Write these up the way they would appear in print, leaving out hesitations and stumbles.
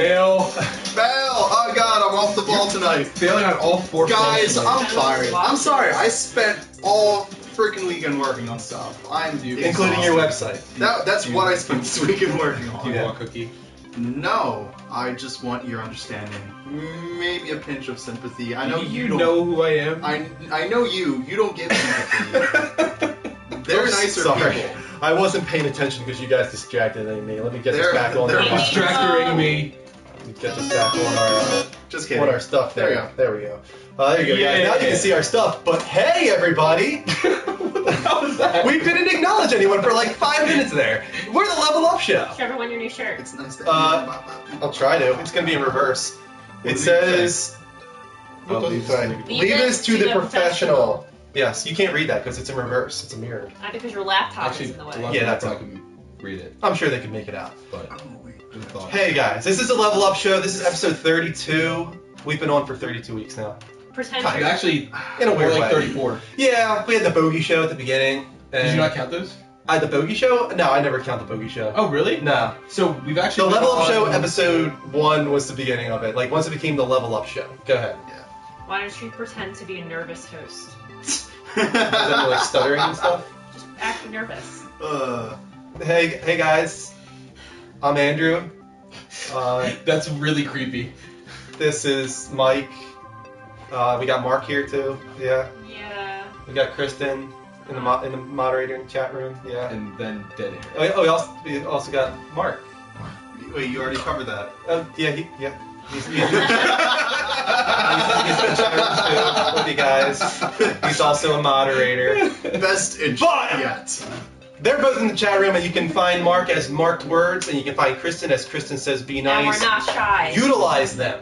Fail. Fail! Oh god, I'm off the ball tonight. Failing on all 4 Guys, points. I'm fired. I'm sorry, I spent all freaking weekend working on stuff. Including your website. That's what I spent this weekend working on. Do you want a cookie? No, I just want your understanding. Maybe a pinch of sympathy. I know you don't. know who I am. I know you. You don't get sympathy. They're nicer people. I wasn't paying attention because you guys distracted me. Let me get this back on. they're Distracting me. Let me get this back on our. Just kidding. On our stuff. There you go. There we go. There you go, guys. Now you can see our stuff. But hey, everybody! What the hell is that? We didn't acknowledge anyone for like 5 minutes there. We're the Level Up Show. Trevor, won your new shirt. It's nice to I'll try to. It's gonna be in reverse. It says. What does it say? Leave this to the professional. Yes, you can't read that because it's in reverse. It's a mirror. Not because your laptop Actually, is in the a way. lot Yeah, of that's I all. can read it. I'm sure they could make it out. But good thought. Hey guys, this is the Level Up Show. This is episode 32. We've been on for 32 weeks now. Pretend Kind you're- Actually, In a more weird like way. 34. Yeah, we had the Bogey Show at the beginning. Did you not count those? The Bogey Show? No, I never count the Bogey Show. Oh, really? No. So we've The actually Level been Up Show on- episode 1 was the beginning of it. Like, once it became the Level Up Show. Go ahead. Why don't you pretend to be a nervous host? Is that like stuttering and stuff? Just act nervous. Hey guys. I'm Andrew. That's really creepy. This is Mike. We got Mark here too. Yeah. Yeah. We got Kristen in the moderator in the chat room. Yeah. And then dead air. We also got Mark. Wait, you already covered that. Yeah. He's in the chat room too with you guys. He's also a moderator. Best in But- yet. They're both in the chat room, and you can find Mark as Marked Words, and you can find Kristen as Kristen Says Be And Nice. we're not shy. Utilize them,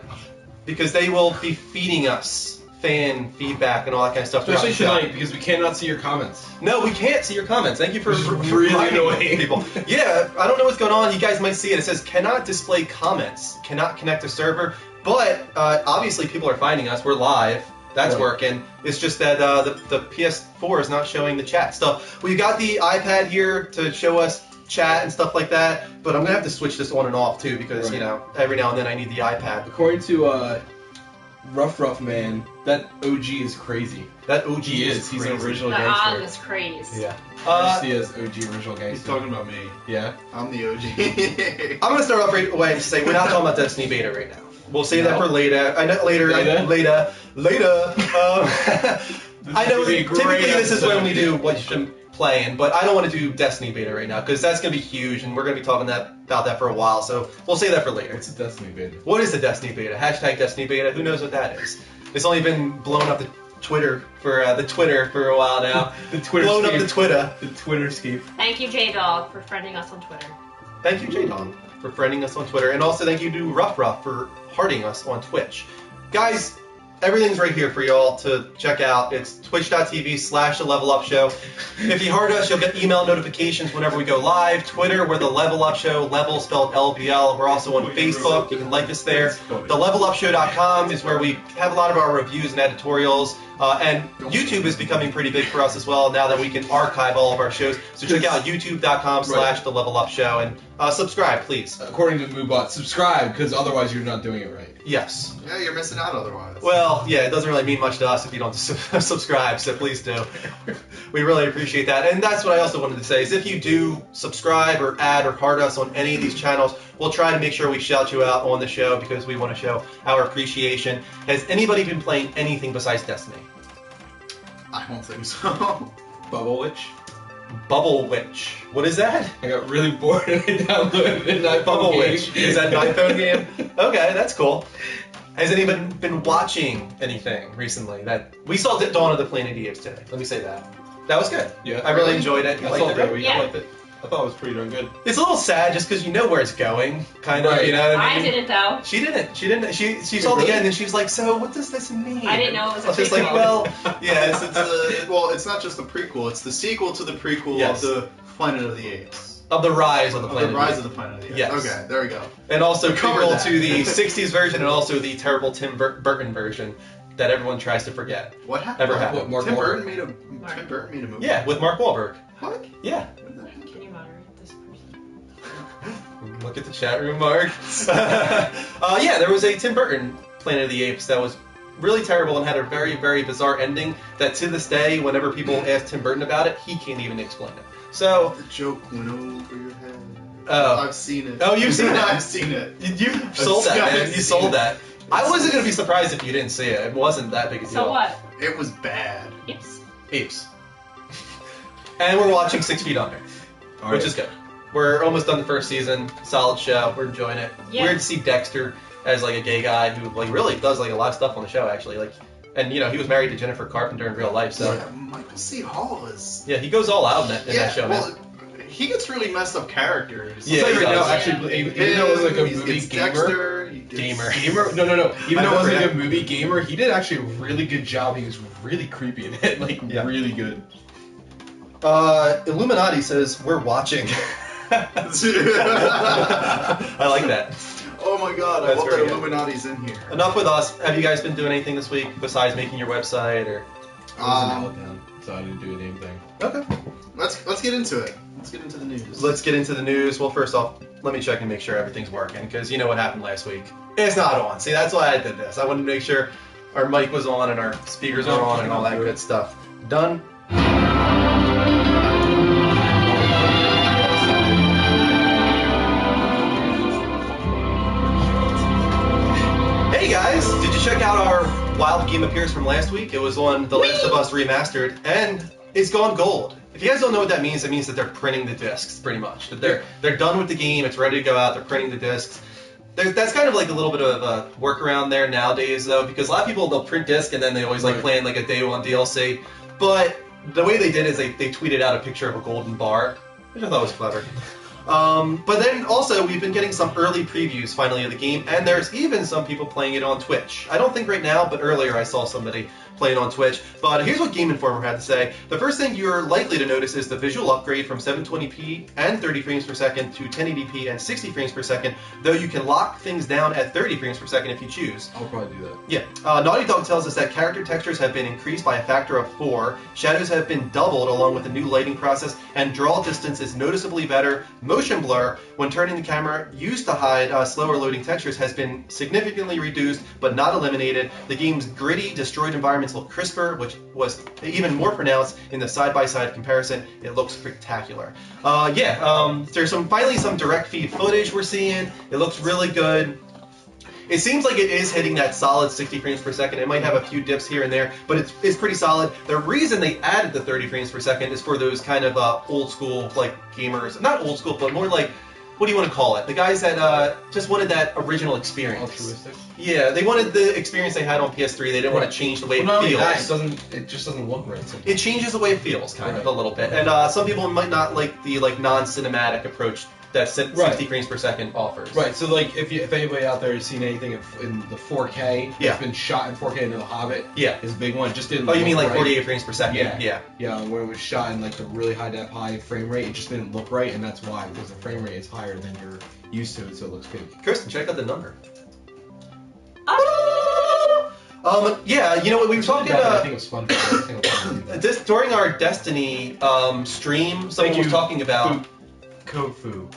because they will be feeding us fan feedback and all that kind of stuff. throughout Especially the show. tonight, because we cannot see your comments. No, we can't see your comments. Thank you for Which is for really reminding annoying. people. Yeah, I don't know what's going on. You guys might see it. It says cannot display comments, cannot connect to server. But obviously, people are finding us. We're live. That's Right. working. It's just that the PS4 is not showing the chat stuff. We got the iPad here to show us chat and stuff like that. But I'm gonna have to switch this on and off too because Right. every now and then I need the iPad. According to Rough Man, that OG is crazy. That OG He is. He's an crazy. original The gangster. on is crazy. Yeah. I see as OG original He's gangster. talking about me. Yeah. I'm the OG. I'm gonna start off right away and say we're not talking about Destiny Beta right now. We'll save that No? for later. I know later. Later? Later. I know This is gonna be a great typically this is when episode. we do what you should playing, but I don't want to do Destiny Beta right now because that's gonna be huge, and we're gonna be talking about that for a while. So we'll save that for later. What's a Destiny beta? What is the Destiny Beta? Hashtag Destiny Beta. Who knows what that is? It's only been blowing up the Twitter for a while now. The Twitter Blowing up the Twitter. The Twitterscape. Thank you, J-Dog, for friending us on Twitter. Thank you, J-Don, for friending us on Twitter. And also thank you to Ruff for hearting us on Twitch. Guys, everything's right here for y'all to check out. It's twitch.tv/The Level Up Show. If you heard us, you'll get email notifications whenever we go live. Twitter, we're The Level Up Show, level spelled LBL. We're also on Facebook. You can like us there. TheLevelUpShow.com is where we have a lot of our reviews and editorials. And YouTube is becoming pretty big for us as well now that we can archive all of our shows. So check out youtube.com/The Level Up Show and subscribe, please. According to Moobot, subscribe, because otherwise you're not doing it right. Yes. Yeah, you're missing out otherwise. Well, yeah, it doesn't really mean much to us if you don't subscribe, so please do. We really appreciate that. And that's what I also wanted to say is if you do subscribe or add or heart us on any of these channels, we'll try to make sure we shout you out on the show because we want to show our appreciation. Has anybody been playing anything besides Destiny? I don't think so. Bubble Witch. Bubble Witch. What is that? I got really bored and I downloaded an iPhone Bubble game. Witch. Is that an iPhone game? Okay, that's cool. Has anybody been watching anything recently? That we saw Dawn of the Planet of the Apes today. Let me say that. That was good. Yeah. I really enjoyed it. You I liked saw it, that. right? Yeah. You liked it. I thought it was pretty darn good. It's a little sad just because you know where it's going, kind of. Right. You know what I I mean? didn't, though. She didn't. She saw the really? end and she was like, "So what does this mean?" I didn't know it was a I was just prequel. like, "Well, Yes, it's not just the prequel, it's the sequel to the prequel Yes. of the Planet of the Apes. of the rise of the Of planet." the Rise of the Planet of the Apes. Yes. Okay, there we go. And also We covered prequel that. to the '60s version and also the terrible Tim Burton version that everyone tries to forget. What happened? Ever happened? What, Mark Tim Wahlberg? Burton made a movie. Yeah, with Mark Wahlberg. What? Yeah. Can you moderate this person? Look at the chat room, Mark. Yeah, there was a Tim Burton Planet of the Apes that was really terrible and had a very, very bizarre ending that to this day, whenever people ask Tim Burton about it, he can't even explain it. So, The joke went over your head. Oh. I've seen it. Oh, you've seen it? I've seen it. you sold that, man. You sold that. I It's- wasn't going to be surprised if you didn't see it. It wasn't that big a deal. So what? It was bad. Oops. Apes. And we're watching 6 Feet Under, which is good. We're almost done the first season. Solid show. We're enjoying it. Yeah. Weird to see Dexter as like a gay guy who like really does like a lot of stuff on the show actually. Like, and you know he was married to Jennifer Carpenter in real life, so Yeah, Michael C. Hall is. yeah, he goes all out in that show, man. well, he gets really messed up characters. Yeah, I'll tell you he right now, does. actually, even though it was like a He movie gets gamer. Dexter, he gets- Gamer. No. Even though it wasn't Yeah. a movie gamer, he did actually a really good job. He was really creepy in it, like Yeah. really good. Illuminati says we're watching. I like that. Oh my god, I That's love very that good. Illuminati's in here. Enough with us. Have you guys been doing anything this week besides making your website or? I was in Allentown, so I didn't do a damn thing. Okay. Let's get into it. Let's get into the news. Let's get into the news. Well, first off, let me check and make sure everything's working because you know what happened last week. It's not on. See, that's why I did this. I wanted to make sure our mic was on and our speakers were on and all that good stuff. Done. Hey guys, did you check out our Wild Game Appears from last week? It was on The Last of Us Remastered, and it's gone gold. If you guys don't know what that means, it means that they're printing the discs, pretty much. That they're done with the game, it's ready to go out, they're printing the discs. That's kind of like a little bit of a workaround there nowadays, though, because a lot of people, they'll print disc and then they always like Right. plan like a day one DLC. But the way they did is they tweeted out a picture of a golden bar, which I thought was clever. But then also we've been getting some early previews finally of the game, and there's even some people playing it on Twitch. I don't think right now, but earlier I saw somebody playing on Twitch. But here's what Game Informer had to say. The first thing you're likely to notice is the visual upgrade from 720p and 30 frames per second to 1080p and 60 frames per second, though you can lock things down at 30 frames per second if you choose. I'll probably do that. Yeah. Naughty Dog tells us that character textures have been increased by a factor of 4, shadows have been doubled along with the new lighting process, and draw distance is noticeably better. Motion blur, when turning the camera used to hide slower loading textures, has been significantly reduced but not eliminated. The game's gritty, destroyed environments look crisper, which was even more pronounced in the side-by-side comparison. It looks spectacular. There's finally some direct feed footage we're seeing. It looks really good. It seems like it is hitting that solid 60 frames per second. It might have a few dips here and there, but it's pretty solid. The reason they added the 30 frames per second is for those kind of old school like gamers, not old school, but more like, what do you want to call it? The guys that just wanted that original experience. Altruistic. Yeah, they wanted the experience they had on PS3. They didn't want to change the way Well, not it only feels. that, it just doesn't look right. It changes the way it feels, kind of Right. a little bit. And some people might not like the non-cinematic approach that 60 Right. frames per second offers. Right, so like if anybody out there has seen anything in the 4K, Yeah. it's been shot in 4K into The Hobbit. Yeah. Is a big one. It just didn't. Oh, you look mean like right. 48 frames per second? Yeah. Yeah, when it was shot in like the really high frame rate, it just didn't look right, and that's why, because the frame rate is higher than you're used to it, so it looks good. Kristen, check out the number. Oh. Yeah, you know what we were talking I about. think it was fun. I think it was fun to do that. This during our Destiny stream, someone Thank was you, talking about. Kofu.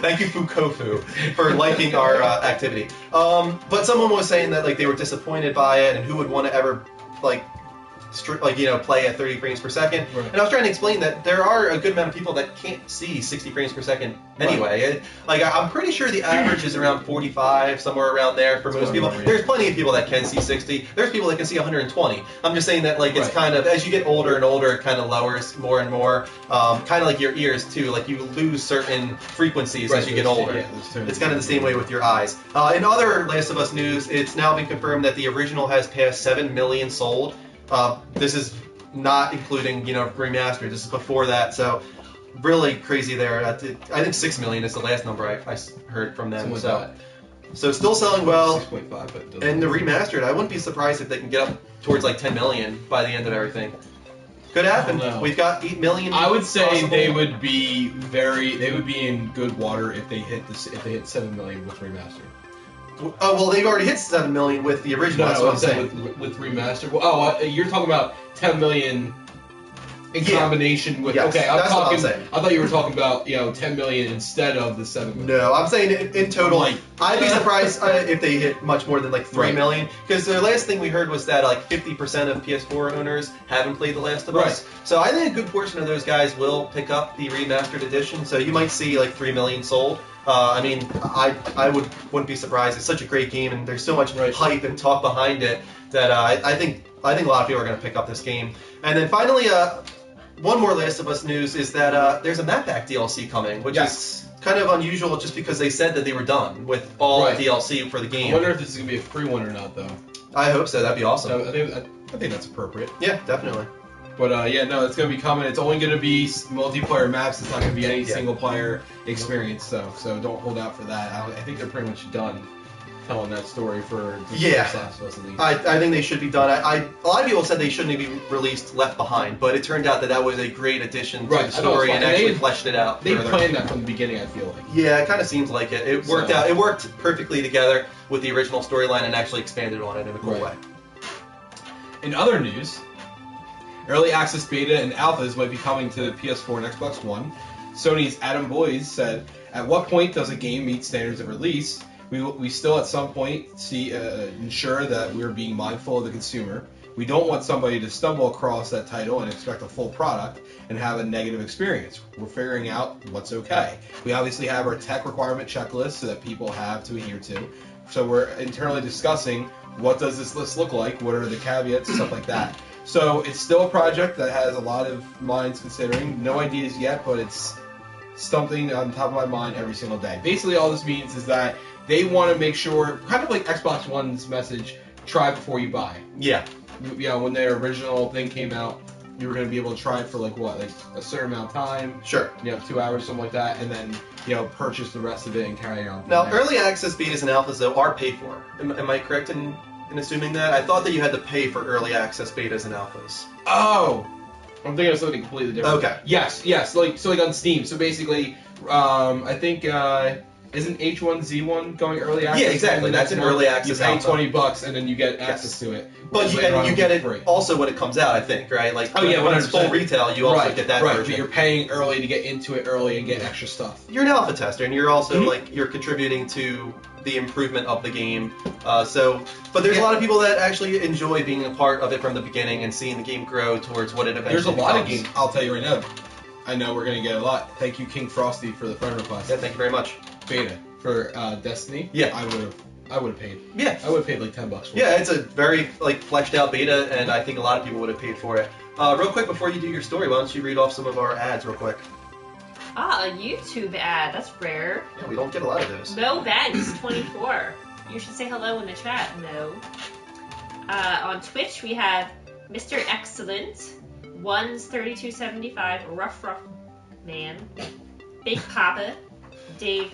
Thank you, Fukofu, for liking our activity. But someone was saying that like they were disappointed by it, and who would want to ever like play at 30 frames per second. Right. And I was trying to explain that there are a good amount of people that can't see 60 frames per second anyway. I'm pretty sure the average is around 45, somewhere around there for most what I people. remember, yeah. There's plenty of people that can see 60. There's people that can see 120. I'm just saying that like it's Right. kind of, as you get older and older, it kind of lowers more and more. Kind of like your ears too. Like you lose certain frequencies as you get older. Yeah, those tones. It's kind of the same way with your eyes. In other Last of Us news, it's now been confirmed that the original has passed 7 million sold. This is not including, remastered. This is before that, so really crazy there. I think 6 million is the last number I heard from them. Something like So it's still selling well. 6.5, but it doesn't- And the remastered, I wouldn't be surprised if they can get up towards like 10 million by the end of everything. Could happen. I don't know. We've got 8 million. I would say possible. they would be in good water if they hit 7 million with remastered. Oh well, they've already hit 7 million with the original. That's what I'm saying. with remastered. Well, you're talking about 10 million in Yeah. combination with. Yes, Okay, that's what I'm saying. I thought you were talking about 10 million instead of the 7 million. No, I'm saying in total. Like- I'd be surprised if they hit much more than like 3 Right. million. Because the last thing we heard was that like 50% of PS4 owners haven't played The Last of Us. So I think a good portion of those guys will pick up the remastered edition. So you might see like 3 million sold. I mean, I wouldn't be surprised. It's such a great game, and there's so much Right. hype and talk behind it that I think a lot of people are going to pick up this game. And then finally, one more Last of Us news is that there's a map pack DLC coming, which is kind of unusual just because they said that they were done with all Right. DLC for the I game. wonder if this is gonna be a free one or not, though. I hope so. That'd be awesome. So I think that's appropriate. Yeah, definitely. But no, it's gonna be coming. It's only gonna be multiplayer maps. It's not gonna be any Yeah. single player experience, though. So don't hold out for that. I think they're pretty much done telling that story for the Yeah. first Last of Us at least. I think they should be done. A lot of people said they shouldn't be released Left Behind, but it turned out that was a great addition to Right, the I know, story it's and fine. actually They- fleshed it out. They further. planned that from the beginning. I feel like. Yeah, it kind of seems like it. It worked So- out. It worked perfectly together with the original storyline and actually expanded on it in a cool Right. way. In other news, early access beta and alphas might be coming to PS4 and Xbox One. Sony's Adam Boyes said, "At what point does a game meet standards of release? We still at some point ensure that we're being mindful of the consumer. We don't want somebody to stumble across that title and expect a full product and have a negative experience. We're figuring out what's okay. We obviously have our tech requirement checklist so that people have to adhere to. So we're internally discussing what does this list look like, what are the caveats, stuff like that. So it's still a project that has a lot of minds considering. No ideas yet, but it's something on top of my mind every single day. Basically, all this means is that they want to make sure, kind of like Xbox One's message, try before you buy. Yeah. When their original thing came out, you were going to be able to try it for like a certain amount of time, Sure. 2 hours, something like that, and then purchase the rest of it and carry on. from Now, there. early access betas and alphas though are paid for. Am I correct in assuming that? I thought that you had to pay for early access betas and alphas. Oh, I'm thinking of something completely different. Okay. Yes. Like on Steam. So basically, I think isn't H1Z1 going early access? Yeah, exactly. And That's an early access You pay alpha. $20 and then you get access to it. But Later on you it'll get be it free. also when it comes out, I think, right? Like Oh, yeah, when it's full 100%. retail, you also right, get that right, version. but you're paying early to get into it early and get extra stuff. You're an alpha tester, and you're also Mhm. you're contributing to the improvement of the game. But there's a Yeah. lot of people that actually enjoy being a part of it from the beginning and seeing the game grow towards what it eventually There's a lot of becomes. games. I'll tell you right now. I know we're gonna get a lot. Thank you, King Frosty, for the friend request. Yeah, thank you very much. Beta for Destiny. Yeah. I would have paid. Yeah. I would have paid like $10 for it. Yeah, it's a very fleshed out beta, and I think a lot of people would have paid for it. Real quick before you do your story, why don't you read off some of our ads real quick? A YouTube ad. That's rare. Yeah, we don't get a lot of those. Mo Banks 24. You should say hello in the chat. No. On Twitch we have Mr. Excellent, One's 3275, Rough Man, Big Papa, Dave.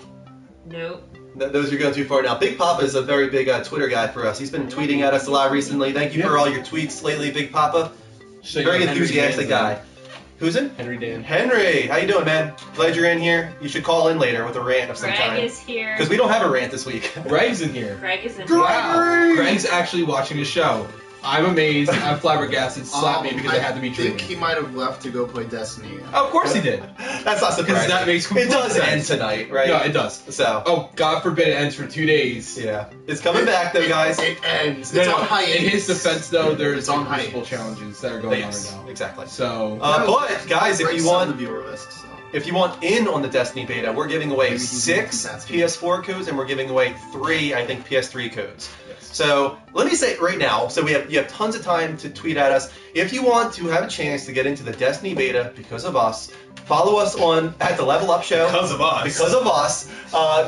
Nope. Those are going too far now. Big Papa is a very big Twitter guy for us. He's been tweeting at us a lot recently. Thank you for all your tweets lately, Big Papa. So Very Henry enthusiastic Dan's guy. Who's in? in. Henry Dan. Henry, how you doing, man? Glad you're in here. You should call in later with a rant of some Greg kind. is here. Because we don't have a rant this week. Greg's in here. Greg is in. Wow. Greg's actually watching the show. I'm amazed. I'm flabbergasted. Slapped me because I had to be I think treated. he might have left to go play Destiny. Oh, of course he did. That's not surprising. that makes it complete does sense. end tonight, right? No, it does. So, Oh, God forbid it ends for 2 days. yeah. It's coming back, though, guys. It ends. No, It's no, on hiatus. in his defense, though, there's It's on multiple hiatus. challenges that are going Yes, on right now. exactly. So, But, guys, if Breaks you some want... of the viewer list, so. If you want in on the Destiny beta, we're giving away Maybe he's 6 multitasking. PS4 codes, and we're giving away 3, I think, PS3 codes. yes. So let me say it right now, so you have tons of time to tweet at us. If you want to have a chance to get into the Destiny beta because of us, follow us at the Level Up Show. Because of us. Because of us.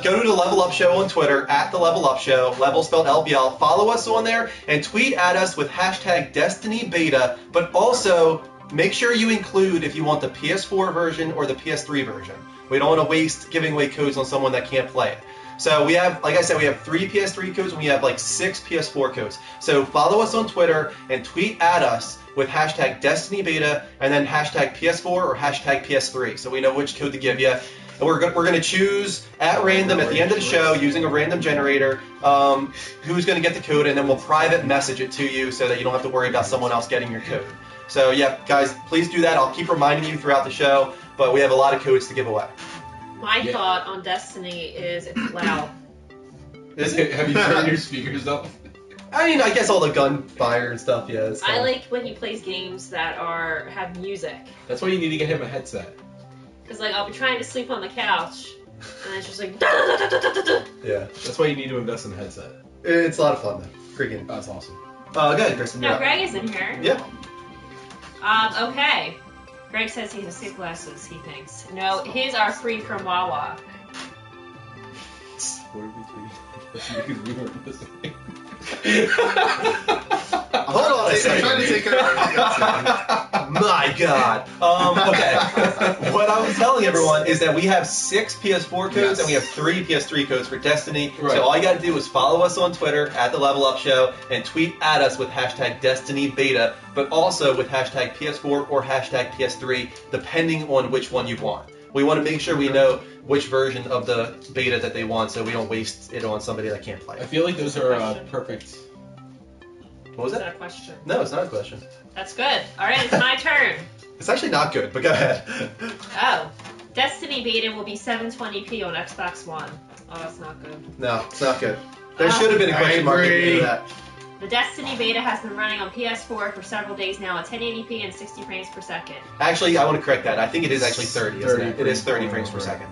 Go to the Level Up Show on Twitter, at the Level Up Show, Level spelled LBL. Follow us on there and tweet at us with hashtag Destiny Beta, but also make sure you include if you want the PS4 version or the PS3 version. We don't want to waste giving away codes on someone that can't play it. So we have, like I said, we have 3 PS3 codes and we have 6 PS4 codes. So follow us on Twitter and tweet at us with hashtag Destiny Beta and then hashtag PS4 or hashtag PS3 so we know which code to give you. And we're going to choose at random at the end of the show using a random generator who's going to get the code, and then we'll private message it to you so that you don't have to worry about someone else getting your code. So yeah, guys, please do that. I'll keep reminding you throughout the show, but we have a lot of codes to give away. My thought on Destiny is it's loud. Is it? Have you turned your speakers up? I mean, I guess all the gunfire and stuff, yeah. it's I fun. like when he plays games that have music. That's why you need to get him a headset. Because, like, I'll be trying to sleep on the couch, and it's just like... da-da-da-da-da-da-da. Yeah. That's why you need to invest in a headset. It's a lot of fun, though. Great game. That's awesome. Go ahead, Kristen. No, you're up. Greg is in here. Yeah. Okay. Greg says he has safe glasses, he thinks. No, his are free from Wawa. What did we tweet? Because we weren't listening. Hold on a I'm second. trying to take it out. My God. Okay. What I was telling everyone is that we have 6 PS4 codes and we have 3 PS3 codes for Destiny. Right. So all you got to do is follow us on Twitter at the Level Up Show and tweet at us with hashtag Destiny Beta, but also with hashtag PS4 or hashtag PS3, depending on which one you want. We want to make sure we know which version of the beta that they want, so we don't waste it on somebody that can't play I it. feel like those are perfect. What was Is that? that a question? No, it's not a question. That's good. Alright, it's my turn. It's actually not good, but go ahead. Oh. Destiny beta will be 720p on Xbox One. Oh, that's not good. No, it's not good. There should have been a I question mark at the end agree. of that. The Destiny beta has been running on PS4 for several days now at 1080p and 60 frames per second. Actually, I want to correct that. I think it is actually 30, isn't 30 it? It is 30 frames frames per per second.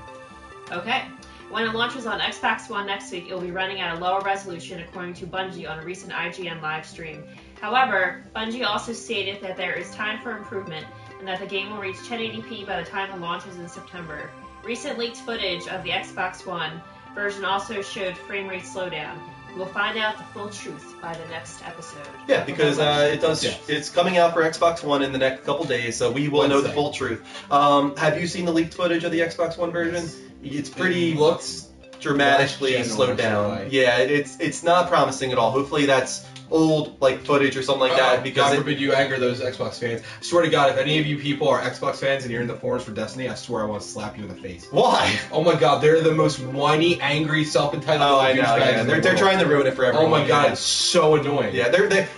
Okay. When it launches on Xbox One next week, it will be running at a lower resolution according to Bungie on a recent IGN live stream. However, Bungie also stated that there is time for improvement and that the game will reach 1080p by the time it launches in September. Recent leaked footage of the Xbox One version also showed frame rate slowdown. We'll find out the full truth by the next episode. Yeah, because it does. Yeah. It's coming out for Xbox One in the next couple days, so we will know the Wednesday. full truth. Have you seen the leaked footage of the Xbox One version? It's pretty It looks dramatically last gen slowed down. almost, Yeah, it's not promising at all. Hopefully that's old like footage or something like that, because God it, forbid you anger those Xbox fans. I swear to God, if any of you people are Xbox fans and you're in the forums for Destiny, I swear I want to slap you in the face. why? Oh my God, they're the most whiny, angry, self-entitled Oh, I know. douchebags Yeah, in the they're world. trying to ruin it for everyone. Oh my God, Yeah. it's so annoying. Yeah,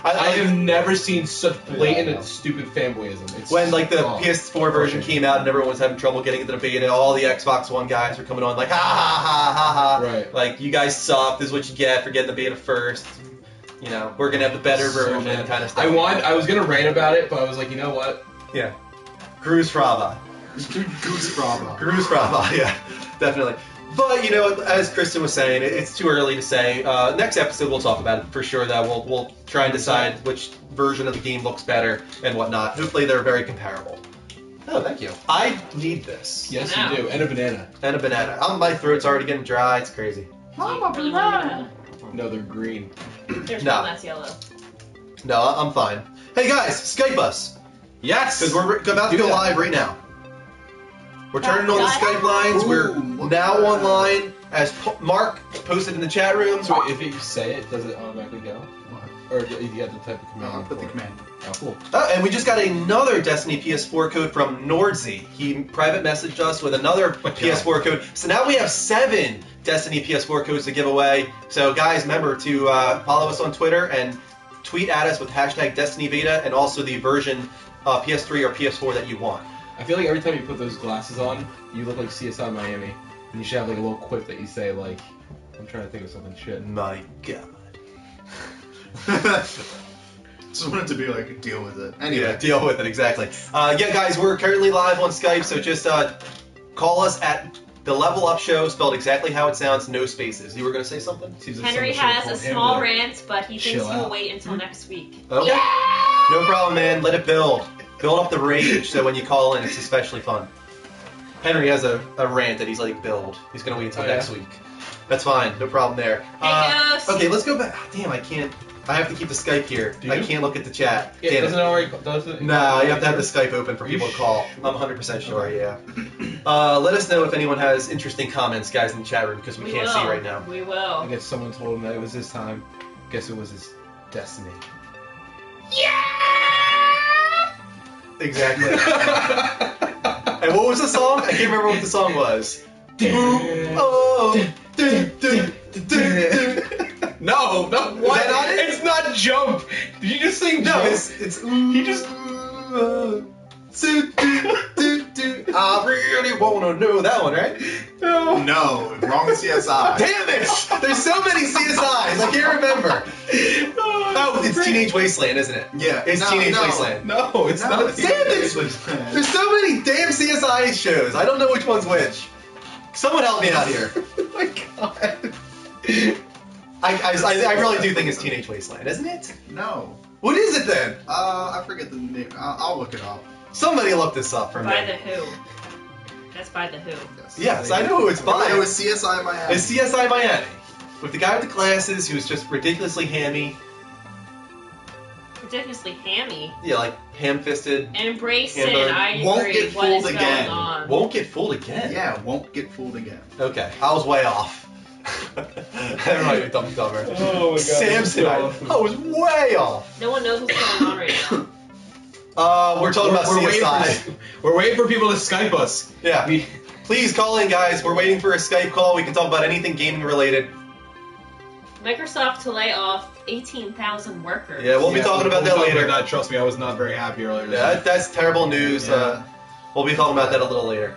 I I have never seen such blatant Yeah, I know. and stupid fanboyism. It's when like the oh. PS4 version came out and everyone was having trouble getting into the beta, all the Xbox One guys were coming on like ha ha ha ha ha. Right. Like you guys suck. This is what you get for getting the beta first. You know, we're gonna have the better So version mad. kind of stuff. I was gonna rant about it, but I was like, you know what? Yeah. Gru's Fraba. Goose Bravo. Gru's Fraba. Yeah, definitely. But you know, as Kristen was saying, it's too early to say. Next episode we'll talk about it for sure. That we'll try and decide which version of the game looks better and whatnot. Hopefully they're very comparable. Oh, thank you. I need this. Yes, I know. you do. And a banana. And a banana. My throat's already getting dry. It's crazy. Mama Really banana. No, they're green. There's No. one that's yellow. No, I'm fine. Hey guys, Skype us Yes. because we're about to Do go that. live right now. We're turning on the Got it. Skype lines. We're Ooh. now online, as Mark posted in the chat room. So if you say it, does it automatically go? Or do you have to type the command? I'll put the for it? command. Oh, cool. And we just got another Destiny PS4 code from Nordsey. He private messaged us with another God. PS4 code. So now we have 7 Destiny PS4 codes to give away. So guys, remember to follow us on Twitter and tweet at us with hashtag Destiny Beta and also the version PS3 or PS4 that you want. I feel like every time you put those glasses on, you look like CSI Miami. And you should have like a little quip that you say like, I'm trying to think of something shit. My God. Just wanted to be like, deal with it. Yeah, Anyway. deal with it, exactly. Yeah, guys, we're currently live on Skype, so just call us at The Level Up Show, spelled exactly how it sounds, no spaces. You were going to say something? Seems like Henry someone has should've a called him small to- rant, but he thinks chill he will out. wait until next week. Okay. No problem, man. Let it build. Build up the rage so when you call in, it's especially fun. Henry has a rant that he's letting build. He's going to wait until Oh, yeah? next week. That's fine. No problem there. Hey, Ghost. Okay, let's go back. Damn, I can't. I have to keep the Skype here. Do you? I can't look at the chat. Yeah, Damn it. doesn't it already does it? No, you have to have the Skype open for people to call. I'm 100% sure, yeah. Let us know if anyone has interesting comments, guys, in the chat room, because we can't will. see right now. We I will. guess someone told him that it was his time. Guess it was his destiny. Exactly. And what was the song? I can't remember what the song was. Oh. No, what? that not it? It's not jump. Did you just sing No, jump? it's He just. I really wanna know that one, right? No. No, wrong CSI. Damn it! There's so many CSIs, I can't remember. Oh, it's Teenage Wasteland, isn't it? Yeah, It's Teenage Wasteland. No, it's No, not. it's Damn it! Teenage Wasteland. There's so many damn CSI shows. I don't know which one's which. Someone help me out here. Oh my god. I really do think it's Teenage Wasteland, isn't it? No. What is it then? I forget the name. I'll look it up. Somebody look this up for me. By the Who. That's by the Who. Yes, I know who it's by. It was CSI Miami. It's CSI Miami. With the guy with the glasses who's just ridiculously hammy. Ridiculously hammy. Yeah, like ham-fisted. And Brayson, Hamburg. I agree. Won't get What is fooled again. going on? Won't get fooled again. Yeah, won't get fooled again. Okay, I was way off. That might be Dumb and Dumber. Oh my god. Samson, I was way off. No one knows what's going on right now. We're talking about CSI. We're waiting for people to Skype us. Yeah. We- Please call in, guys. We're waiting for a Skype call. We can talk about anything gaming related. Microsoft to lay off 18,000 workers. Yeah, we'll be talking about that later. Trust me, I was not very happy earlier. this Yeah, week. that's terrible news. Yeah. We'll be talking about that a little later.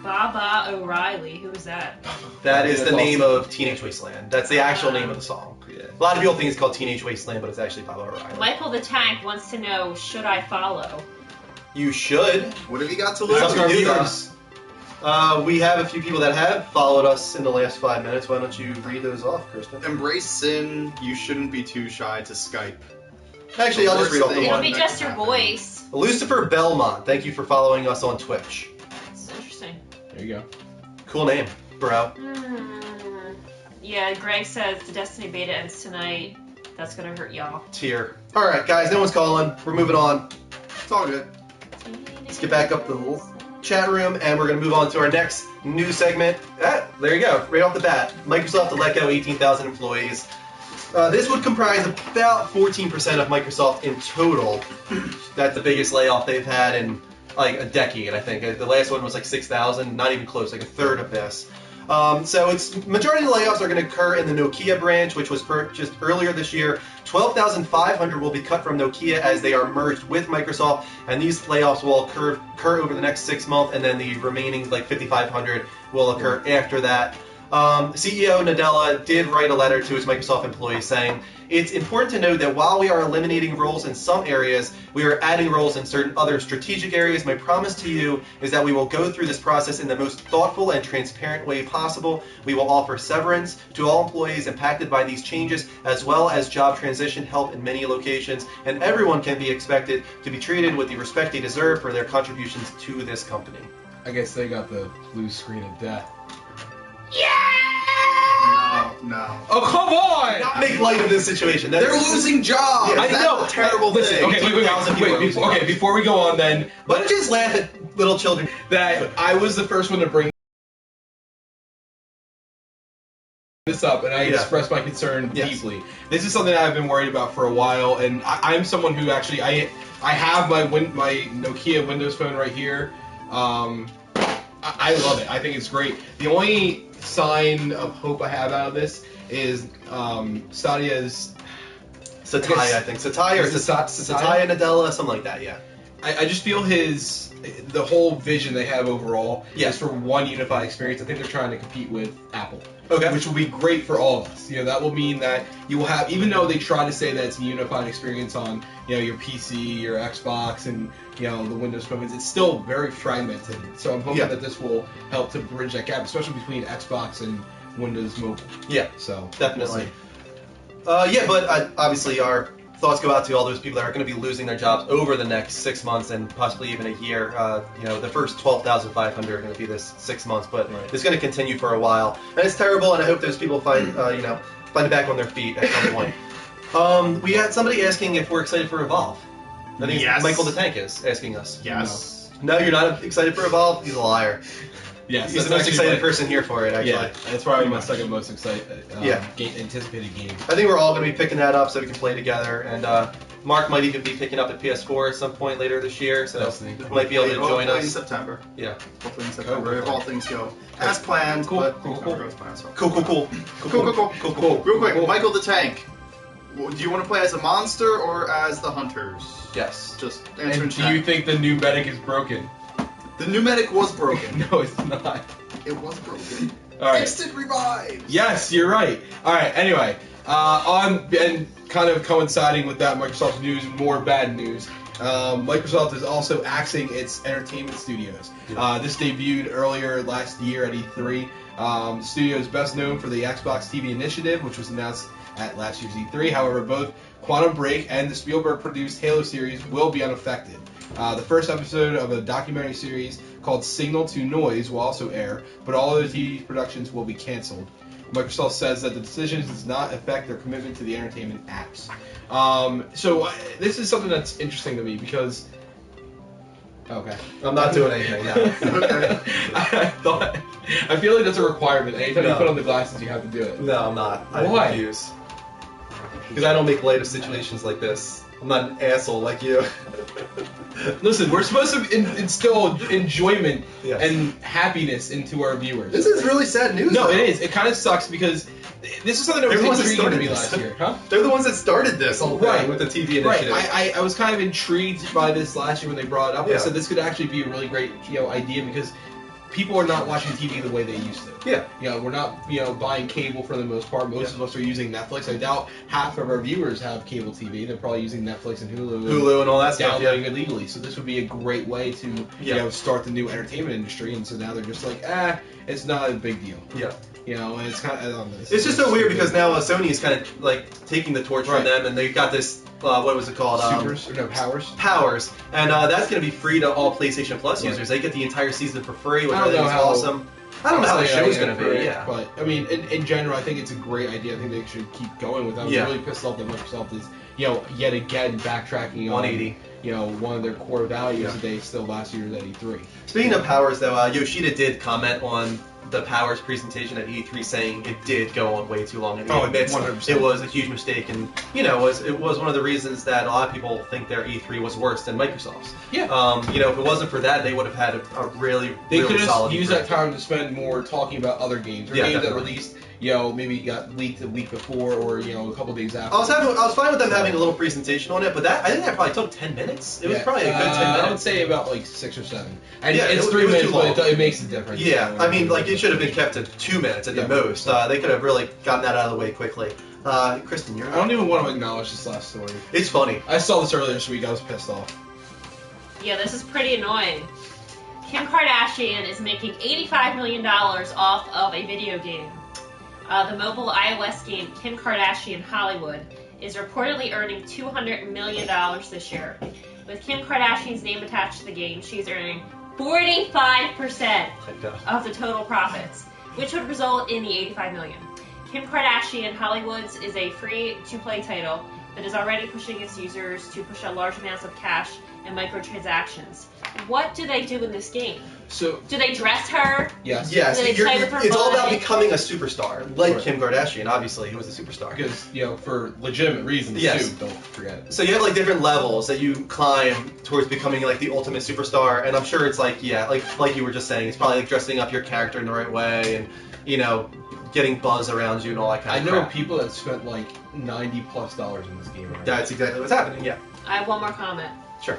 Baba O'Reilly. Who is that? That is the That's name awesome. of Teenage Wasteland. That's the actual name of the song. Yeah. A lot of people think it's called Teenage Wasteland, but it's actually Bob O'Reilly. Michael the Tank wants to know, should I follow? You should. What have you got to It's up lose? to our you, viewers. We have a few people that have followed us in the last 5 minutes. Why don't you read those off, Kristen? Embrace sin. You shouldn't be too shy to Skype. Actually, I'll just read off the It'll It'll one. be that just can your happen. voice. Lucifer Belmont, thank you for following us on Twitch. It's interesting. There you go. Cool name, bro. Yeah, Greg says the Destiny beta ends tonight. That's gonna hurt y'all. Tier. Alright, guys, no one's calling. We're moving on. It's all good. Let's get back up to the chat room, and we're going to move on to our next news segment. There you go, right off the bat. Microsoft to let go 18,000 employees. This would comprise about 14% of Microsoft in total. That's the biggest layoff they've had in like a decade, I think. The last one was like 6,000, not even close, like a third of this. So it's majority of the layoffs are going to occur in the Nokia branch, which was purchased earlier this year. 12,500 will be cut from Nokia as they are merged with Microsoft, and these layoffs will occur over the next 6 months, and then the remaining like 5,500 will occur after that. CEO Nadella did write a letter to his Microsoft employees saying, "It's important to note that while we are eliminating roles in some areas, we are adding roles in certain other strategic areas. My promise to you is that we will go through this process in the most thoughtful and transparent way possible. We will offer severance to all employees impacted by these changes, as well as job transition help in many locations, and everyone can be expected to be treated with the respect they deserve for their contributions to this company." I guess they got the blue screen of death. No. Oh, come on! Not make light of this situation. They're losing jobs. Yeah, I That's know. a terrible Listen, thing. okay, wait, 18,000 people are losing okay, jobs. before we go on then, But just laugh at little children. that I was the first one to bring this up, and I Yeah. expressed my concern Yes. deeply. This is something I've been worried about for a while, and I'm someone who actually I have my Nokia Windows phone right here. I love it. I think it's great. The only sign of hope I have out of this is Satya's. Satya, I think. Satya or Is it Satya Nadella, something like that, yeah. I just feel the whole vision they have overall Yeah. is for one unified experience. I think they're trying to compete with Apple. Okay. Which will be great for all of us. You know, that will mean that you will have, even though they try to say that it's a unified experience on, you know, your PC, your Xbox, and, you know, the Windows phones, it's still very fragmented. So I'm hoping Yeah. that this will help to bridge that gap, especially between Xbox and Windows Mobile. Yeah, So definitely. we'll see. Yeah, but obviously our thoughts go out to all those people that are going to be losing their jobs over the next 6 months and possibly even a year. You know, the first 12,500 are going to be this 6 months, but Right. it's going to continue for a while. And it's terrible, and I hope those people find it back on their feet at some point. We had somebody asking if we're excited for Evolve. I think Yes. Michael the Tank is asking us. Yes. No, you're not excited for Evolve? He's a liar. Yes, He's the that's most actually excited my- person here for it, actually. Yeah, that's probably my second most excited, Yeah. anticipated game. I think we're all going to be picking that up so we can play together. And Mark might even be picking up a PS4 at some point later this year, so Destiny. he might be able to join Hopefully in us. September. Yeah. Hopefully in September, if all things go as planned. Cool, But cool, things cool. never go as planned. So. Cool. Cool. Real quick, Cool. Michael the Tank. Do you want to play as a monster or as the hunters? Yes. Just answer in And do chat. you think the new medic is broken? The pneumatic was broken. No, it's not. It was broken. All right. Instant revive. Yes, you're right. All right. Anyway, and kind of coinciding with that Microsoft news, more bad news. Microsoft is also axing its entertainment studios. This debuted earlier last year at E3. The studio is best known for the Xbox TV initiative, which was announced at last year's E3. However, both Quantum Break and the Spielberg-produced Halo series will be unaffected. The first episode of a documentary series called Signal to Noise will also air, but all other TV productions will be canceled. Microsoft says that the decision does not affect their commitment to the entertainment apps. So this is something that's interesting to me because... Okay. I'm not doing anything now. Okay. I feel like that's a requirement. Anytime you No. put on the glasses, you have to do it. No, I'm not. I Why? refuse. Because I don't make light of situations like this. I'm not an asshole like you. Listen, we're supposed to instill enjoyment Yes. and happiness into our viewers. This is really sad news. No, though. it is. It kind of sucks because this is something that was Everyone's intriguing to me started this. last year. Huh? They're the ones that started this whole thing Right. with the TV Right. initiative. I was kind of intrigued by this last year when they brought it up. I Yeah. said this could actually be a really great idea because people are not watching TV the way they used to. Yeah. We're not buying cable for the most part. Most of us are using Netflix. I doubt half of our viewers have cable TV. They're probably using Netflix and Hulu. Hulu and all that stuff. Downloading Yeah. it legally. So this would be a great way to Yeah. start the new entertainment industry. And so now they're just like, it's not a big deal. Yeah. And it's kind of I don't know, It's just so weird because now Sony is kind of like taking the torch Right. from them, and they've got this what was it called? Powers. Powers, and that's going to be free to all PlayStation Plus Right. users. They get the entire season for free, which I I don't think know is how- awesome. I don't know how the Honestly, show's I going to be. Yeah. But I mean, in general, I think it's a great idea. I think they should keep going with that. I'm Yeah. really pissed off that Microsoft is, yet again backtracking on 180. one of their core values Yeah. that they still last year at E3. Speaking of Powers, though, Yoshida did comment on the Powers presentation at E3, saying it did go on way too long, and he Oh, admits 100%. it was a huge mistake, and it was one of the reasons that a lot of people think their E3 was worse than Microsoft's. Yeah. If it wasn't for that, they would have had a really They really could solid have used E3. that time to spend more talking about other games or Yeah, games that definitely. released, maybe got leaked a week before or a couple days after. I was fine with them having a little presentation on it, but I think that probably took 10 minutes. It was probably a good 10 I would minutes. say about like 6 or 7. And Yeah, it's it 3 was minutes, too long. but it makes a difference. Yeah, I mean, like, it should have been kept to 2 minutes at the Yeah. most. They could have really gotten that out of the way quickly. Kristen, you're I don't even want to acknowledge this last story. It's funny. I saw this earlier this week. I was pissed off. Yeah, this is pretty annoying. Kim Kardashian is making $85 million off of a video game. The mobile iOS game Kim Kardashian Hollywood is reportedly earning $200 million this year. With Kim Kardashian's name attached to the game, she's earning 45% of the total profits, which would result in the $85 million. Kim Kardashian Hollywood's is a free-to-play title that is already pushing its users to push out large amounts of cash and microtransactions. What do they do in this game? So, Do they dress her? yes. Yes, Do they play with her it's all about body? becoming a superstar, like Right. Kim Kardashian, obviously, who was a superstar. Because, for legitimate reasons, Yes. too. Don't forget. So you have like different levels that you climb towards becoming like the ultimate superstar, and I'm sure it's like like you were just saying, it's probably like dressing up your character in the right way, and getting buzz around you and all that kind I of know crap. people that spent like $90+ in this game. Right? That's exactly what's happening. Yeah, I have one more comment. sure.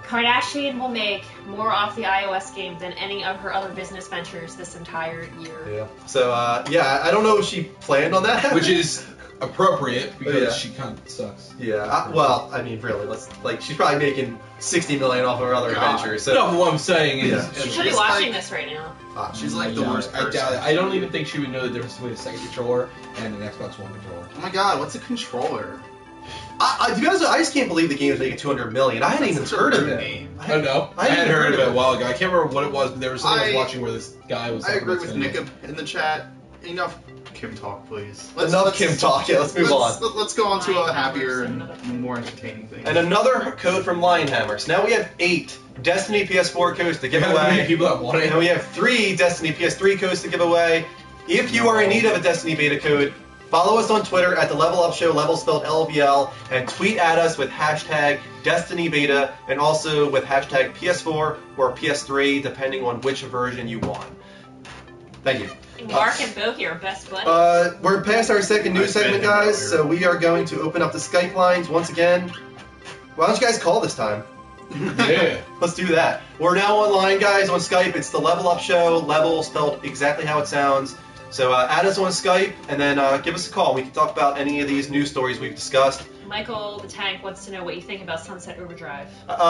Kardashian will make more off the iOS game than any of her other business ventures this entire year. Yeah. So I don't know if she planned on that, Which is appropriate because Yeah. she kind of sucks. yeah. Well, I mean, really, she's probably making $60 million off of her other God. adventures. So No, what I'm saying is, Yeah. She should be She's watching like- this right now. She's like the I doubt worst it. I person. doubt it. I don't even think she would know the difference between a second controller and an Xbox One controller. Oh my god, what's a controller? to be honest, I just can't believe the game is making $200 million. I hadn't even That's such a heard of rude it. name. I don't know. I I hadn't hadn't heard heard of it of a it. while ago. I can't remember what it was, but there was something I was I- watching where this guy was. I talking agree about with spending- Nick in the chat. Enough Kim talk, please. Enough Kim talk. Yeah, let's move on. Let's go on to a Lion happier Hammers, and more entertaining thing. And another code from Lionhammer. So now we have 8 Destiny PS4 codes to give How many away. people that want it? And we have 3 Destiny PS3 codes to give away. If you are in need of a Destiny beta code, Follow us on Twitter at The Level Up Show, level spelled LVL, and tweet at us with hashtag Destiny Beta and also with hashtag PS4 or PS3, depending on which version you want. Thank you. Mark and Bogey are best buddies. We're past our second news segment, guys, so we are going to open up the Skype lines once again. Why don't you guys call this time? Yeah. Let's do that. We're now online, guys, on Skype. It's The Level Up Show, level spelled exactly how it sounds. So add us on Skype and then give us a call. We can talk about any of these news stories we've discussed. Michael the Tank wants to know what you think about Sunset Overdrive.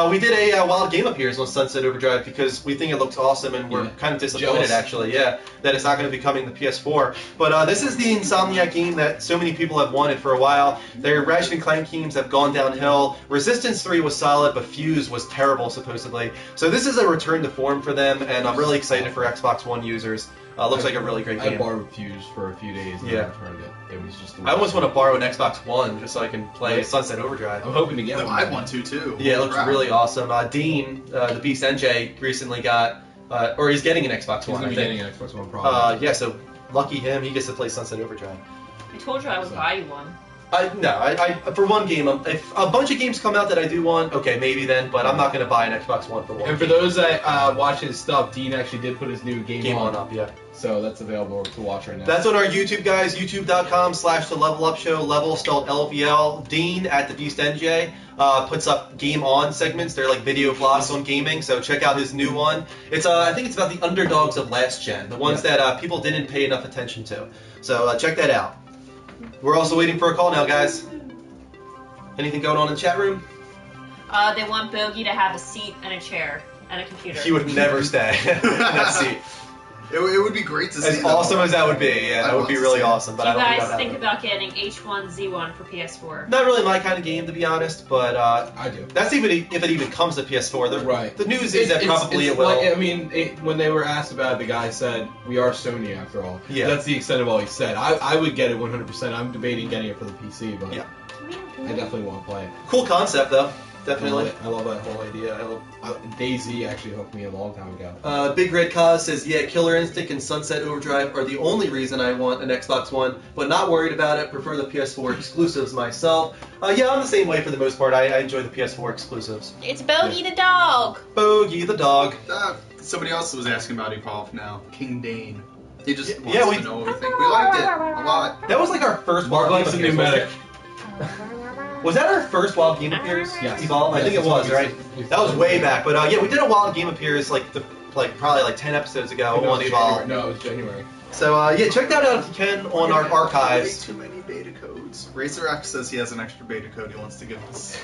We did a Wild Game Appears on Sunset Overdrive because we think it looks awesome and we're kind of disappointed, Jealous. actually, that it's not going to be coming to PS4. But this is the Insomniac game that so many people have wanted for a while. Their Ratchet and Clank games have gone downhill. Resistance 3 was solid, but Fuse was terrible, supposedly. So this is a return to form for them, and I'm really excited for Xbox One users. Looks like a really great I game. borrowed Fuse for a few days and Yeah. then returned it. It was just the I almost worst. want to borrow an Xbox One just so I can play Right. Sunset Overdrive. I'm hoping to get one. I want to too. Yeah, it looks Crap. really awesome. Dean, the Beast NJ, recently got, or he's getting an Xbox He's One, going I to be think. getting an Xbox One probably. Yeah, so lucky him, he gets to play Sunset Overdrive. I told you I would buy you one. I for one game, if a bunch of games come out that I do want, okay, maybe then, but I'm not going to buy an Xbox One for one And for game. those that watch his stuff, Dean actually did put his new game on on up, yeah. So that's available to watch right now. That's on our YouTube, guys. YouTube.com/The Level Up Show, level spelled LVL. Dean at the Beast NJ puts up Game On segments. They're like video vlogs on gaming, so check out his new one. It's I think it's about the underdogs of last gen, the ones that people didn't pay enough attention to. So check that out. We're also waiting for a call now, guys. Anything going on in the chat room? They want Bogey to have a seat and a chair and a computer. He would never stay in that seat. It would be great to see. As awesome as that would be, yeah, that would be really awesome. But Do I you don't think guys that think would about getting H1Z1 for PS4? Not really my kind of game, to be honest. But I do. that's if it even comes to PS4. Right. The news is that probably it will. Like, I mean, when they were asked about it, the guy said, "We are Sony after all." Yeah. That's the extent of all he said. I would get it 100%. I'm debating getting it for the PC, but Yeah. I definitely want to play it. Cool concept, though. Definitely. I love that whole idea. DayZ actually hooked me a long time ago. Big Red Cause says, yeah, Killer Instinct and Sunset Overdrive are the only reason I want an Xbox One, but not worried about it. Prefer the PS4 exclusives myself. Yeah, I'm the same way for the most part. I enjoy the PS4 exclusives. It's Bogey the dog. Bogey the dog. Somebody else was asking about Evolve now. King Dane. He just wants Yeah, we- to know what we think. We liked it a lot. That was like our first Mark Wild likes Game a new Appears, medic. wasn't it? Was that our first Wild Game Appears? Yes. Evolve? I think it was, right? That was way back. But yeah, we did a Wild Game Appears probably 10 episodes ago No, on it was Evolve. January. No, it was January. So yeah, check that out if you can on our archives. Way too many beta codes. Racer X says he has an extra beta code he wants to give us.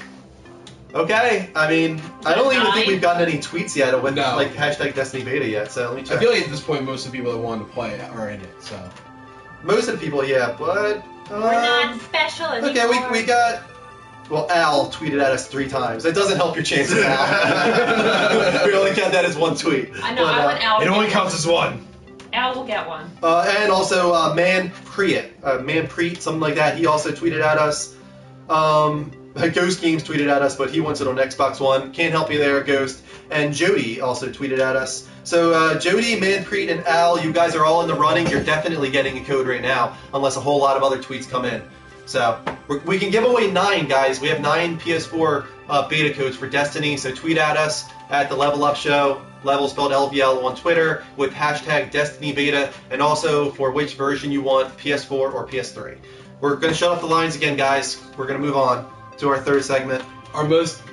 Okay, I mean, I don't even think we've gotten any tweets yet with No. like hashtag Destiny Beta yet. So let me I check. feel like at this point, most of the people that wanted to play it are in it. So Most of the people, yeah, but We're not special anymore. okay, we got. Well, Al tweeted at us 3 times. That doesn't help your chances, Al. We only count that as one tweet. I know, But, I want Al to it only get counts as one. one. Al will get one. And also, Man Preet, something like that. He also tweeted at us. Ghost Games tweeted at us, but he wants it on Xbox One. Can't help you there, Ghost. And Jody also tweeted at us. So Jody, Manpreet, and Al, you guys are all in the running. You're definitely getting a code right now, unless a whole lot of other tweets come in. So we can give away 9, guys. We have 9 PS4 beta codes for Destiny. So tweet at us at the Level Up Show, level spelled LVL on Twitter with hashtag Destiny Beta, and also for which version you want, PS4 or PS3. We're going to shut off the lines again, guys. We're going to move on to our third segment. Our most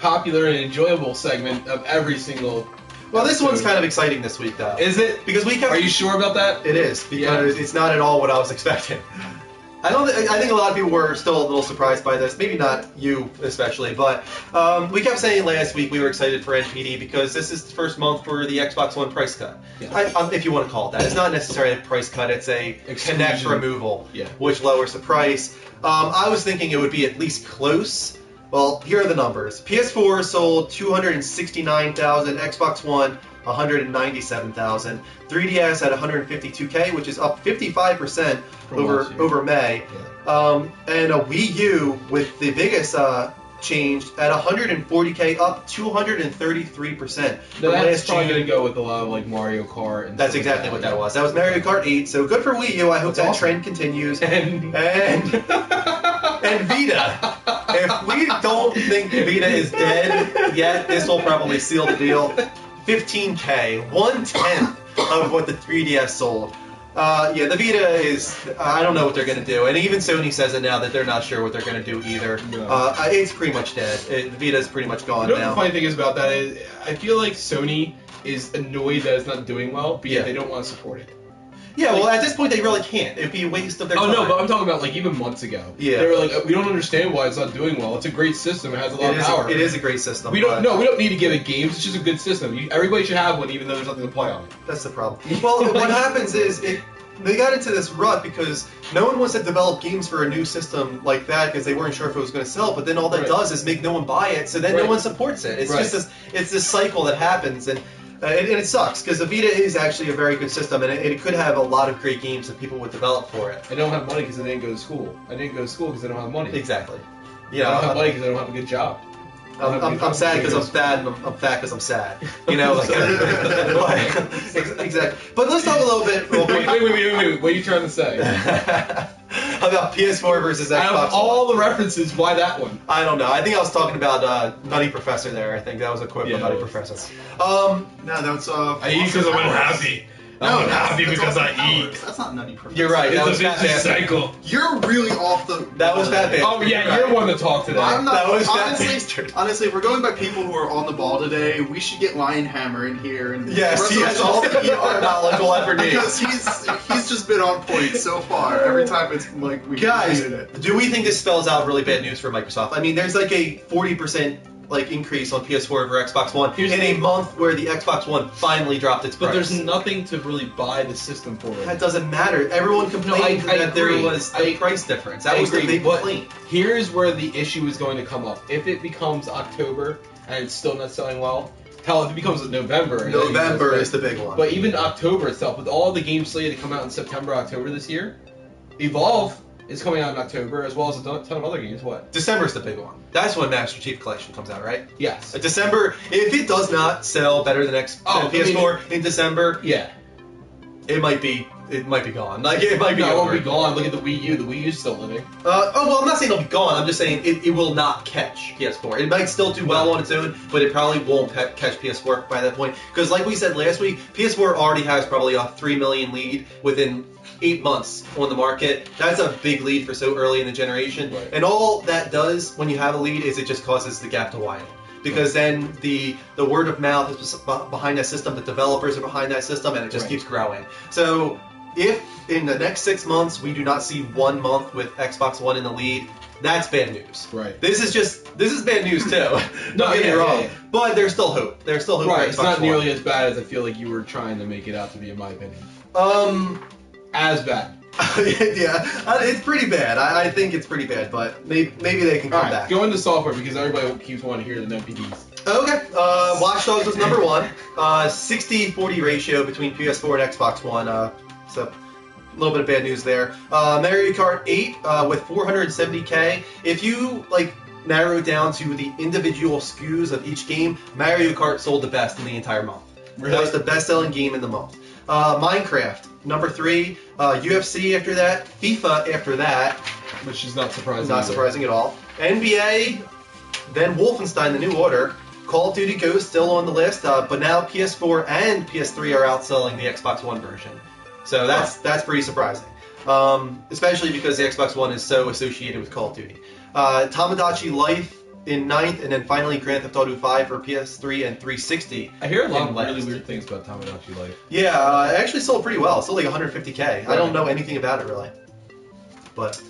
popular and enjoyable segment of every single. Well, this one's episode. kind of exciting this week, though. Is it? Because we kept... Are you sure about that? It is, because it's not at all what I was expecting. I think a lot of people were still a little surprised by this. Maybe not you especially, but we kept saying last week we were excited for NPD because this is the first month for the Xbox One price cut. Yeah. If you want to call it that. It's not necessarily a price cut, it's a Exclusion. Connect removal, Yeah. which lowers the price. I was thinking it would be at least close. Well, here are the numbers. PS4 sold 269,000, Xbox One 197,000, 3DS at 152K, which is up 55% From last year. over May, Yeah. and a Wii U with the biggest changed at 140K, up 233%. No, from that's last probably June. going to go with a lot of like Mario Kart. And That's stuff exactly like what that was. That was Mario Kart 8. So good for Wii U. I hope That's that awesome. trend continues. And And Vita. If we don't think Vita is dead yet, this will probably seal the deal. 15K, 1/10 of what the 3DS sold. Yeah, the Vita is. I don't know what they're gonna do, and even Sony says it now that they're not sure what they're gonna do either. No. It's pretty much dead. The Vita's pretty much gone you know what now. the funny thing is about that is, I feel like Sony is annoyed that it's not doing well, but Yeah. yet they don't want to support it. Yeah, well, at this point they really can't. It'd be a waste of their Oh time. no, but I'm talking about like even months ago. Yeah. They were like, we don't understand why it's not doing well. It's a great system. It has a lot It of power. is a great system. We don't. but- No, we don't need to give it games. It's just a good system. Everybody should have one, even though there's nothing to play on it. That's the problem. Well, what happens is they got into this rut because no one wants to develop games for a new system like that because they weren't sure if it was going to sell. But then all that Right. does is make no one buy it, so then no Right. one supports it. It's Right. just this cycle that happens, and it sucks because the Vita is actually a very good system, and it could have a lot of great games that people would develop for it. I don't have money because I didn't go to school. I didn't go to school because I don't have money. Exactly. I don't have Yeah. money because I don't have a good job. I'm sad because I'm fat, and I'm fat because I'm sad. You know, like, exactly. But let's talk a little bit. Wait. What are you trying to say? About PS4 versus Xbox. Out of all the references, why that one? I don't know. I think I was talking about Nutty Professor there. I think that was a quote Yeah, from Nutty it was. Professor. No, that's I eat because I'm unhappy. I'm unhappy because I eat. That's not Nutty Professor. You're right. That was It's a Fat vicious Bastard. cycle. You're really off the. That was Fat Bastard. Oh yeah, you're one to talk today. I'm not. That was Fat honestly, Bastard. honestly, if we're going by people who are on the ball today, we should get Lionhammer in here and Yes, the he rest has of all us the knowledge we'll ever need. because he's just been on point so far. Every time it's like we Guys, needed it. do we think this spells out really bad news for Microsoft? I mean, there's like a 40% like increase on PS4 over Xbox One Here's in the a thing. month where the Xbox One finally dropped its But price. there's nothing to really buy the system for. That doesn't matter. Everyone complained I that there agree. was a price difference. That I was the agree, big but complaint. here's where the issue is going to come up. If it becomes October and it's still not selling well, hell, if it becomes November. November is the big one. But even October itself, with all the games slated to come out in September, October this year, Evolve is coming out in October, as well as a ton of other games. What? December's the big one. That's when Master Chief Collection comes out, right? Yes. December, if it does not sell better than PS4 in December, Yeah. it might be gone. Like it might be No, it won't over. be gone. Look at the Wii U. The Wii U's still living. Well, I'm not saying it'll be gone. I'm just saying it will not catch PS4. It might still do well on its own, but it probably won't catch PS4 by that point. Because like we said last week, PS4 already has probably a 3 million lead within 8 months on the market. That's a big lead for so early in the generation. Right. And all that does when you have a lead is it just causes the gap to widen. Because then the word of mouth is just behind that system, the developers are behind that system, and it just Right. keeps growing. So if in the next 6 months we do not see 1 month with Xbox One in the lead, that's bad news. Right. This is bad news too. Don't No, get me yeah, wrong. yeah. But there's still hope. There's still hope Right. for It's Xbox not One. nearly as bad as I feel like you were trying to make it out to be, in my opinion. As bad. Yeah, it's pretty bad. I think it's pretty bad, but maybe they can All come right. back. Go into software because everybody keeps wanting to hear the NPDs. Okay, Watch Dogs was number 1. 60-40 ratio between PS4 and Xbox One. So a little bit of bad news there. Mario Kart 8 with 470K. If you narrow it down to the individual SKUs of each game, Mario Kart sold the best in the entire month. Really? That was the best-selling game in the month. Minecraft, number 3. UFC after that. FIFA after that. Which is not surprising. Not either. surprising at all. NBA, then Wolfenstein: The New Order. Call of Duty Ghost still on the list, but now PS4 and PS3 are outselling the Xbox One version. So that's pretty surprising. Especially because the Xbox One is so associated with Call of Duty. Tamagotchi Life in 9th, and then finally Grand Theft Auto 5 for PS3 and 360. I hear a lot of in really last. weird things about Tamagotchi Life. Yeah, it actually sold pretty well. It sold like 150K. I don't know anything about it really. But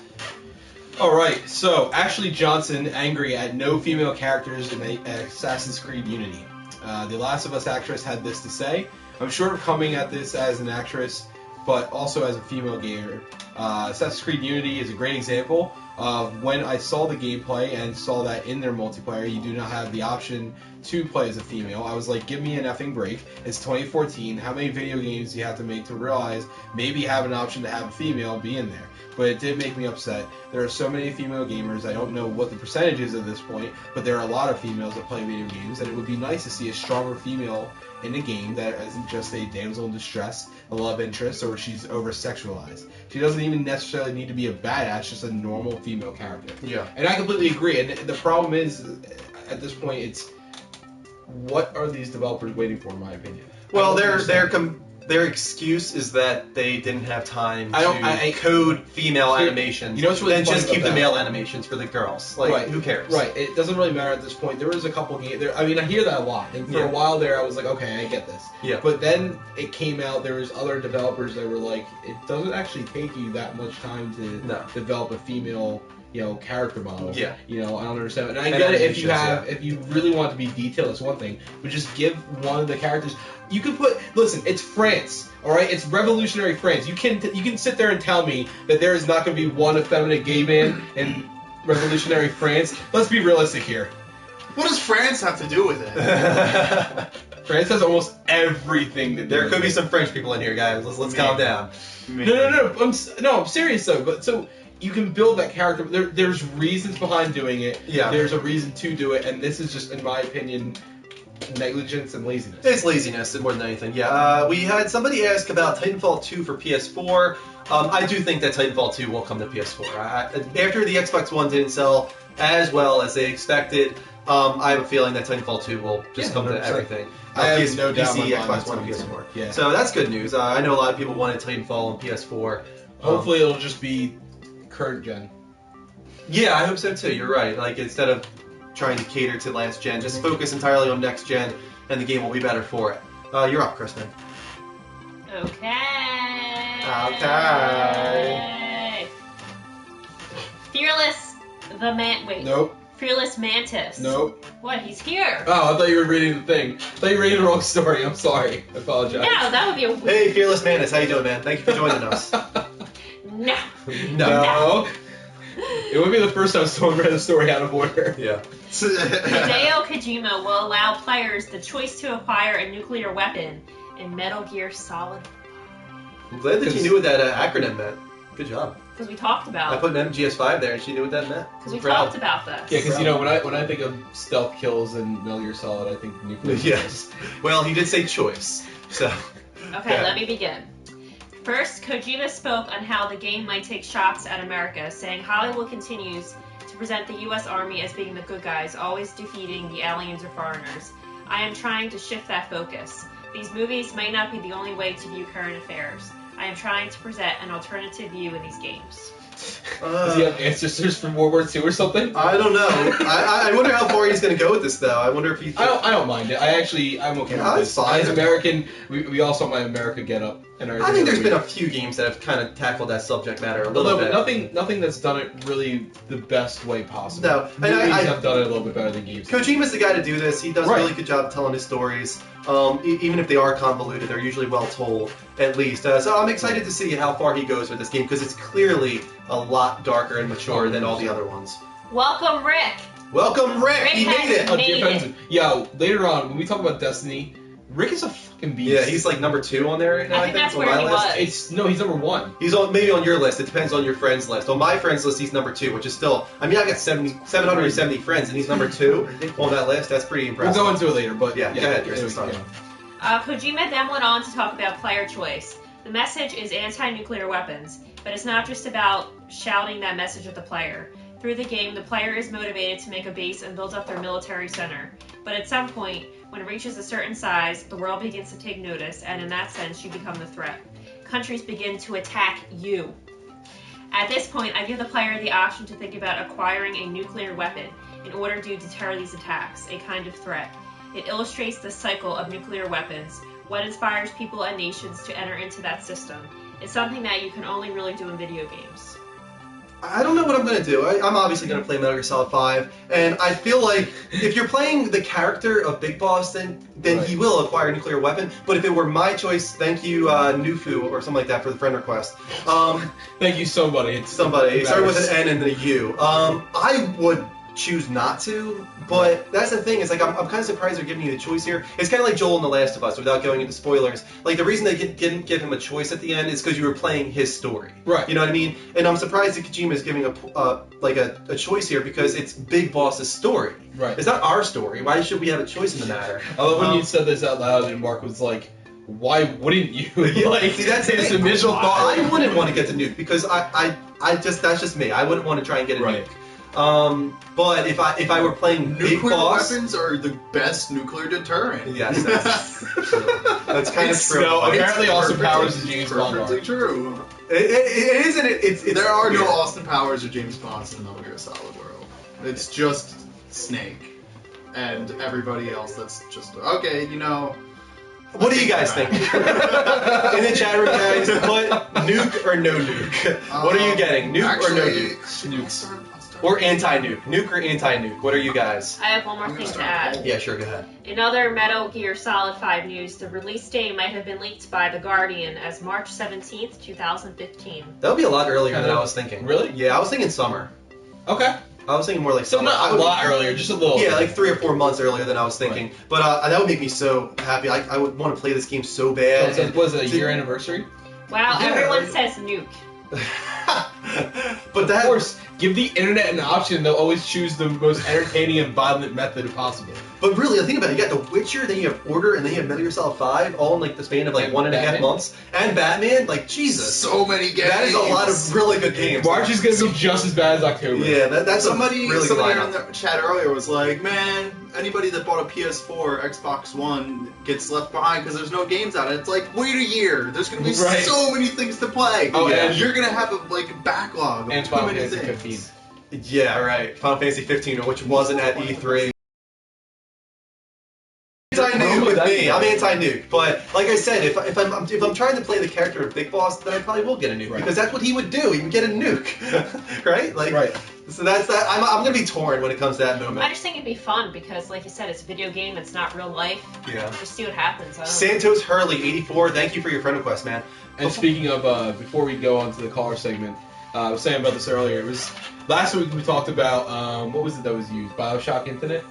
All right, so Ashley Johnson angry at no female characters in Assassin's Creed Unity. The Last of Us actress had this to say. I'm sure coming at this as an actress, but also as a female gamer. Assassin's Creed Unity is a great example When I saw the gameplay and saw that in their multiplayer, you do not have the option to play as a female, I was like, give me an effing break. It's 2014. How many video games do you have to make to realize maybe have an option to have a female be in there? But it did make me upset. There are so many female gamers. I don't know what the percentage is at this point, but there are a lot of females that play video games, and it would be nice to see a stronger female in a game that isn't just a damsel in distress, a love interest, or she's over-sexualized. She doesn't even necessarily need to be a badass, just a normal female character. Yeah. And I completely agree. And the problem is, at this point, it's what are these developers waiting for, in my opinion? Well, their excuse is that they didn't have time to code female animations. You know what's really then funny just keep about the that? male animations for the girls. Like, Right. who cares? Right. It doesn't really matter at this point. There was a couple games there. I mean, I hear that a lot. And for Yeah. a while there, I was like, okay, I get this. Yeah. But then it came out. There was other developers that were like, it doesn't actually take you that much time to No. develop a female, character model. Yeah. I don't understand. And I And get it if animations, if you really want to be detailed, it's one thing. But just give one of the characters. You can listen, it's France, all right? It's revolutionary France. You can sit there and tell me that there is not going to be one effeminate gay man in revolutionary France. Let's be realistic here. What does France have to do with it? France has almost everything to do There with could be it. some French people in here, guys. Let's calm down. No. I'm serious though. But so you can build that character. There's reasons behind doing it. Yeah. There's a reason to do it, and this is just, in my opinion, negligence and laziness. It's laziness more than anything. Yeah. We had somebody ask about Titanfall 2 for PS4. I do think that Titanfall 2 will come to PS4. After the Xbox One didn't sell as well as they expected, I have a feeling that Titanfall 2 will just come to 100%. everything. I have no doubt PC, in my mind Xbox One, and that's PS4. coming. Yeah. So that's good news. I know a lot of people wanted Titanfall on PS4. Hopefully, it'll just be current gen. Yeah, I hope so too. You're right. Like, instead of trying to cater to last gen, just focus entirely on next gen, and the game will be better for it. You're up, Kristen. Okay. Okay. Fearless Wait. Nope. Fearless Mantis. Nope. What? He's here. Oh, I thought you were reading the thing. I thought you were reading the wrong story. I'm sorry. I apologize. No, that would be a Hey, Fearless Mantis, how you doing, man? Thank you for joining us. no. No. It would be the first time someone read a story out of order. Yeah. Hideo Kojima will allow players the choice to acquire a nuclear weapon in Metal Gear Solid. I'm glad that you knew what that acronym meant. Good job. Because we talked I about. put an MGS5 there, and she knew what that meant. Because we Proud. talked about this. Yeah, because when I think of stealth kills and Metal Gear Solid, I think nuclear. Yes. Well, he did say choice, so. Okay, Yeah. let me begin. First, Kojima spoke on how the game might take shots at America, saying Hollywood continues to present the U.S. Army as being the good guys, always defeating the aliens or foreigners. I am trying to shift that focus. These movies might not be the only way to view current affairs. I am trying to present an alternative view in these games. Does he have ancestors from World War II or something? I don't know. I wonder how far he's going to go with this, though. I wonder if he. I don't mind it. I'm okay Yeah, with it's this. fine. As American, we all saw my America get up and everything. I think there's been a few games that have kind of tackled that subject matter a little Although, bit. but nothing that's done it really the best way possible. No, and Movies I- have done it a little bit better than games. Kojima's the guy to do this. He does a Right. really good job telling his stories. Even if they are convoluted, they're usually well told, at least. So I'm excited to see how far he goes with this game, because it's clearly a lot darker and mature than all the other ones. Welcome, Rick! Welcome, Rick! He Rick made has it! Oh, made defensive. Yeah, later on, when we talk about Destiny, Rick is a fucking beast. Yeah, he's like number 2 on there right now, I think that's on where my he list. was. He's number 1. He's maybe on your list. It depends on your friends list. On my friends list, he's number 2, which is still. I mean, I got 770 friends, and he's number 2 on that list. That's pretty We'll impressive. go into it later, but Yeah, go ahead, Kirsten, anyway, sorry. Kojima then went on to talk about player choice. The message is anti-nuclear weapons, but it's not just about shouting that message at the player. Through the game, the player is motivated to make a base and build up their military center. But at some point, when it reaches a certain size, the world begins to take notice, and in that sense, you become the threat. Countries begin to attack you. At this point, I give the player the option to think about acquiring a nuclear weapon in order to deter these attacks, a kind of threat. It illustrates the cycle of nuclear weapons, what inspires people and nations to enter into that system. It's something that you can only really do in video games. I don't know what I'm gonna do. I'm obviously gonna play Metal Gear Solid 5, and I feel like if you're playing the character of Big Boss, then Right. he will acquire a nuclear weapon. But if it were my choice, thank you, Nufu or something like that for the friend request. Thank you, somebody. It's Somebody. It started with matters. an N and then a U. I would choose not to, but that's the thing. Is like I'm kind of surprised they're giving you the choice here. It's kind of like Joel in The Last of Us, without going into spoilers. Like the reason they didn't give him a choice at the end is because you were playing his story. Right. You know what I mean? And I'm surprised that Kojima is giving a choice here because it's Big Boss's story. Right. It's not our story. Why should we have a choice in the matter? I love when you said this out loud and Mark was like, why wouldn't you? Like, See, that's his the thing. initial thought. I wouldn't want to get the nuke because that's just me. I wouldn't want to try and get a Right. nuke. But if I were playing Big Nuclear Boss, weapons are the best nuclear deterrent. yes, that's true. That's kind of true. No, apparently Austin Perfectly- Powers is James Bond. Perfectly Mark. true. It isn't. It's There are no weird. Austin Powers or James Bonds in the Metal Gear Solid world. It's just Snake and everybody else. That's just okay. You know. What do you guys think? In the chat room, guys, put nuke or no nuke. What are you getting? Nuke or no nuke? Nukes. Or anti-nuke. Nuke or anti-nuke. What are you guys? I have one more thing to add. Yeah, sure, go ahead. In other Metal Gear Solid 5 news, the release date might have been leaked by The Guardian as March 17th, 2015. That would be a lot earlier than I was thinking. Really? Yeah, I was thinking summer. Okay. I was thinking more like So summer. not a lot earlier, just a little. Yeah, like 3 or 4 months earlier than I was thinking. But that would make me so happy. I would want to play this game so bad. So was it a year anniversary? Wow, Yeah, everyone like- says nuke. But that Of course, give the internet an option. They'll always choose the most entertaining and violent method possible. But really, think about it. You got The Witcher, then you have Order, and then you have Metal Gear Solid 5, all in like the span of like And 1.5 Batman. months. And Batman, like Jesus, So many games. that is a lot of really good games. March is going to be just as bad as October. Yeah, that's Somebody, a really good somebody in lineup. the chat earlier was like, "Man, anybody that bought a PS4, Xbox One gets left behind because there's no games out." And it's like, wait a year. There's gonna be Right. so many things to play. Oh, Yeah. and, You're gonna have a backlog of and too Final many Fantasy things. 15. Yeah, right. Final Fantasy 15, which wasn't at E3. Anti-nuke with me. I'm anti-nuke, but like I said, if I'm trying to play the character of Big Boss, then I probably will get a nuke Right. because that's what he would do. He would get a nuke, right? Like, Right. So that's that. I'm gonna be torn when it comes to that I moment. just think it'd be fun because, like you said, it's a video game. It's not real life. Yeah. Just see what happens. I don't know. Santos Hurley, 84. Thank you for your friend request, man. And speaking of, before we go on to the caller segment, I was saying about this earlier. It was last week we talked about what was it that was used? BioShock Infinite.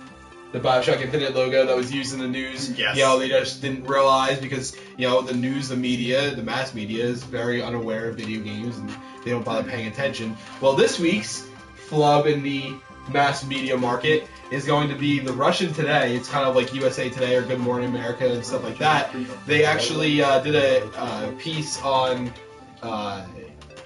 The BioShock Infinite logo that was used in the news. Yes. You know, they just didn't realize because, you know, the news, the media, the mass media is very unaware of video games and they don't bother paying attention. Well, this week's flub in the mass media market is going to be the Russian Today. It's kind of like USA Today or Good Morning America and stuff like that. They actually did a piece on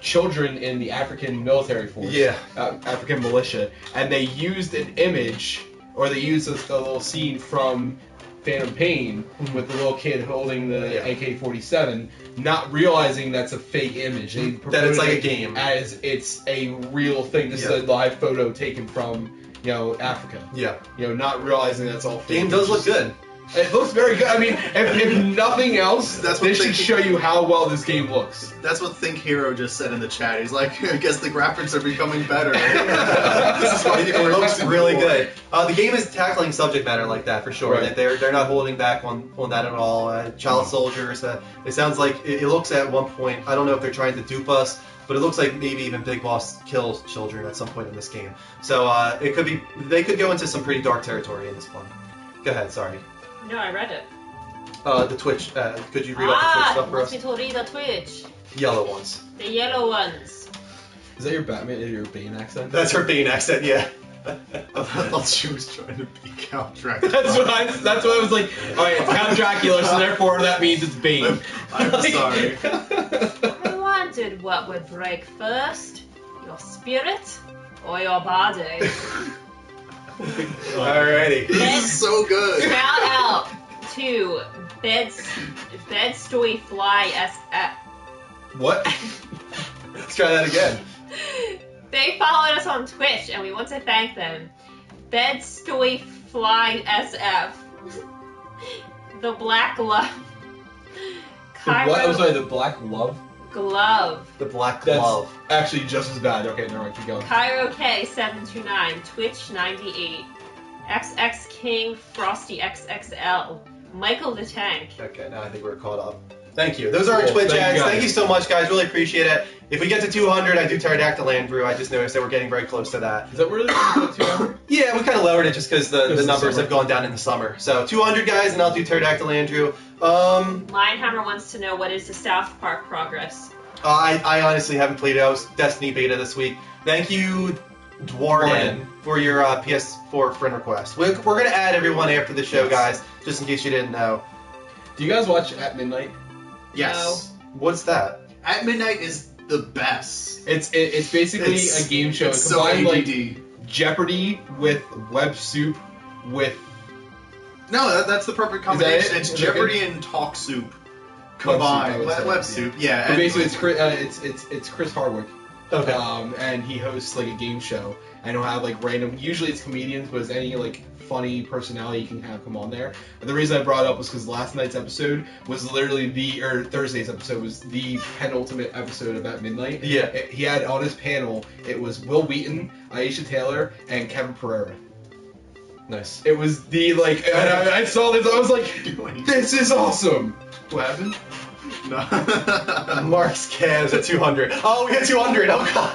children in the African military force. Yeah. African militia. And they used an image, or they used a little scene from Phantom Pain with the little kid holding the Yeah. AK-47, not realizing that's a fake image. They That it's like a promoted it game. as it's a real thing. This Yeah. is a live photo taken from, you know, Africa. Yeah. You know, not realizing that's all fake. Game does look good. It looks very good. I mean, if nothing else, That's what this should thinking- show you how well this game looks. That's what Think Hero just said in the chat. He's like, I guess the graphics are becoming better. This is why people It are looks using really more. good. The game is tackling subject matter like that for sure. Right. They're not holding back on that at all. Child soldiers. It sounds like it looks at one point. I don't know if they're trying to dupe us, but it looks like maybe even Big Boss kills children at some point in this game. So it could be they could go into some pretty dark territory in this one. Go ahead. Sorry. No, I read it. The Twitch. Could you read off the Twitch Ah, stuff you for want us? me to read the Twitch. Yellow ones. The yellow ones. Is that your Batman or your Bane accent? That's her Bane accent. Yeah. I thought she was trying to be Count Dracula. That's what I was like. All right, it's Count Dracula, so therefore that means it's Bane. I'm sorry. I wondered what would break first, your spirit or your body. Alrighty. This is so good. Shout out to Bedstoy Fly SF. What? Let's try that again. They followed us on Twitch, and we want to thank them. Bedstoy Fly SF. The Black Love. The what? I'm sorry, the Black Love? Glove. The Black That's Glove. actually just as bad. Okay, never mind. Keep going. Cairo K729. Twitch 98. XX King Frosty XXL. Michael the Tank. Okay, now I think we're caught up. Thank you. Those are our Cool. Twitch Thank you, ads. guys. Thank you so much, guys. Really appreciate it. If we get to 200, I do Pterodactyl Andrew. I just noticed that we're getting very close to that. Is that really what 200? Yeah, we kind of lowered it just because the Because of the numbers summer. have gone down in the summer. So 200 guys, and I'll do Pterodactyl Andrew. Lionhammer wants to know what is the South Park progress. I honestly haven't played it. I was Destiny beta this week. Thank you, Dwarden, for your PS4 friend request. We're going to add everyone after the show, guys, just in case you didn't know. Do you guys watch At Midnight? Yes. What's that? At Midnight is the best. It's basically It's- a game show. It's It so combined ADD. like Jeopardy with Web Soup with No, that's the perfect combination. it? It's Is that Jeopardy and Talk Soup combined. I would say, Web Soup, yeah. But and- basically, it's Chris Hardwick. Okay. And he hosts like a game show, and he'll have like random. Usually it's comedians, but it's any like funny personality you can have come on there. And the reason I brought it up was because last night's episode was literally Thursday's episode was the penultimate episode of At Midnight. Yeah. He had on his panel it was Will Wheaton, Aisha Taylor, and Kevin Pereira. Nice. It was the like, and I saw this, I was like, Doing- this is awesome. What happened? No. Mark's Cavs at 200. Oh, we got 200. Oh, God.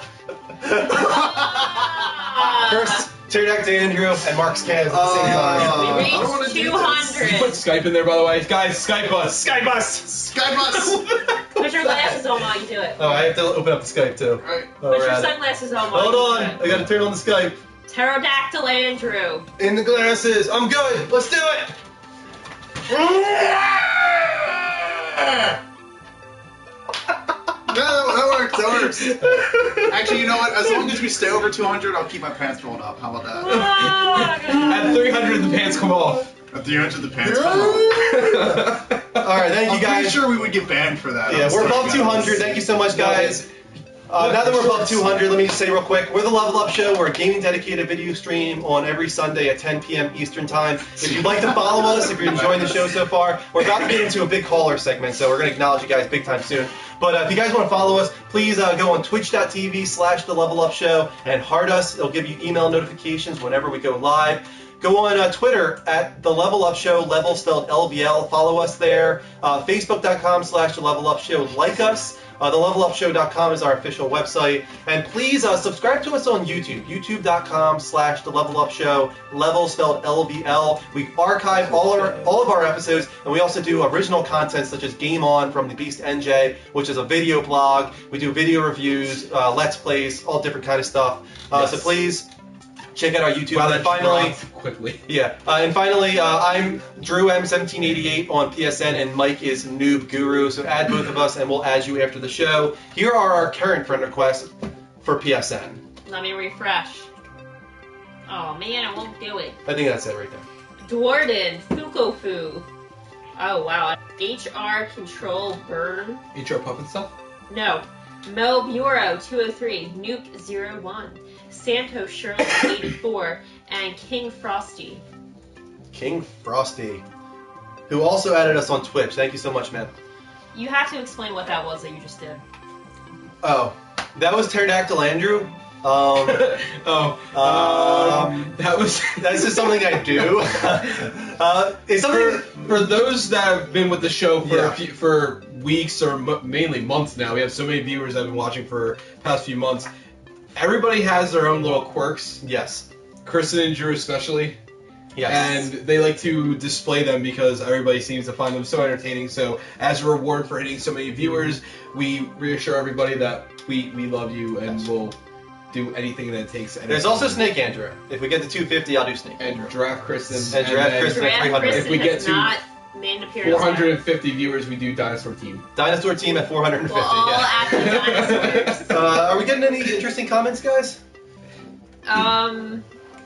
First, Pterodactyl Andrew and Mark's Cavs at the same time. We I don't wanna reached do Did you put 200. Skype in there, by the way? Guys, Skype us. Skype us. Skybus! Put your glasses on while you do it. Oh, I have to open up the Skype, too. Right. Oh, Put we're your at it. sunglasses on while Hold you on. do I it. gotta turn on the Skype. Pterodactyl Andrew. In the glasses. I'm good. Let's do it. No, that works. That works. Actually, you know what? As long as we stay over 200, I'll keep my pants rolled up. How about that? At 300, the pants come off. At 300, the pants come off. All right, thank you I'm pretty guys. sure we would get banned for that. Yeah, I'm we're sorry, above guys. 200. Thank you so much, guys. Now that we're above 200, let me just say real quick, we're the Level Up Show. We're a gaming-dedicated video stream on every Sunday at 10 p.m. Eastern Time. If you'd like to follow us, if you're enjoying the show so far, we're about to get into a big caller segment, so we're going to acknowledge you guys big time soon. But if you guys want to follow us, please go on twitch.tv/The Level Up Show and heart us. It'll give you email notifications whenever we go live. Go on Twitter at The Level Up Show, level spelled LVL. Follow us there. Facebook.com/The Level Up Show. Like us. TheLevelUpShow.com is our official website. And please subscribe to us on YouTube. YouTube.com/The Level Up Show, level spelled LVL. We archive all of our episodes, and we also do original content such as Game On from the Beast NJ, which is a video blog. We do video reviews, Let's Plays, all different kind of stuff. Yes. So please check out our YouTube. Wow, And that then finally, dropped quickly. yeah, and finally, I'm Drew M1788 on PSN, and Mike is Noob Guru. So add both of us, and we'll add you after the show. Here are our current friend requests for PSN. Let me refresh. Oh man, I won't do it. I think that's it right there. Dwarden, Fukofu. Oh wow. HR Control Burn. HR Puppet stuff? No. Mo Bureau 203, Nuke 01, Santo Shirley 84, and King Frosty. King Frosty, who also added us on Twitch. Thank you so much, man. You have to explain what that was that you just did. Oh, that was Pterodactyl Andrew. That was That's just something I do. It's something. for those that have been with the show for Yeah. for weeks or mainly months now. We have so many viewers that have been watching for the past few months. Everybody has their own little quirks. Yes. Kristen and Drew especially. Yes. And they like to display them because everybody seems to find them so entertaining. So as a reward for hitting so many viewers, we reassure everybody that we love you and Yes. will do anything that it takes. to There's also entertain Snake Andrew. If we get to 250, I'll do Snake you. Andrew. And draft Kristen. And draft then Kristen. Draft 300. Kristen If we get has to not made an appearance. 450 viewers, we do Dinosaur Team. Dinosaur Team at 450. We'll all yeah. act like dinosaurs. Are we getting any interesting comments, guys?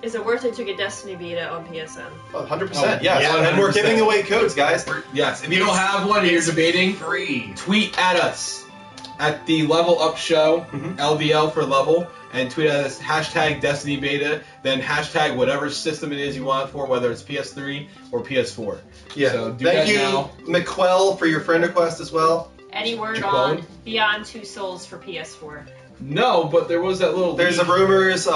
Is it worth it to get Destiny Beta on PSN? 100%. Oh, yes. yeah, And we're 100%. giving away codes, guys. Yes, if you don't have one and you're debating, Free. tweet at us at the Level Up Show, Mhm. LVL for level, and tweet at us hashtag Destiny Beta, then hashtag whatever system it is you want it for, whether it's PS3 or PS4. Yeah. So do Thank that you, now. McQuell, for your friend request as well. Any word Your on phone? Beyond Two Souls for PS4? No, but there was that little. There's the leak. rumors.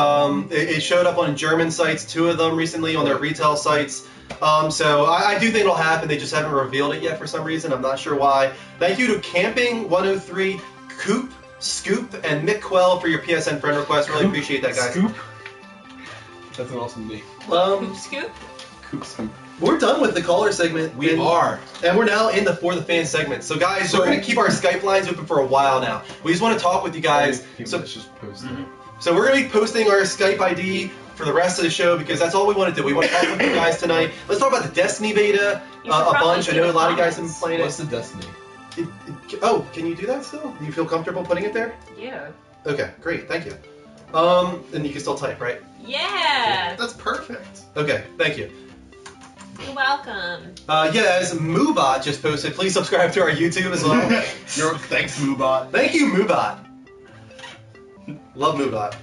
It showed up on German sites, 2 of them recently on their retail sites. So I do think it'll happen. They just haven't revealed it yet for some reason. I'm not sure why. Thank you to Camping 103, Coop, Scoop, and Mick Quell for your PSN friend request. Really appreciate that, guys. Scoop. That's an awesome name. Hoop Scoop? Coop Scoop. We're done with the caller segment. We and, are. And we're now in the For the Fans segment. So, guys, we're going to keep our Skype lines open for a while now. We just want to talk with you guys. People So, that's just posted. So we're going to be posting our Skype ID for the rest of the show because that's all we want to do. We want to talk with you guys tonight. Let's talk about the Destiny beta You should a probably bunch. I know a lot of you guys have been comments. playing What's it. the Destiny? Oh, can you do that still? Do you feel comfortable putting it there? Yeah. Okay, great. Thank you. And you can still type, right? Yeah. That's perfect. Okay, thank you. You're welcome. Yeah, as Moobot just posted, please subscribe to our YouTube as well. Thanks, Moobot. Thank you, Moobot. Love Moobot.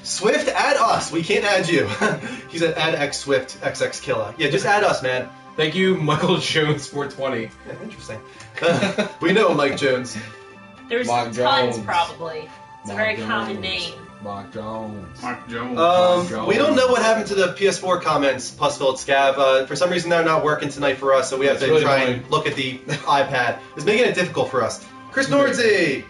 Swift, add us. We can't add you. He said add X Swift, XX Killa. Yeah, just add us, man. Thank you, Michael Jones 420. Yeah, interesting. We know Mike Jones. There's Mark tons, Jones. probably. It's a Mark very Jones. common name. Mark Jones. Mark Jones. We don't know what happened to the PS4 comments, Pussfilled Scav. For some reason, they're not working tonight for us, so we have It's to really try annoying. and look at the iPad. It's making it difficult for us. Chris Nordzy!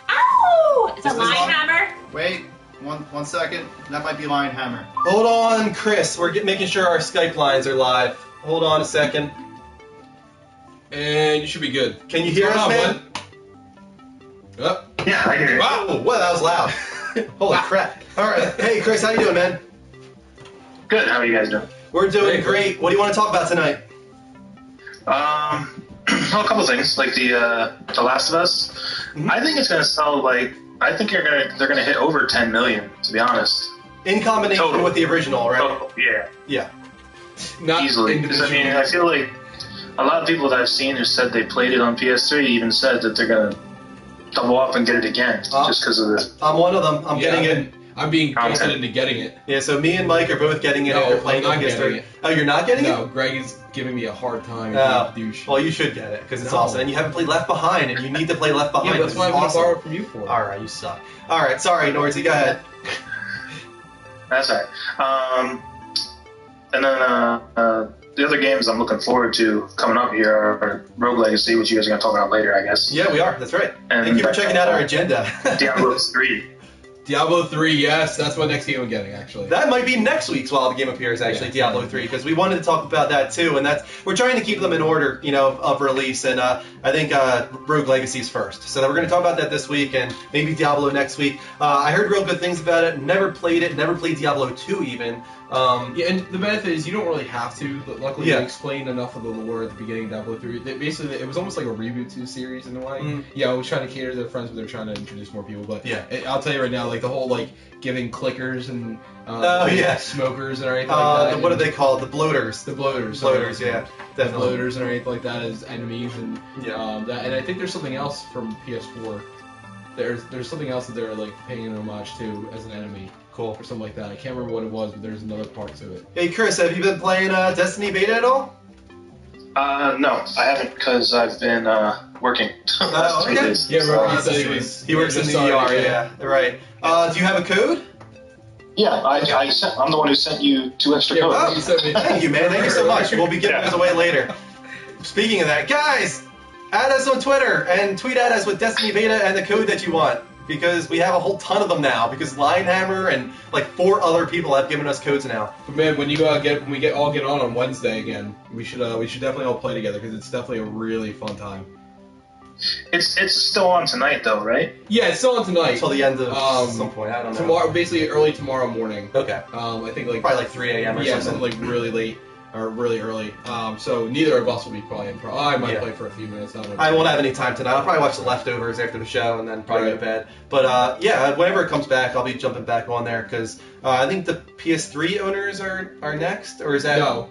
Ow! Is Is it this on? Linehammer? Wait, one second. That might be Lionhammer. Hold on, Chris. We're making sure our Skype lines are live. Hold on a second. And you should be good. Can you hear What's us, going on, man? bud? Oh. Yeah, I hear you. Wow, well, that was loud. Holy crap. All right. Hey, Chris, how you doing, man? Good. How are you guys doing? We're doing Great. great. What do you want to talk about tonight? Well, a couple things, like the Last of Us. Mhm. I think it's gonna sell like they're gonna hit over 10 million. To be honest. In combination Total. with the original, right? Oh, yeah, Yeah. Not easily. Because I mean, I feel like a lot of people that I've seen who said they played it on PS3 even said that they're gonna double up and get it again just because of the. I'm one of them. I'm getting it. I'm being guilted Content. into getting it. Yeah, so me and Mike are both getting it No, after playing I'm on not PS3. getting it. Oh, you're not getting No, it? Greg is giving me a hard time. Oh. You douche. Well, you should get it because it's No. awesome. And you haven't played Left Behind, and you need to play Left Behind. Yeah, that's because why I'm it's going to awesome. borrow it from you for. All right, you suck. All right, sorry, Nordsy, go ahead. That's alright. And then the other games I'm looking forward to coming up here are Rogue Legacy, which you guys are gonna talk about later, I guess. Yeah, we are. That's right. And Thank you for checking out our agenda. Diablo 3. Diablo 3, yes, that's what next game I'm getting, actually. That might be next week's while the game appears, actually, Yeah. Diablo 3, because we wanted to talk about that too, and we're trying to keep them in order, of release, and I think Rogue Legacy's first. So we're going to talk about that this week, and maybe Diablo next week. I heard real good things about it. Never played it. Never played Diablo 2 even. Yeah, and the benefit is you don't really have to. But luckily, Yeah. they explained enough of the lore at the beginning of Diablo 3. Basically, it was almost like a reboot to the series in a way. Mm. Yeah, I was trying to cater to their friends, but they're trying to introduce more people. But Yeah. I'll tell you right now, like the whole giving clickers and Oh, yeah. smokers and everything like that. What are they called? The bloaters. The bloaters. Bloaters, yeah, The definitely. bloaters and everything like that as enemies, and Yeah. and I think there's something else from PS4. There's something else that they're like paying an homage to as an enemy. Cool. Or something like that. I can't remember what it was, but there's another part to it. Hey, Chris, have you been playing Destiny beta at all? No, I haven't because I've been working. Oh, last 3 okay. days. Yeah, remember he that's said he true. was. He works in the sorry, ER, yeah. Right. Do you have a code? Yeah, I'm the one who sent you 2 extra Yeah, codes. remember you sent me. Thank you, man. Thank you so much. We'll be giving Yeah. those away later. Speaking of that, guys, add us on Twitter and tweet at us with Destiny Beta and the code that you want. Because we have a whole ton of them now. Because Lionhammer and like 4 other people have given us codes now. But man, when we all get on Wednesday again, we should definitely all play together because it's definitely a really fun time. It's still on tonight though, right? Yeah, it's still on tonight. Until the end of Um, some point. I don't know. Tomorrow, basically early tomorrow morning. Okay. I think like Probably like 3 a.m. or yeah, something. something like really late or really early. So neither of us will be probably in. I might Yeah. play for a few minutes. I won't have any time tonight. I'll probably watch the leftovers after the show and then probably go to Right. bed. But yeah, whenever it comes back, I'll be jumping back on there because I think the PS3 owners are next, or is that? No.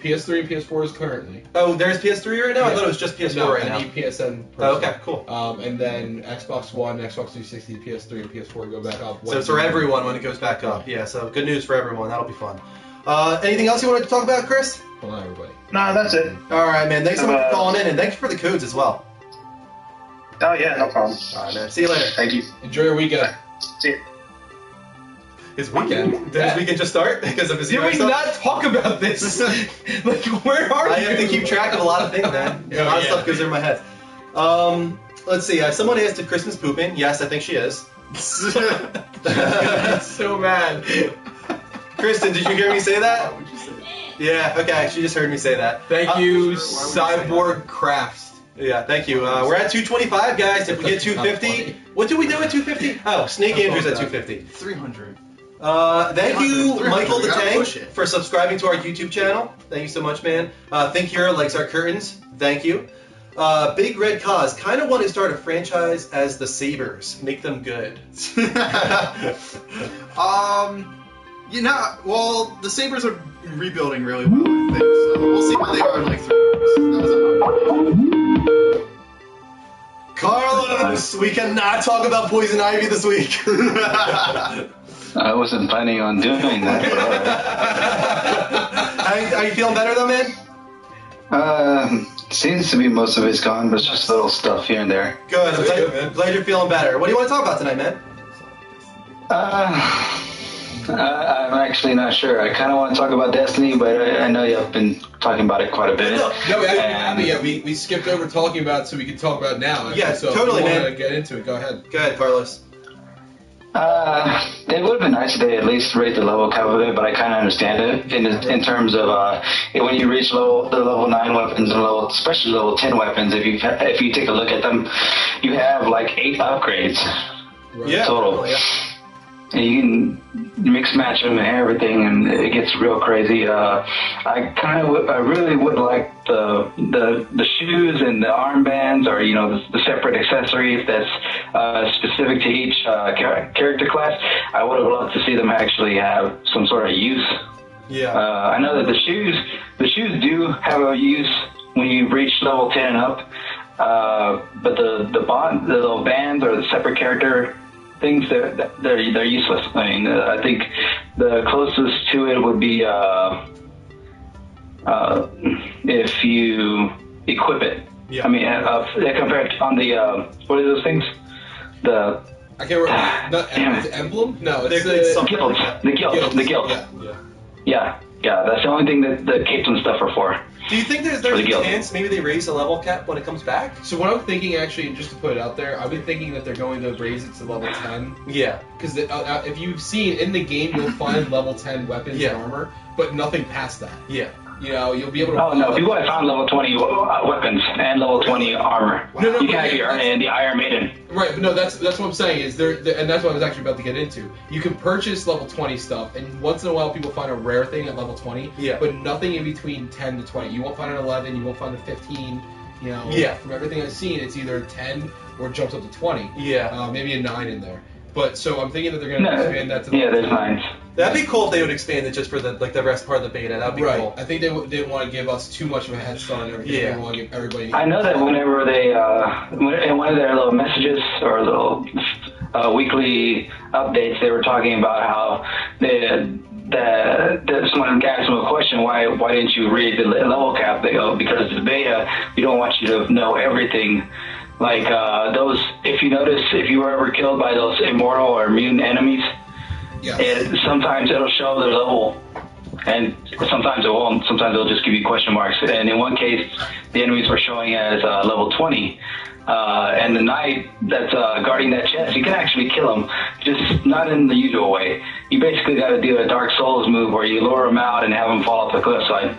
PS3 and PS4 is currently. Oh, there's PS3 right now. I Yeah. thought it was just PS4 No, right I now. need PSN. Oh, person. okay, cool. And then Xbox One, Xbox 360, PS3, and PS4 go back up. So it's for everyone when it goes back up. Yeah, so good news for everyone. That'll be fun. Anything else you wanted to talk about, Chris? Well, not everybody. Nah, that's it. All right, man. Thanks so much for calling in, and thanks for the codes as well. Oh, yeah, no problem. All right, man. See you later. Thank you. Enjoy your weekend. See you. His weekend? Did his weekend just start because of his Did we not talk about this? Like, where are you? I have to keep track of a lot of things, man. A lot of stuff goes over my head. Let's see. Someone asked if Kristen pooping. Yes, I think she is. I'm so mad. Kristen, did you hear me say that? What would you say? Yeah, okay. She just heard me say that. Thank you, sure. Why would you say Cyborg Crafts. Yeah, thank you. We're at 225, guys. If we get 250, what do we do at 250? Oh, Snake Andrew's at 250. 300. Thank you, 300. Michael the We gotta push Tank, it. for subscribing to our YouTube channel. Thank you so much, man. Think Hero likes our curtains. Thank you. Big Red Cause, kind of want to start a franchise as the Sabres. Make them good. Well, the Sabres are rebuilding really well, I think. So we'll see how they are in like 3 years. That was a Carlos, we cannot talk about Poison Ivy this week. I wasn't planning on doing that. Are you feeling better though, man? Seems to be most of it's gone, but just little stuff here and there. Good. I'm Good, man. glad you're feeling better. What do you want to talk about tonight, man? I'm actually not sure. I kind of want to talk about Destiny, but I know you've been talking about it quite a bit. No, we skipped over talking about it so we can talk about it now. Yeah, so totally, if you man. want to get into it, go ahead. Go ahead, Carlos. It would have been nice if they at least raised the level cap of it, but I kind of understand it in terms of when you reach the level 9 weapons and especially level 10 weapons. If you take a look at them, you have like 8 upgrades Yeah. total. Totally, yeah. And you can mix match them and everything, and it gets real crazy. I really would like the shoes and the armbands, or the separate accessories that's specific to each character class. I would have loved to see them actually have some sort of use. Yeah. I know that the shoes do have a use when you reach level 10 and up, but the little bands or the separate character things, they're useless. I mean, I think the closest to it would be if you equip it. Yeah. I mean, compared on the what are those things? The I can't remember. Is it Emblem? No, it's It's something guilds. like that. The guild. Yeah. Yeah. That's the only thing that the capes and stuff are for. Do you think there's For a the guild. chance maybe they raise the level cap when it comes back? So what I'm thinking, actually, just to put it out there, I've been thinking that they're going to raise it to level 10. Yeah. Because if you've seen in the game, you'll find level 10 weapons Yeah. and armor, but nothing past that. Yeah. You'll be able to. Oh no! People have found level 20 weapons and level 20 armor. No, You can actually earn it in the Iron Maiden. Right, but no, that's what I'm saying is there, and that's what I was actually about to get into. You can purchase level 20 stuff, and once in a while people find a rare thing at level 20. Yeah. But nothing in between 10 to 20. You won't find an 11. You won't find a 15. Yeah. From everything I've seen, it's either 10 or it jumps up to 20. Yeah. Maybe a 9 in there. But so I'm thinking that they're going to expand that to. Yeah, there's 9s. That'd be cool if they would expand it just for the rest part of the beta. That'd be Right. cool. I think they didn't want to give us too much of a head start on everything. Yeah. They want to give everybody. I know that whenever they, in one of their little messages or little weekly updates, they were talking about how someone asked them a question, why didn't you read the level cap? They go, because it's beta, we don't want you to know everything. Like those, if you notice, if you were ever killed by those immortal or mutant enemies, sometimes it'll show their level, and sometimes it won't. Sometimes it'll just give you question marks. And in one case, the enemies were showing as level 20. And the knight that's guarding that chest, you can actually kill him, just not in the usual way. You basically got to do a Dark Souls move where you lure him out and have him fall off the cliffside.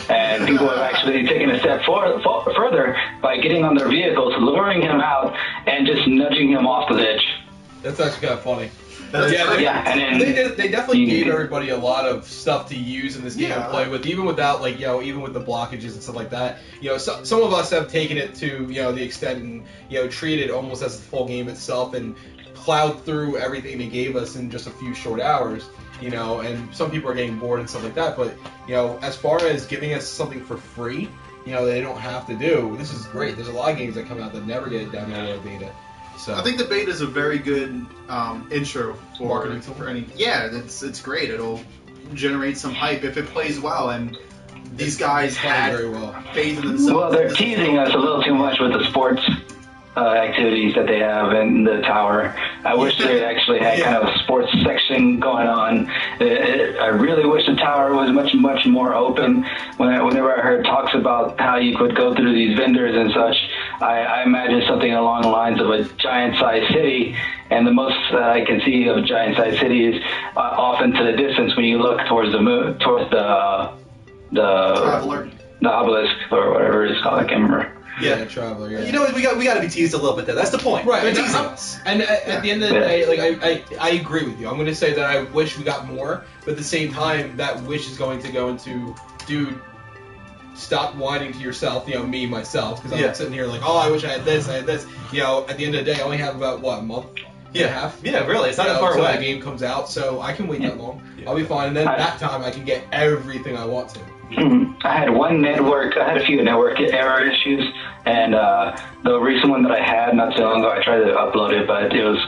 And people have actually taken a step further by getting on their vehicles, luring him out, and just nudging him off the edge. That's actually kind of funny. Yeah, and then they definitely gave everybody a lot of stuff to use in this game and play with, even without even with the blockages and stuff like that. Some of us have taken it to the extent and treated it almost as a full game itself and plowed through everything they gave us in just a few short hours. And some people are getting bored and stuff like that. But as far as giving us something for free, they don't have to do. This is great. There's a lot of games that come out that never get a demo or a beta. So I think the beta is a very good intro for Marketing tool. any. Yeah, it's great. It'll generate some hype if it plays well, and these guys Playing had very well. faith in themselves. Well, they're teasing us a little too much with the sports activities that they have in the tower. I wish they actually had kind of a sports section going on. I really wish the tower was much more open. Whenever I heard talks about how you could go through these vendors and such, I imagine something along the lines of a giant-sized city. And the most I can see of a giant-sized city is off into the distance when you look towards the moon, towards the Traveler. the obelisk or whatever it's called. I can't remember. Yeah, Traveler. Yeah. You know what? We got to be teased a little bit there. That's the point. Right, They're and, teasing I'm- us. and at the end of the day, like I agree with you. I'm going to say that I wish we got more, but at the same time, that wish is going to go into, dude, stop whining to yourself. You know, me myself, because I'm Yeah. sitting here like, oh, I wish I had this, I had this. You know, at the end of the day, I only have about what, a month and a half. Yeah, really. It's not You that know, far until away. the game comes out, so I can wait that long. Yeah. I'll be fine, and then that time I can get everything I want to. I had I had a few network error issues, and the recent one that I had not too long ago, I tried to upload it, but it was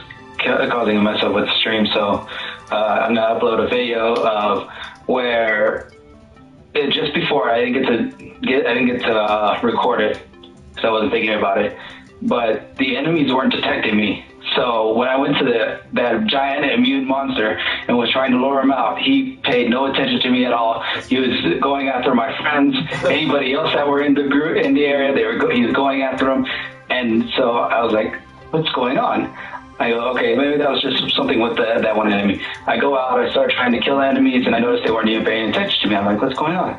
causing a mess up with the stream, so I'm gonna upload a video of where just before I didn't get to record it because I wasn't thinking about it, but the enemies weren't detecting me. So when I went to that giant immune monster and was trying to lure him out, he paid no attention to me at all. He was going after my friends, anybody else that were in the group in the area. He was going after them, and so I was like, "What's going on?" I go, "Okay, maybe that was just something with that one enemy." I go out, I start trying to kill enemies, and I noticed they weren't even paying attention to me. I'm like, "What's going on?"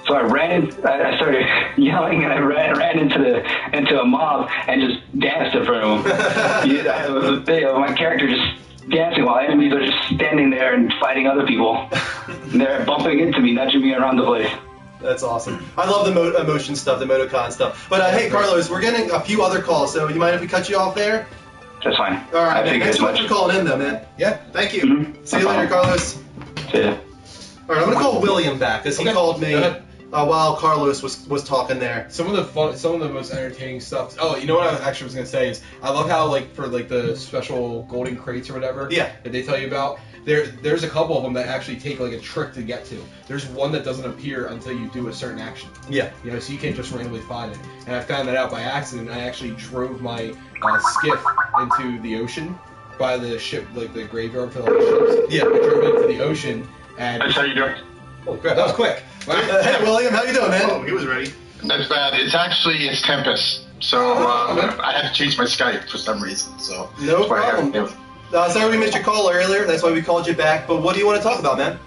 So I I started yelling, and I ran into a mob and just danced in front of them. I have a video of my character just dancing while enemies are just standing there and fighting other people. And they're bumping into me, nudging me around the place. That's awesome. I love the emotion stuff, the Motocon stuff. But hey, Carlos, we're getting a few other calls, so you mind if we cut you off there? That's fine. All right, I man. figured Thanks as so much much. for calling in, though, man. Yeah. Thank you. Mhm. See you later, Carlos. See ya. All right, I'm gonna call William back because he Okay, called me go ahead. while Carlos was talking there. Some of the most entertaining stuff. Oh, you know what I actually was gonna say is I love how like for like the special golden crates or whatever. Yeah. That they tell you about. There's a couple of them that actually take like a trick to get to. There's one that doesn't appear until you do a certain action. Yeah. You know, so you can't just randomly find it. And I found that out by accident. I actually drove my skiff into the ocean by the ship, like the graveyard for all the ships. Yeah. I drove it into the ocean and. That's how you doing? Oh, crap, that was quick. Hey, William, how you doing, man? Oh, he was ready. That's bad. It's Tempest. So I had to change my Skype for some reason. So No that's why I problem. haven't- Sorry we missed your call earlier. That's why we called you back. But what do you want to talk about, man?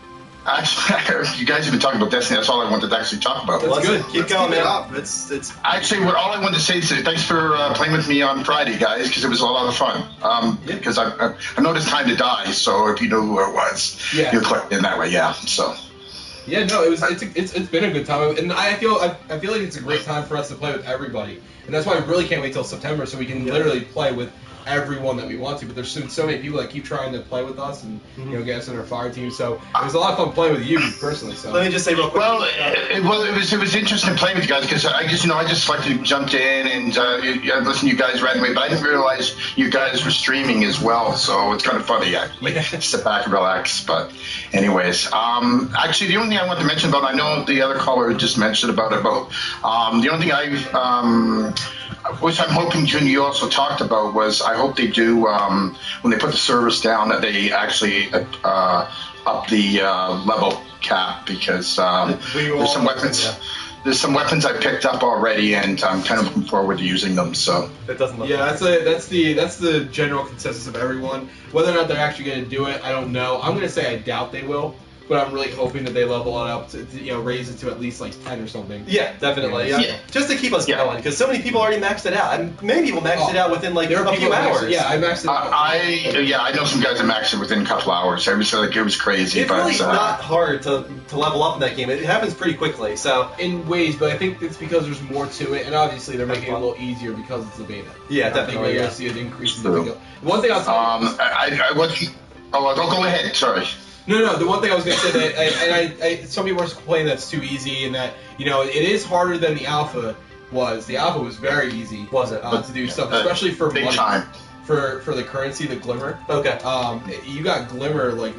Actually, you guys have been talking about Destiny. That's all I wanted to actually talk about. That's good. Keep Let's going, keep it man. up. It's Actually, all I wanted to say is thanks for playing with me on Friday, guys, because it was a lot of fun. Because I know it's time to die, so if you know who it was, Yeah. you'll click in that way. Yeah. So Yeah, no, it's been a good time, and I feel like it's a great time for us to play with everybody, and that's why I really can't wait till September so we can literally play with everyone that we want to. But there's so many people that keep trying to play with us and get us in our fire team. So it was a lot of fun playing with you personally. So Let me just say real quick. well, it was interesting playing with you guys because I just like to jumped in and listen to you guys right away, but I didn't realize you guys were streaming as well, so it's kind of funny actually. Sit back and relax. But anyways, actually the only thing I wanted to mention about, I know the other caller just mentioned about the only thing which I'm hoping, June, you also talked about was I hope they do when they put the service down that they actually up the level cap because there's some weapons. Yeah. There's some weapons I picked up already, and I'm kind of looking forward to using them. So It doesn't look yeah, that's the general consensus of everyone. Whether or not they're actually going to do it, I don't know. I'm going to say I doubt they will, but I'm really hoping that they level it up to raise it to at least like 10 or something. Yeah, definitely. Yeah. Yeah. Just to keep us Yeah. going, because so many people already maxed it out. And many people maxed it out within like There are a people few that maxed hours. it. Yeah, I maxed it out. I know some guys that maxed it within a couple hours. It was crazy, It's but really not hard to level up in that game. It happens pretty quickly. So In ways, but I think it's because there's more to it, and obviously they're making it a little easier because it's a beta. Yeah, I think definitely, we're yeah. going to see an increase in True. difficulty. One thing I'll tell you. I wasn't. Oh, don't go ahead. Sorry. No. The one thing I was going to say that some people are complaining that's too easy, and that it is harder than the alpha was. The alpha was very easy. Was it? To do stuff, especially for Big money. time. For the currency, the glimmer. okay. You got glimmer like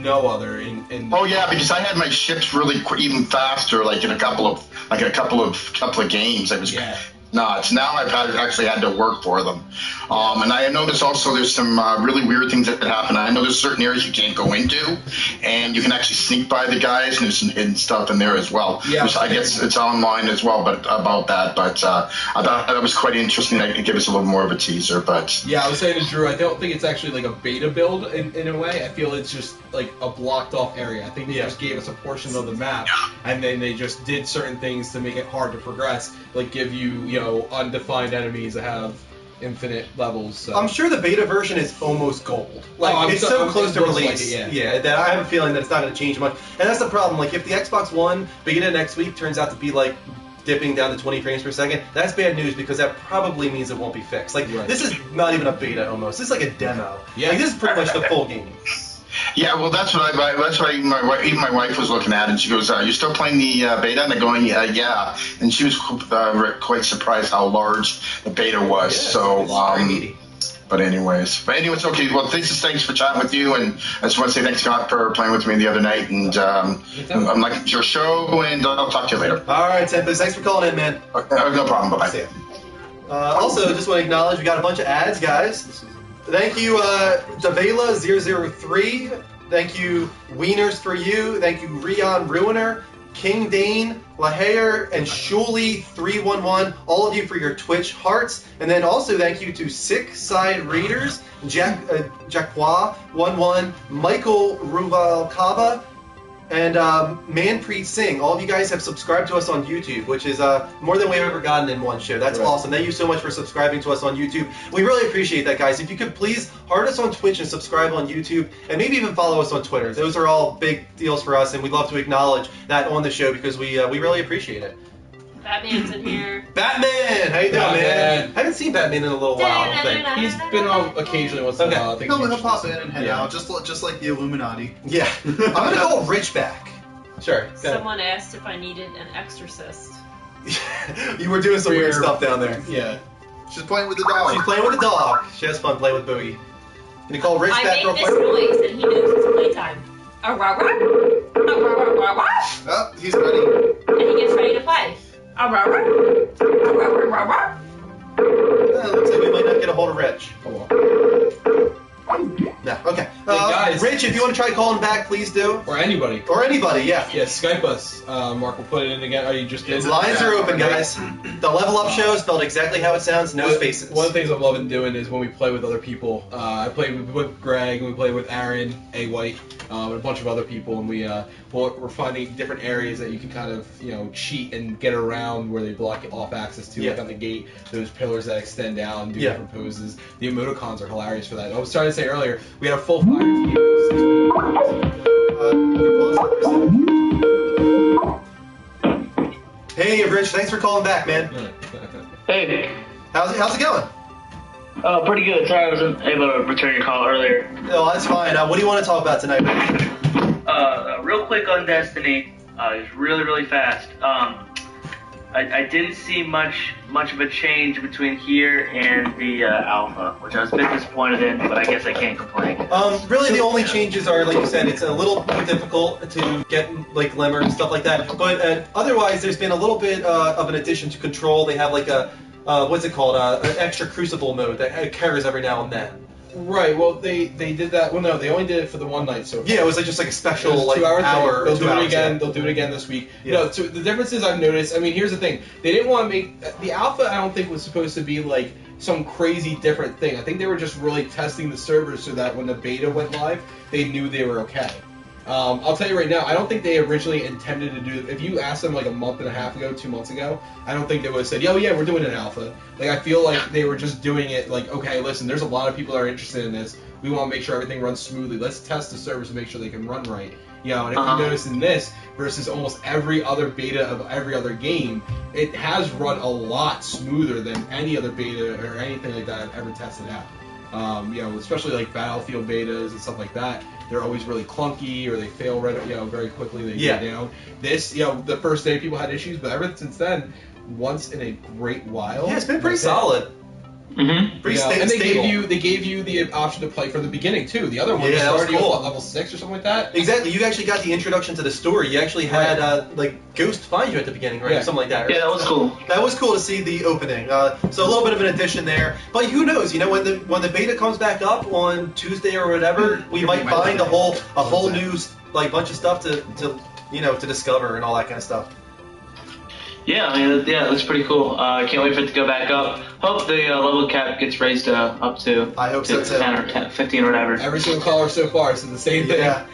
no other. In Oh yeah, because I had my ships really even faster, like in a couple of games. I was Yeah. nuts. Now I've actually had to work for them. And I noticed also there's some really weird things that happen. I know there's certain areas you can't go into, and you can actually sneak by the guys, and there's some hidden stuff in there as well. Yeah. Which I guess it's online as well, but about that. But I thought that was quite interesting. That could give us a little more of a teaser. But Yeah, I was saying to Drew, I don't think it's actually like a beta build in a way. I feel it's just like a blocked off area. I think they just gave us a portion of the map, and then they just did certain things to make it hard to progress, like give you undefined enemies that have infinite levels. So. I'm sure the beta version is almost gold. I'm It's so close to it looks release. like it, that I have a feeling that it's not going to change much. And that's the problem. Like, if the Xbox One beta next week turns out to be like dipping down to 20 frames per second, that's bad news because that probably means it won't be fixed. Like, this is not even a beta almost. This is like a demo. Yeah. Like, this is pretty much the full game. yeah, well, that's what even my wife was looking at, and she goes, "You're still playing the beta?" And I'm going, "Yeah." And she was quite surprised how large the beta was. Yeah, so, it's very meaty. But anyways, okay. Well, thanks for chatting with you, and I just want to say thanks, Scott, for playing with me the other night. And I'm liking your show, and I'll talk to you later. All right, Tempest. Thanks for calling in, man. No problem. Bye bye. See ya. Also, just want to acknowledge we got a bunch of ads, guys. Thank you, Davela003. Thank you, Wieners for You. Thank you, Rion Ruiner, King Dane, Lahayer, and Shuli311. All of you for your Twitch hearts. And then also thank you to Sick Side Readers, Jacqua11, Michael Ruvalcaba, and Manpreet Singh. All of you guys have subscribed to us on YouTube, which is more than we've ever gotten in one show. That's awesome. Thank you so much for subscribing to us on YouTube. We really appreciate that, guys. If you could please heart us on Twitch and subscribe on YouTube, and maybe even follow us on Twitter. Those are all big deals for us, and we'd love to acknowledge that on the show because we really appreciate it. Batman's in here. Batman! How you doing, man? I haven't seen Batman in a little while, I think. He's been on occasionally once in a while. I think He'll pop in and head out, just like the Illuminati. Yeah. I'm going to call Rich back. Sure. go ahead. Someone asked if I needed an exorcist. You were doing some weird stuff down there. Yeah. She's playing with the dog. She's playing with the dog. She has fun playing with Boogie. Can you call Rich I back real make this quick? noise and he knows it's playtime. A rah rah. A rah rah rah rah. Oh, he's ready. And he gets ready to play. A rah rah. A rah rah rah rah. Looks like we might not get a hold of Rich. Come on. No, okay. guys. Rich, if you want to try calling back, please do. Or anybody. Or anybody, yeah. Yeah, Skype us. Mark will put it in again. Oh, you just did? Lines are open, guys. The Level Up Show is spelled exactly how it sounds, no spaces. One of the things I'm loving doing is when we play with other people. I played with Greg, and we played with Aaron, A. White, and a bunch of other people, and we're finding different areas that you can kind of cheat and get around where they block off access to, like on the gate, those pillars that extend down, do different poses. The emoticons are hilarious for that. I was trying to say earlier, we had a full fire team. Hey, Rich, thanks for calling back, man. Hey. How's it going? Oh, pretty good. Sorry I wasn't able to return your call earlier. No, that's fine. What do you want to talk about tonight, Rich? Real quick on Destiny. It's really, really fast. I didn't see much of a change between here and the alpha, which I was a bit disappointed in, but I guess I can't complain. Really the only changes are, like you said, it's a little more difficult to get like Glimmer and stuff like that. But otherwise, there's been a little bit of an addition to Control. They have like a what's it called? An extra Crucible mode that occurs every now and then. Right. Well, they did that. Well, no, they only did it for the one night so far. Yeah, it was like just like a special It was like 2 hour hour. thing. They'll 2 do hours, it again. yeah. They'll do it again this week. Yeah. No, so the differences I've noticed. I mean, here's the thing. They didn't want to make the alpha. I don't think was supposed to be like some crazy different thing. I think they were just really testing the servers so that when the beta went live, they knew they were okay. I'll tell you right now, I don't think they originally intended to do. If you asked them like a month and a half ago, 2 months ago, I don't think they would have said, "Oh yeah, we're doing an alpha." Like I feel like they were just doing it like, okay, listen, there's a lot of people that are interested in this. We want to make sure everything runs smoothly. Let's test the servers to make sure they can run right. And if you notice in this versus almost every other beta of every other game, it has run a lot smoother than any other beta or anything like that I've ever tested out. Especially like Battlefield betas and stuff like that. They're always really clunky or they fail very quickly. They go down. This, the first day people had issues, but ever since then, once in a great while. Yeah, it's been pretty solid. Mm-hmm. Pretty And they stable. gave you the option to play from the beginning too. The other one Yeah, that was started you cool. at level 6 or something like that. Exactly. You actually got the introduction to the story. You actually had like Ghost find you at the beginning, right? Yeah. Or something like that. Right? Yeah, that was cool. That was cool to see the opening. So a little bit of an addition there. But who knows? You know, when the beta comes back up on Tuesday or whatever, we might find a whole new like bunch of stuff to discover and all that kind of stuff. Yeah, I mean, yeah, it looks pretty cool. I can't wait for it to go back up. Hope the level cap gets raised up to, I hope so, too. 10 or 10, 15 or whatever. Every single caller so far said the same thing. Yeah.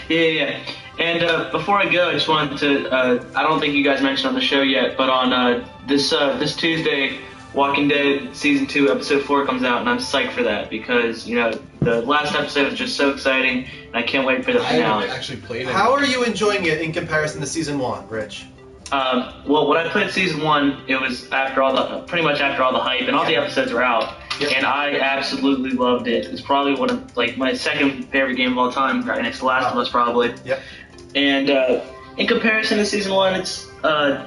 yeah. And before I go, I just wanted to, I don't think you guys mentioned on the show yet, but on this Tuesday, Walking Dead Season 2, Episode 4 comes out, and I'm psyched for that because, you know, the last episode was just so exciting, and I can't wait for the I finale. haven't actually played it. How are you enjoying it in comparison to season 1, Rich? Well, when I played Season 1, it was pretty much after all the hype, and all the episodes were out, and I absolutely loved it. It's probably one of, like, my second favorite game of all time, right next to Last of Us, probably. Yep. And in comparison to Season 1, it's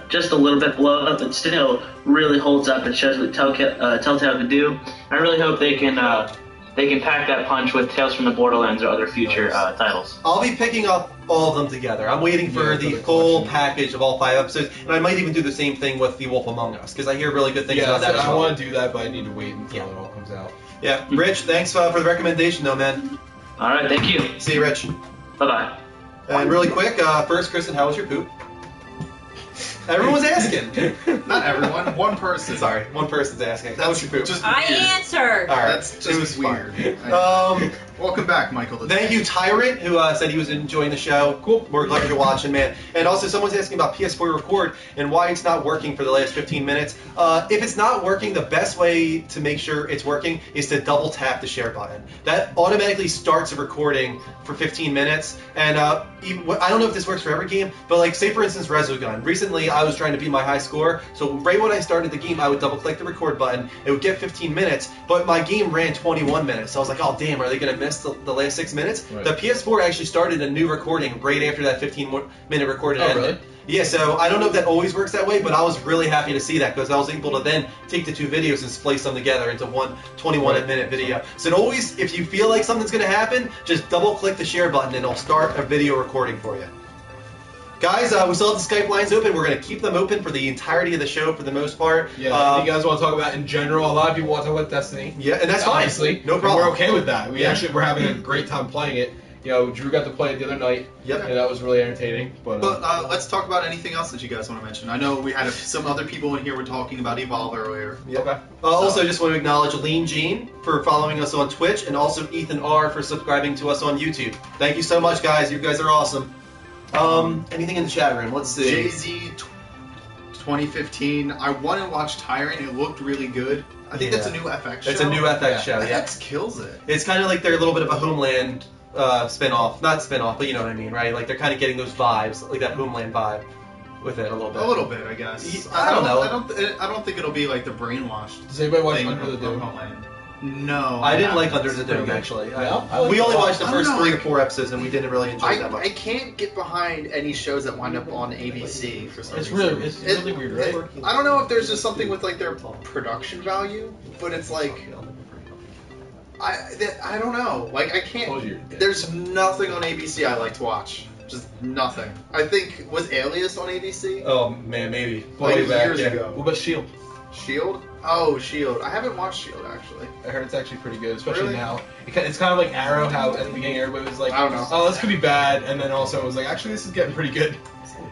just a little bit below it, but still really holds up and shows what Telltale can do. I really hope they can pack that punch with Tales from the Borderlands or other future titles. I'll be picking up all of them together. I'm waiting for the full package of all 5 episodes, and I might even do the same thing with The Wolf Among Us, because I hear really good things about that as I well. want to do that, but I need to wait until it all comes out. Yeah, Rich, thanks for the recommendation, though, man. All right, thank you. See you, Rich. Bye-bye. And really quick, first, Kristen, how was your poop? Everyone was asking. Not everyone, one person. Sorry, one person's asking. How was your poop? Just I weird. answered. All right, That's just it was weird. fine. Welcome back, Michael. Thank you, Tyrant, who said he was enjoying the show. Cool. We're glad you're watching, man. And also, someone's asking about PS4 Record and why it's not working for the last 15 minutes. If it's not working, the best way to make sure it's working is to double tap the share button. That automatically starts a recording for 15 minutes. And I don't know if this works for every game, but like, say for instance, Resogun. Recently, I was trying to beat my high score, so right when I started the game, I would double click the record button. It would get 15 minutes, but my game ran 21 minutes. So I was like, oh damn, are they gonna miss the last 6 minutes? Right. The PS4 actually started a new recording right after that 15-minute recording ended. Really? Yeah, so I don't know if that always works that way, but I was really happy to see that because I was able to then take the 2 videos and splice them together into one 21-minute video. So it always, if you feel like something's going to happen, just double-click the share button and it'll start a video recording for you. Guys, we still have the Skype lines open. We're going to keep them open for the entirety of the show for the most part. Yeah, if you guys want to talk about in general, a lot of people want to talk about Destiny. Yeah, and that's fine. Honestly, No and problem. we're okay with that. We're having a great time playing it. You know, Drew got to play it the other night. Yep. And that was really entertaining. But let's talk about anything else that you guys want to mention. I know we had some other people in here were talking about Evolve earlier. Yep. Okay. Also, just want to acknowledge Lean Jean for following us on Twitch, and also Ethan R for subscribing to us on YouTube. Thank you so much, guys. You guys are awesome. Anything in the chat room? Let's see. Jay-Z 2015. I want to watch Tyrant. It looked really good. I think that's a new FX show. It's a new FX show. Yeah. FX kills it. It's kind of like they're a little bit of a Homeland spin-off. Not spin-off, but you know what I mean, right? Like they're kind of getting those vibes, like that Homeland vibe with it a little bit. A little bit, I guess. I don't know. I don't think it'll be like the brainwashed. does anybody watch thing Under the of Dome? Homeland. No. I didn't like haven't. Under the It's pretty Dome, good. actually. Yeah? I like We only it. watched the I don't first know, 3 or like- 4 episodes, and we didn't really enjoy it that I much. can't get behind any shows that wind up on ABC for some It's reason. really weird, right? I don't know if there's just something with like their production value, but it's like I don't know. Like I Told can't. you you're dead. There's nothing on ABC I like to watch. Just nothing. I think was Alias on ABC. Oh man, maybe. Like Way back, years yeah. ago. What about Shield? Shield. Oh, Shield. I haven't watched Shield actually. I heard it's actually pretty good, especially Really? now. It's kind of like Arrow, how at the beginning everybody was like, I don't know. oh, this could be bad, and then also it was like, actually, this is getting pretty good.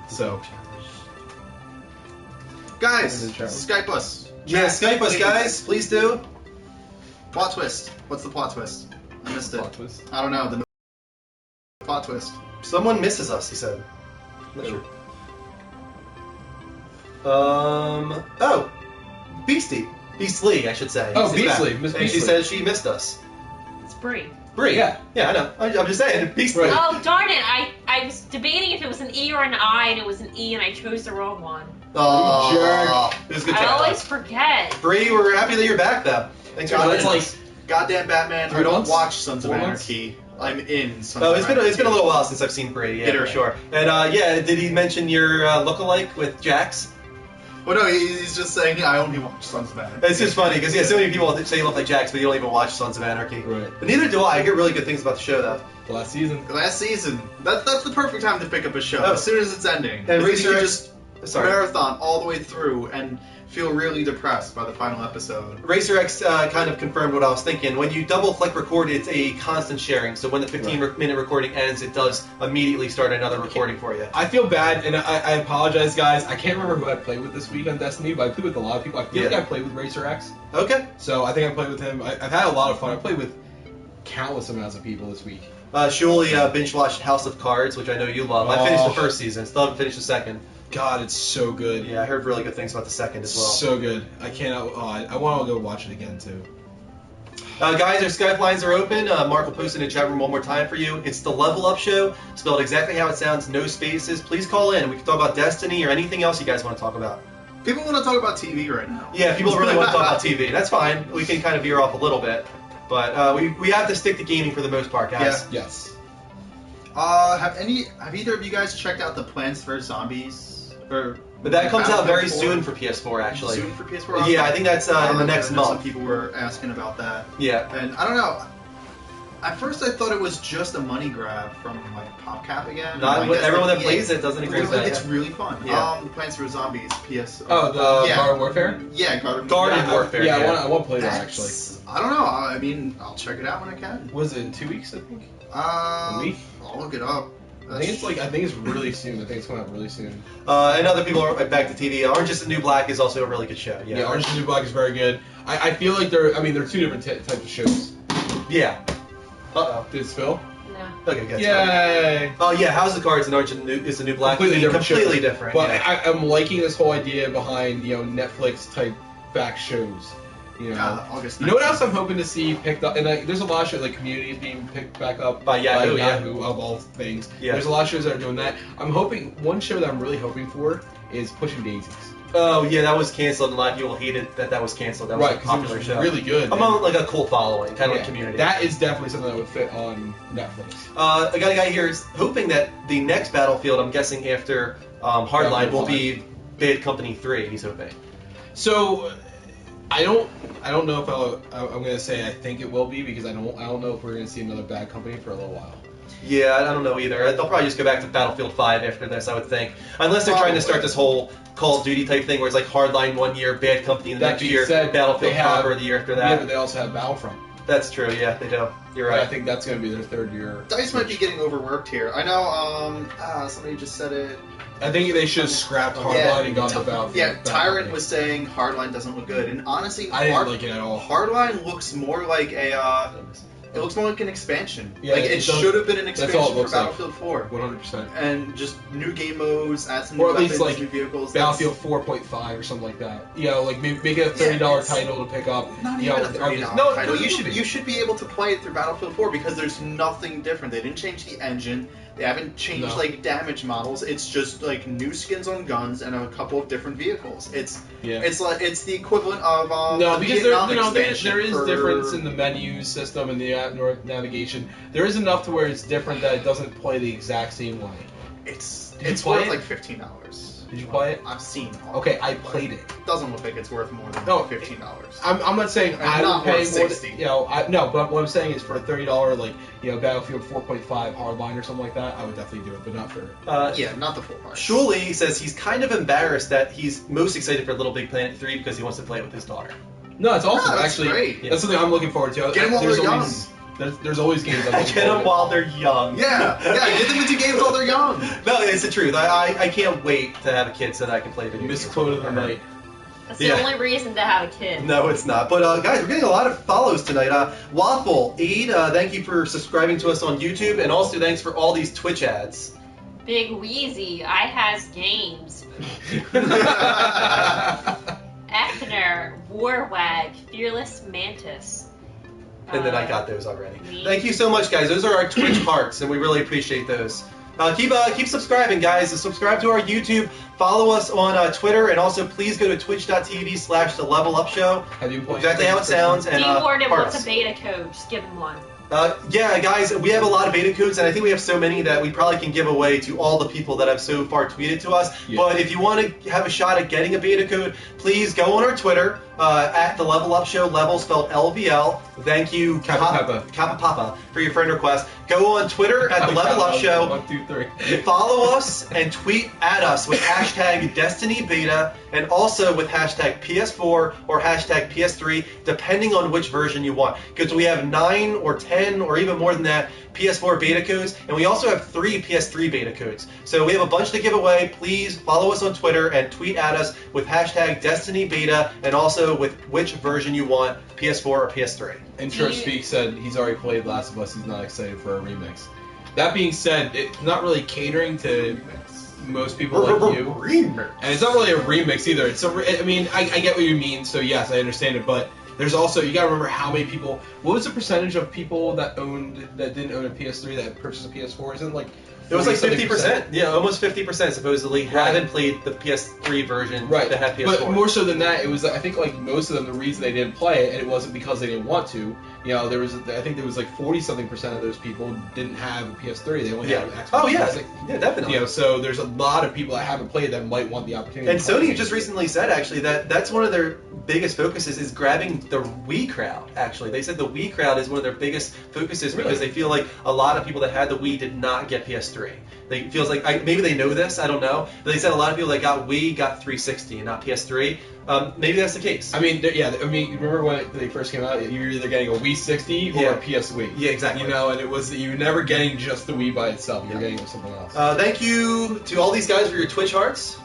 So, Guys, In the chat. Skype us. Yeah, Skype us, Please. guys. Please do. Plot twist. What's the plot twist? I missed it. plot twist. I don't know. The plot twist. Someone misses us, he said. Not sure. Oh, Beastie. Beastly, I should say. Oh, She's back. Beastly, Miss And she Beastly. said she missed us. It's Brie. Brie. Yeah. Yeah, I know. I'm just saying. Beastly. Right. Oh, darn it. I was debating if it was an E or an I, and it was an E, and I chose the wrong one. Oh, jerk. It was a good I job. always forget. Brie, we're happy that you're back, though. Thanks for God, joining it's us. like goddamn Batman. 3 I don't months? watch Sons of 4 months? Anarchy. I'm in Sons Oh, of it's Anarchy. been a little while since I've seen Brie, yeah, Get it for right. sure. And yeah, did he mention your lookalike with Jax? Well, no, he's just saying I only watch Sons of Anarchy. It's just funny because so many people say you look like Jax, but you don't even watch Sons of Anarchy. Right. But neither do I. I hear really good things about the show though. Last season. Last season, that's the perfect time to pick up a show. Oh. As soon as it's ending, And because you Racer can X- just Sorry. marathon all the way through and feel really depressed by the final episode. Racer X kind of confirmed what I was thinking. When you double click record, it's a constant sharing. So when the 15-minute recording ends, it does immediately start another recording for you. I feel bad, and I apologize, guys. I can't remember who I played with this week on Destiny, but I played with a lot of people. I feel like I played with Racer X, Okay. so I think I played with him. I've had a lot of fun. I played with countless amounts of people this week. Shuli binge watched House of Cards, which I know you love. I finished the first season. Still haven't finished the second. God, it's so good. Yeah, I heard really good things about the second as well. So good. I cannot. Oh, I want to go watch it again too. Guys, our Skype lines are open. Mark will post in the chat room one more time for you. It's the Level Up Show, spelled exactly how it sounds, no spaces. Please call in. We can talk about Destiny or anything else you guys want to talk about. People want to talk about TV right now. Yeah, people really want to talk about TV. That's fine. We can kind of veer off a little bit. But we have to stick to gaming for the most part, guys. Yeah. Yes. Have either of you guys checked out the Plants vs Zombies? But that comes out very Battlefield 4? soon for PS4, actually. Soon for PS4. Yeah, I think that's in the next Some month. people were asking about that, Yeah. and I don't know. At first, I thought it was just a money grab from like PopCap again. Not I guess everyone that EA plays it doesn't agree with that. It's really fun. Yeah. Plants vs Zombies PS. Oh, the yeah. Garden Warfare. Yeah, Garden Garden Warfare. Yeah, yeah. I want to play that actually. I don't know. I mean, I'll check it out when I can. Was it in 2 weeks? I think. A week? I'll look it up. I think it's really soon. I think it's coming out really soon. And other people are back to TV. Orange is the New Black is also a really good show. Yeah, Orange is the New Black is very good. I feel like they're two different types of shows. Yeah. Uh-oh. Did it spill? No. Okay, good. Yay! Oh, yeah, House of Cards and Orange is the New Black. Completely different Completely shows. different. But yeah. I'm liking this whole idea behind Netflix type back shows. August 9th. You know what else I'm hoping to see picked up? And there's a lot of shows like Community is being picked back up By Yahoo, yeah. of all things. Yeah. There's a lot of shows that are doing that. I'm hoping one show that I'm really hoping for is Pushing Daisies. Oh, yeah, that was canceled, and a lot of people hated that was canceled. That was a popular show. Really good. I'm on like a cult following, kind of Yeah, like Community. That is definitely something that would fit on Netflix. I got a guy here is hoping that the next Battlefield, I'm guessing after Hardline, will be Bad Company 3. He's hoping. So, I don't know if I'm gonna say I think it will be because I don't know if we're gonna see another Bad Company for a little while. Yeah, I don't know either. They'll probably just go back to Battlefield 5 after this, I would think. Unless they're trying to start this whole Call of Duty type thing where it's like Hardline 1 year, Bad Company the That next being year, said, Battlefield they have- proper the year after Yeah, that. but they also have Battlefront. That's true, yeah, they do. You're I right. think that's gonna be their third year. DICE might be getting overworked here. I know. Somebody just said it. I think they should have scrapped Hardline and gone to Battlefield. Yeah, Bad Tyrant Company. was saying Hardline doesn't look good, and honestly, I didn't like it at all. Hardline looks more like a. It looks more like an expansion. Yeah, like it it does- should have been an that's all it expansion for looks like. Battlefield 4, 100%. and just new game modes, add some Or new at least, weapons, like, new vehicles. Battlefield 4.5 or something like that. Like make it a $30 title to pick up. Not you even know, a $30 no, title. it should be. You should be able to play it through Battlefield 4 because there's nothing different. They didn't change the engine. They haven't changed No. like damage models. It's just like new skins on guns and a couple of different vehicles. It's the equivalent of No, the because Vietnam there expansion is for- difference in the menu system and the navigation. There is enough to where it's different that it doesn't play the exact same way. It's Did you play worth it? like $15. Did you play it? I've seen. all Okay, of I it, but played it. It doesn't look like it's worth more than No, $15. I'm not saying And I not would pay worth more. 60. No, but what I'm saying is for a $30 Battlefield 4.5 Hardline or something like that, I would definitely do it, but not for. Yeah, not the full price. Shuli says he's kind of embarrassed that he's most excited for Little Big Planet 3 because he wants to play it with his daughter. No, it's awesome. that's Actually, great. that's something I'm looking forward to. Get 'em while There's they're always- There's always games I'm looking Get them forward to. while they're young. Yeah, get them into games while they're young. No, it's the truth. I can't wait to have a kid so that I can play video games. Misquote of the night. That's Yeah. the only reason to have a kid. No, it's not. But guys, we're getting a lot of follows tonight. Waffle, Aid, thank you for subscribing to us on YouTube, and also thanks for all these Twitch ads. Big Wheezy, I has games. Ethner, Warwag, Fearless Mantis. And then I got those already. me. Thank you so much, guys. Those are our Twitch hearts, and we really appreciate those. Keep subscribing, guys. Subscribe to our YouTube. Follow us on Twitter, and also please go to twitch.tv/The Level Up Show. Have you played Exactly how it sounds. And Dean Warden heart wants us. a beta code. Just give him one. Yeah, guys, we have a lot of beta codes, and I think we have so many that we probably can give away to all the people that have so far tweeted to us. Yeah. But if you want to have a shot at getting a beta code, please go on our Twitter at the Level Up Show, level spelled LVL. Thank you, Kappa Papa, for your friend request. Go on Twitter at the Level Up Show. 1, 2, 3. Follow us and tweet at us with hashtag Destiny Beta and also with hashtag PS4 or hashtag PS3, depending on which version you want. Because we have 9 or 10 or even more than that PS4 beta codes, and we also have 3 PS3 beta codes. So we have a bunch to give away. Please follow us on Twitter and tweet at us with hashtag Destiny Beta and also with which version you want, PS4 or PS3. And Church Speak said he's already played Last of Us. He's not excited for a remix. That being said, it's not really catering to most people like you. Remix. And it's not really a remix either. I get what you mean, so yes, I understand it, but there's also, you gotta remember how many people, what was the percentage of people that didn't own a PS3 that purchased a PS4? Isn't it like It was like 40-something%? 50%. Yeah, almost 50% supposedly haven't played the PS3 version Right. that had PS4. But more so than that, it was, I think, like most of them, the reason they didn't play it, and it wasn't because they didn't want to. You know, I think there was like 40-something% of those people didn't have a PS3. They only had an Xbox. Oh, yeah. 360. Yeah, definitely. You know, so there's a lot of people that haven't played that might want the opportunity. And to play Sony it. just recently said, actually, that that's one of their biggest focuses is grabbing the Wii crowd, actually. They said the Wii crowd is one of their biggest focuses because they feel like a lot of people that had the Wii did not get PS3. It feels like, maybe they know this, I don't know, but they said a lot of people that got Wii got 360 and not PS3. Maybe that's the case. I mean, remember when they first came out, you were either getting a Wii 60 or a PS Wii. Yeah, exactly. You know, and it was, you were never getting just the Wii by itself. You were getting something else. Thank you to all these guys for your Twitch hearts.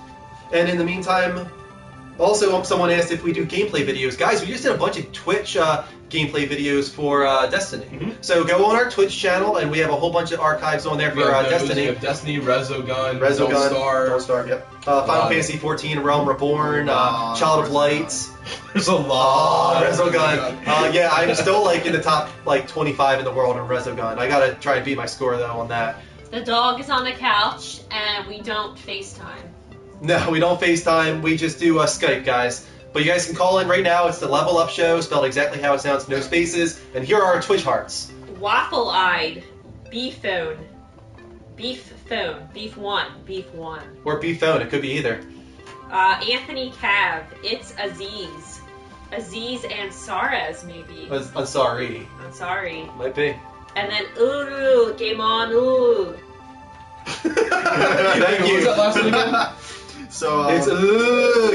And in the meantime, also someone asked if we do gameplay videos. Guys, we just did a bunch of Twitch gameplay videos for Destiny. Mm-hmm. So go on our Twitch channel, and we have a whole bunch of archives on there for Destiny. We have Destiny, Resogun, Don't Star, yep. Final Fantasy 14, Realm Reborn, Child of Light. There's a lot. Resogun. Yeah, I'm still like in the top 25 in the world in Resogun. I gotta try and beat my score though on that. The dog is on the couch, and we don't FaceTime. No, we don't FaceTime. We just do Skype, guys. But you guys can call in right now. It's the Level Up Show, spelled exactly how it sounds, no spaces. And here are our Twitch hearts. Waffle-eyed, beef phone, beef one. Or Beef Phone. It could be either. Anthony Cav, it's Aziz and Saraz maybe. Ansari. Ansari. Might be. And then Uru, game on Uru. Thank What you. was that last one again? So It's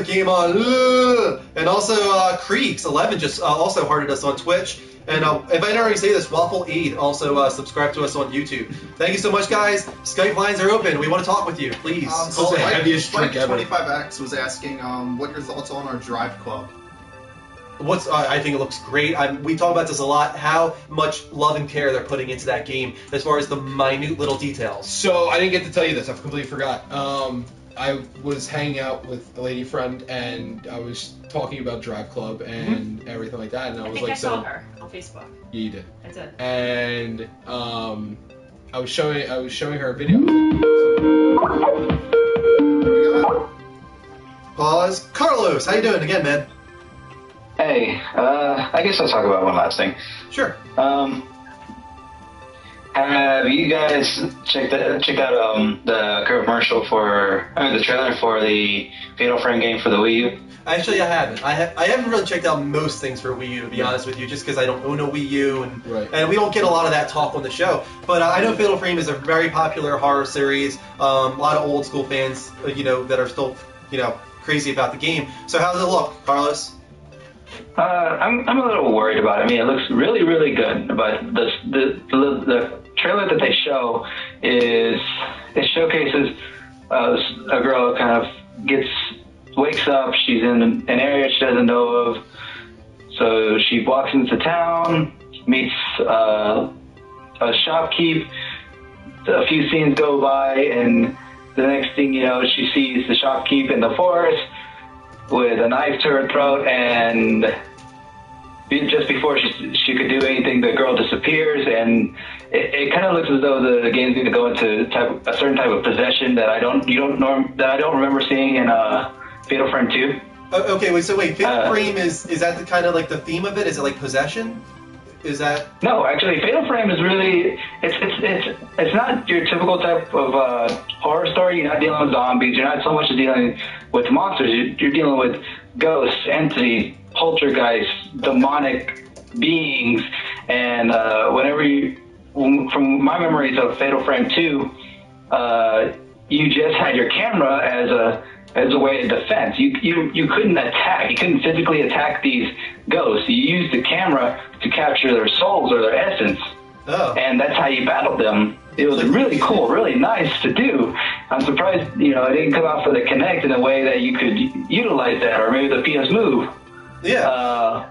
game on. And also Creeks 11 just also hearted us on Twitch. And if I didn't already say this, Waffle Aid also subscribe to us on YouTube. Thank you so much, guys. Skype lines are open. We want to talk with you. Please. so the heaviest Spike drink ever. 25X was asking what your thoughts on our Drive Club. I think it looks great. We talk about this a lot, how much love and care they're putting into that game as far as the minute little details. So I didn't get to tell you this. I completely forgot. I was hanging out with a lady friend, and I was talking about Drive Club and everything like that, and I I was think like, I saw her on Facebook. Yeah, you did. I did. And I was showing her a video. Pause. Carlos, how you doing again, man? Hey, I guess I'll talk about one last thing. Sure. Have you guys checked out the commercial the trailer for the Fatal Frame game for the Wii U? Actually, I haven't. I haven't really checked out most things for Wii U, to be honest with you, just because I don't own a Wii U, and we don't get a lot of that talk on the show. But I know Fatal Frame is a very popular horror series. A lot of old school fans, that are still, crazy about the game. So how does it look, Carlos? I'm a little worried about it. I mean, it looks really, really good, but the trailer that they show it showcases a girl kind of wakes up. She's in an area she doesn't know of, so she walks into town, meets a shopkeep. A few scenes go by, and the next thing you know, she sees the shopkeep in the forest with a knife to her throat, and just before she could do anything, the girl disappears, and it kind of looks as though the game's going to go into a certain type of possession that I don't remember seeing in Fatal Frame 2. Okay, wait. So Fatal Frame is that the kind of like the theme of it? Is it like possession? Is that? No, actually, Fatal Frame is really it's not your typical type of horror story. You're not dealing with zombies. You're not so much dealing with monsters. You're dealing with ghosts, entities, poltergeists, demonic beings, and from my memories of Fatal Frame 2, you just had your camera as a way of defense. You couldn't attack. You couldn't physically attack these ghosts. You used the camera to capture their souls or their essence. Oh. And that's how you battled them. It was really cool, really nice to do. I'm surprised, it didn't come out for the Kinect in a way that you could utilize that, or maybe the PS Move. Yeah.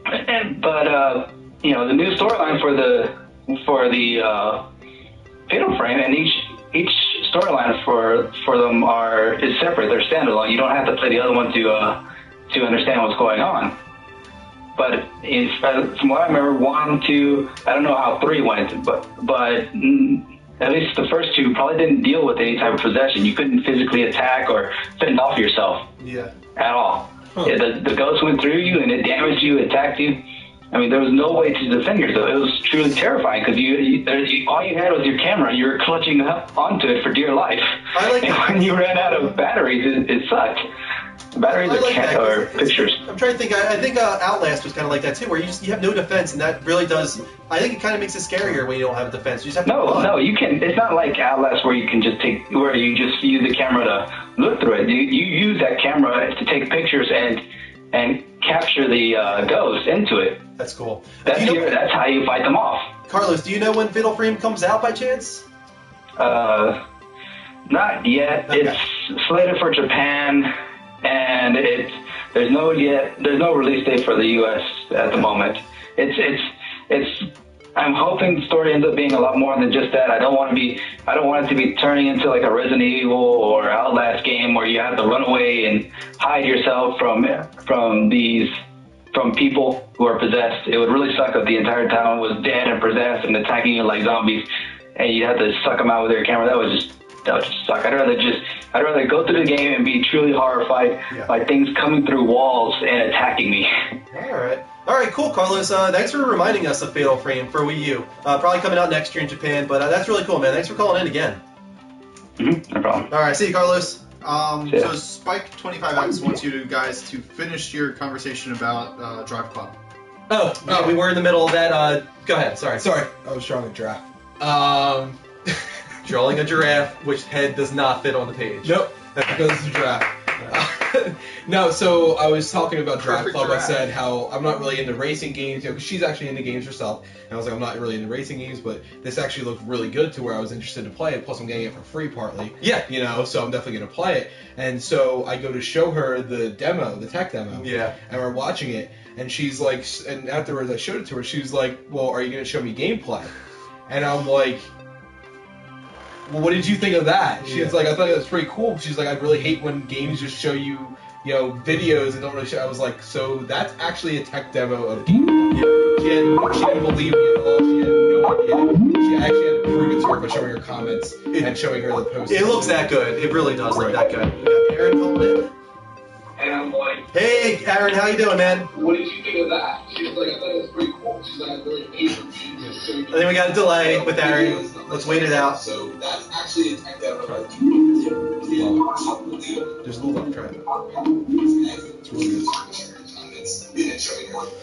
The new storyline for the Fatal Frame, and each storyline for them is separate. They're standalone. You don't have to play the other one to understand what's going on. But from what I remember, 1, 2, I don't know how 3 went, but at least the first 2 probably didn't deal with any type of possession. You couldn't physically attack or fend off yourself at all. Huh. Yeah, the ghost went through you and it damaged you, attacked you. I mean, there was no way to defend yourself. It was truly terrifying because all you had was your camera. You were clutching onto it for dear life. I like and that. when you ran out of batteries, it sucked. Batteries or pictures. I'm trying to think. I think Outlast was kind of like that too, where you have no defense, and that really does. I think it kind of makes it scarier when you don't have a defense. You just have to run. No, you can. It's not like Outlast where you can just where you just use the camera to look through it. You use that camera to take pictures and capture the ghost into it. That's cool. That's how you fight them off. Carlos, do you know when Fatal Frame comes out by chance? Not yet. Okay. It's slated for Japan, and there's no release date for the U.S. at the moment. I'm hoping the story ends up being a lot more than just that. I don't want it to be turning into like a Resident Evil or Outlast game where you have to run away and hide yourself from people who are possessed. It would really suck if the entire town was dead and possessed and attacking you like zombies, and you have to suck them out with your camera. That would just suck. I'd rather go through the game and be truly horrified by things coming through walls and attacking me. All right, cool, Carlos. Thanks for reminding us of Fatal Frame for Wii U. Probably coming out next year in Japan, but that's really cool, man. Thanks for calling in again. Mm-hmm, no problem. All right, see you, Carlos. So Spike 25X wants you guys to finish your conversation about Drive Club. Oh, we were in the middle of that. Go ahead. Sorry, I was drawing a giraffe. Drawing a giraffe, which head does not fit on the page. Nope, that's because it's a giraffe. No, so I was talking about Drive Club. I said how I'm not really into racing games, because she's actually into games herself. And I was like, I'm not really into racing games, but this actually looked really good to where I was interested to play it. Plus, I'm getting it for free partly. Yeah. So I'm definitely going to play it. And so I go to show her the demo, the tech demo. Yeah. And we're watching it, and she's like, and afterwards I showed it to her, she was like, well, are you going to show me gameplay? And I'm like, well, what did you think of that? She's like, I thought it was pretty cool. She's like, I really hate when games just show you, videos and don't really show. I was like, so that's actually a tech demo of gameplay. She didn't believe me at all. She had no idea. She actually had to prove it to her by showing her comments and showing her the post. It looks that good. It really does look that good. We got Aaron calling in. And I'm like, Hey, Aaron, how you doing, man? what did you think of that? She was like, I thought it was pretty cool. She's like, I really hate when games show you. I think we got a delay with Aaron. Let's wait it out. So that's actually a tech demo. There's a little left track. It's really good.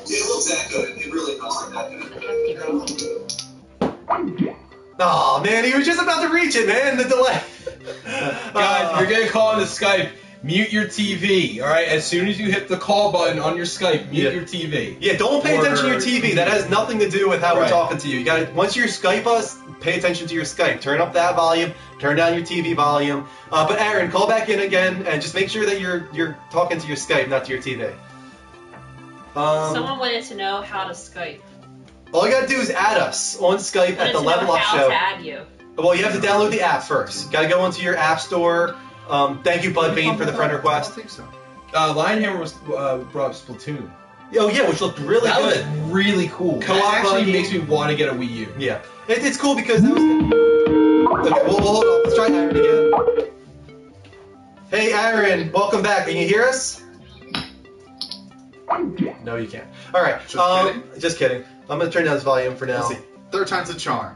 It looks that good. It really does look that good. Oh man, he was just about to reach it, man. The delay. Guys, if you're getting called on the Skype, mute your TV, alright? As soon as you hit the call button on your Skype, mute your TV. Yeah, don't pay attention to your TV. That has nothing to do with how we're talking to you. You got once you Skype us, pay attention to your Skype. Turn up that volume. Turn down your TV volume. But Aaron, call back in again and just make sure that you're talking to your Skype, not to your TV. Someone wanted to know how to Skype. All you gotta do is add us on Skype at the Level Up how Show. to add you. Well, you have to download the app first. You gotta go into your app store. Thank you, Bud Vane, for the friend I request. don't think so. Lionhammer was brought up Splatoon. Oh yeah, which looked really That good. was really cool. Co-op That actually buggy. makes me want to get a Wii U. Yeah, it's cool because that was. Okay, well, hold on. Let's try Aaron again. Hey, Aaron, welcome back. Can you hear us? No, you can't. All right. Just kidding. I'm gonna turn down this volume for now. Let's see. Third time's a charm.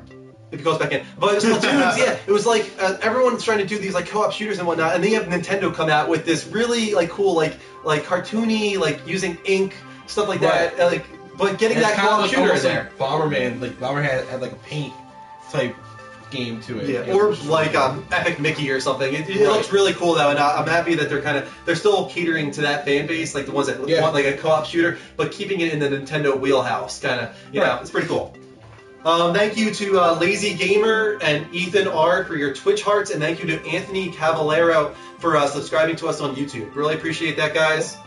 If it goes back in. But Splatoons, yeah, it was like everyone's trying to do these like co-op shooters and whatnot, and they have Nintendo come out with this really like cool like cartoony like using ink stuff like that, like but getting that co-op shooter in there. Like Bomberman, like Bomberman had like a paint type game to it. Yeah, or like Epic Mickey or something. It looks really cool though, and I'm happy that they're still catering to that fan base, like the ones that want like a co-op shooter, but keeping it in the Nintendo wheelhouse, kind of. You know, it's pretty cool. Thank you to Lazy Gamer and Ethan R for your Twitch hearts, and thank you to Anthony Cavallero for subscribing to us on YouTube. Really appreciate that, guys.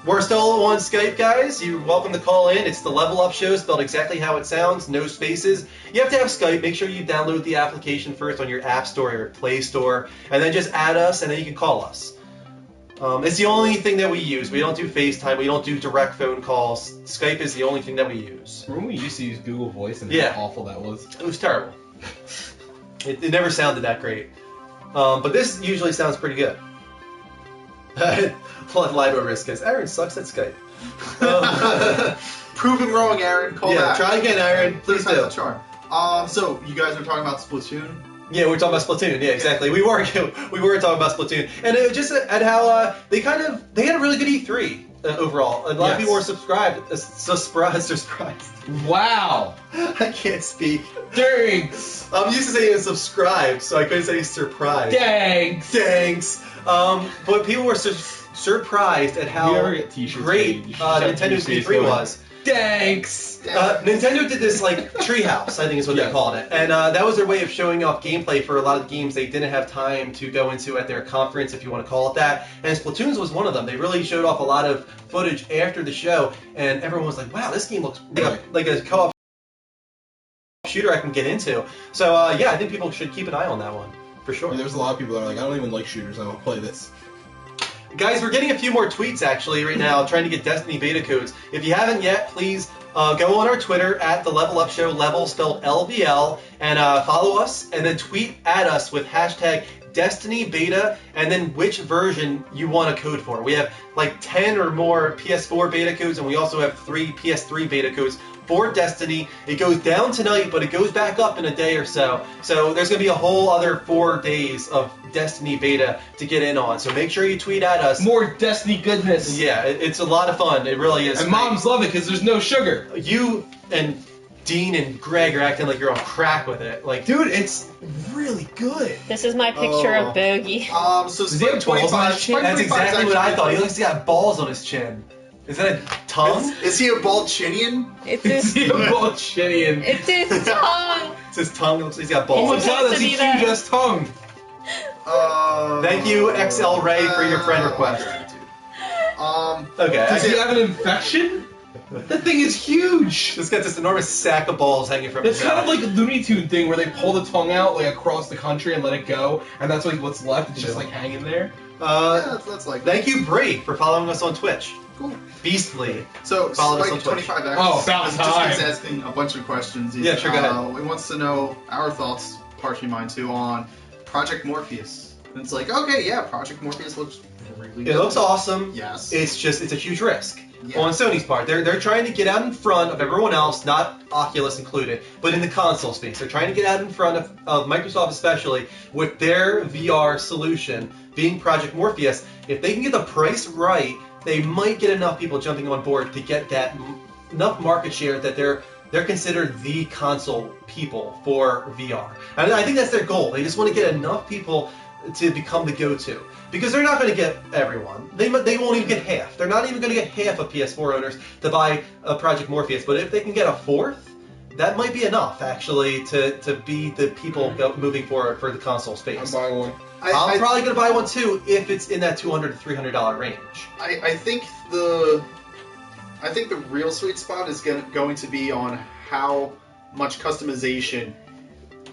We're still on Skype, guys. You're welcome to call in. It's the Level Up Show, spelled exactly how it sounds, no spaces. You have to have Skype. Make sure you download the application first on your App Store or Play Store, and then just add us, and then you can call us. It's the only thing that we use. We don't do FaceTime. We don't do direct phone calls. Skype is the only thing that we use. Remember when we used to use Google Voice and how awful that was? It was terrible. It never sounded that great. But this usually sounds pretty good. Flood Libo risk because Aaron sucks at Skype. Proven wrong, Aaron. Call back. Try again, Aaron. Please do. Charm. So you guys were talking about Splatoon. Yeah, we're talking about Splatoon. Yeah, exactly. We were talking about Splatoon, and it was just at how they had a really good E3 overall. A lot of people were surprised. Wow. I can't speak. Thanks. I'm used to saying subscribed, so I couldn't say surprised. Thanks. But people were surprised at how great Nintendo's E3 was. Thanks. Nintendo did this like treehouse, I think is what they called it, and that was their way of showing off gameplay for a lot of the games they didn't have time to go into at their conference, if you want to call it that. And Splatoon's was one of them. They really showed off a lot of footage after the show, and everyone was like, "Wow, this game looks like a co-op shooter I can get into." So I think people should keep an eye on that one for sure. Yeah, there's a lot of people that are like, "I don't even like shooters. I won't play this." Guys, we're getting a few more tweets actually right now, trying to get Destiny beta codes. If you haven't yet, please go on our Twitter at the Level Up Show, level spelled LVL, and follow us, and then tweet at us with hashtag Destiny Beta, and then which version you want a code for. We have like 10 or more PS4 beta codes, and we also have 3 PS3 beta codes for Destiny. It goes down tonight, but it goes back up in a day or so. So there's going to be a whole other 4 days of Destiny beta to get in on. So make sure you tweet at us. More Destiny goodness. Yeah, it's a lot of fun. It really is. And moms love it because there's no sugar. You and Dean and Greg are acting like you're on crack with it. Like, dude, it's really good. This is my picture of Bogey. So does he have balls on his chin? That's exactly what I thought. He looks like he's got balls on his chin. Is that a tongue? Is he a bald chinian? It's his bald chinian. It's his tongue. It's his tongue. It looks like he's got balls. Oh my god, that's a huge ass tongue. Thank you, XL Ray, for your friend request. Okay. Does he have an infection? That thing is huge. It's got this enormous sack of balls hanging from his It's kind of like a Looney Tune thing where they pull the tongue out like across the country and let it go, and that's like what's left. It's just like hanging there. That's like. Thank you, Bree, for following us on Twitch. Cool. Beastly. So, follow us on Spike Twitch. 25X. Oh, about time. Just asking a bunch of questions. Yeah, sure, go ahead. He wants to know our thoughts, partially mine too, on Project Morpheus. And it's like, okay, yeah, Project Morpheus looks really good. It looks awesome. Yes. It's a huge risk. Yeah. On Sony's part. They're trying to get out in front of everyone else, not Oculus included, but in the console space. They're trying to get out in front of Microsoft especially with their VR solution being Project Morpheus. If they can get the price right, they might get enough people jumping on board to get that enough market share that they're considered the console people for VR. And I think that's their goal. They just want to get enough people to become the go-to. Because they're not going to get everyone. They won't even get half. They're not even going to get half of PS4 owners to buy a Project Morpheus. But if they can get a fourth, that might be enough, actually, to be the people moving forward for the console space. I'm buying one. I'm probably going to buy one, too, if it's in that $200 to $300 range. I think the real sweet spot is going to be on how much customization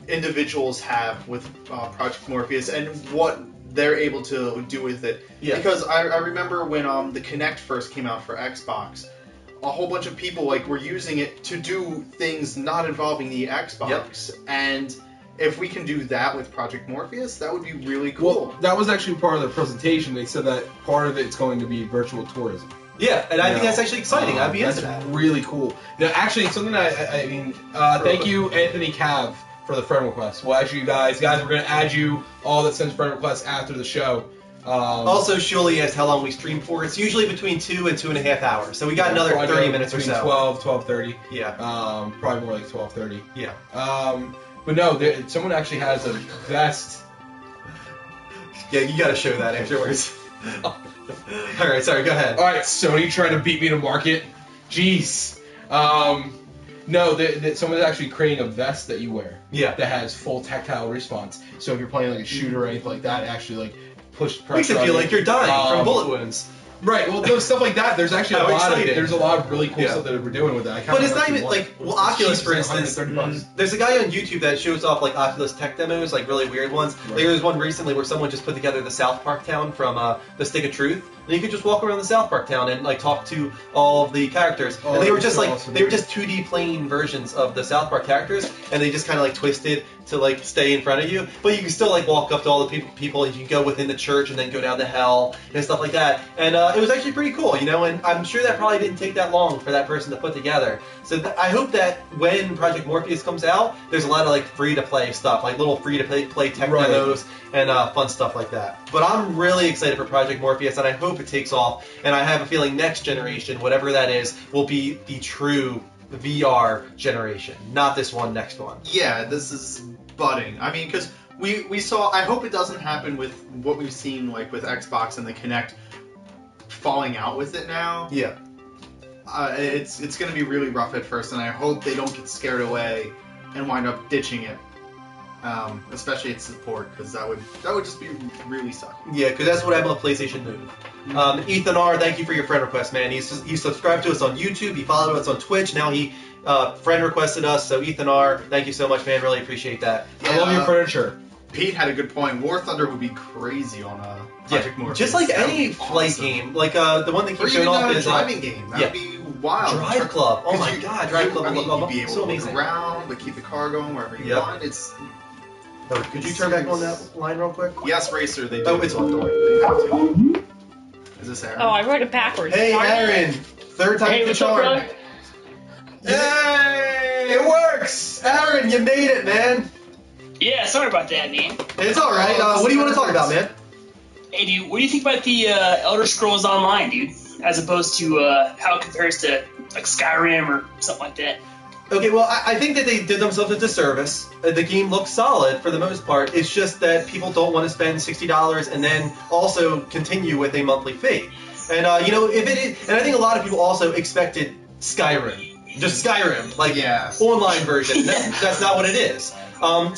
individuals have with Project Morpheus and what they're able to do with it. Yeah. Because I remember when the Kinect first came out for Xbox, a whole bunch of people were using it to do things not involving the Xbox. Yep. And if we can do that with Project Morpheus, that would be really cool. Well, that was actually part of the presentation. They said that part of it's going to be virtual tourism. Yeah, and I think that's actually exciting. I'd be into that's that. really cool. Now, actually, something I mean, thank you, Anthony Cav, for the friend request. Well, actually, guys, we're gonna add you all that sends friend requests after the show. Also, Shuli asked how long we stream for. It's usually between 2 and 2.5 hours. So we got another probably 30 minutes or between so. 12:30. Yeah. Probably more like 12:30. Yeah. But no, someone actually has a vest. Yeah, you gotta show that afterwards. Alright, sorry, go ahead. All right, Sony trying to beat me to market. Jeez. No, someone's actually creating a vest that you wear. Yeah. That has full tactile response. So if you're playing like a shooter or anything like that, it actually like push pressure. Makes it on feel you. like you're dying from bullet wounds. Right. Well, no, stuff like that. There's actually How a lot of really cool stuff that we're doing with that. I can't But it's not remember even what. like, well, Oculus, for It's instance, $130. there's a guy on YouTube that shows off like Oculus tech demos, like really weird ones. Right. Like, there was one recently where someone just put together the South Park town from the Stick of Truth, and you could just walk around the South Park town and like talk to all of the characters. Oh, and they were that's just so like awesome. they were just 2D plane versions of the South Park characters, and they just kind of like twisted to like stay in front of you. But you can still like walk up to all the people, and you can go within the church and then go down to hell and stuff like that. And it was actually pretty cool, you know. And I'm sure that probably didn't take that long for that person to put together. So I hope that when Project Morpheus comes out, there's a lot of like free to play stuff, like little free to play tech Right. demos and fun stuff like that. But I'm really excited for Project Morpheus, and I hope it takes off. And I have a feeling next generation, whatever that is, will be the true VR generation, not this next one. Yeah, this is budding. I mean, because we saw. I hope it doesn't happen with what we've seen, like with Xbox and the Kinect falling out with it now. Yeah. It's going to be really rough at first, and I hope they don't get scared away and wind up ditching it. Especially its support, because that would just be really sucky. Yeah, because that's what happened with PlayStation Move. Ethan R, thank you for your friend request, man. He subscribed to us on YouTube. He followed us on Twitch. Now he friend requested us. So Ethan R, thank you so much, man. Really appreciate that. I love your furniture. Pete had a good point. War Thunder would be crazy on Project Morpheus. Just like That would any be flight awesome. game, like the one that Or keeps even showing off a is driving game. That'd be wild. Drive Club. Oh my God, Drive Club. I mean, you'd be able So to look amazing. around, but keep the car going wherever you Yep. want. It's Oh, could you turn back on that line real quick? yes, Racer. They do. Oh, it's on. They have to. Is this Aaron? Oh, I wrote it backwards. Hey, Darn it. Aaron. Third time Hey, the what's up, charm. brother? Hey, it works. Aaron, you made it, man. Yeah, sorry about that, man. It's all right. What do you want to talk about, man? Hey, dude, what do you think about the Elder Scrolls Online, dude? As opposed to how it compares to like Skyrim or something like that. Okay, well, I think that they did themselves a disservice. The game looks solid for the most part. It's just that people don't want to spend $60 and then also continue with a monthly fee. And, you know, if it is, and I think a lot of people also expected Skyrim. Just Skyrim, like online version. That's not what it is.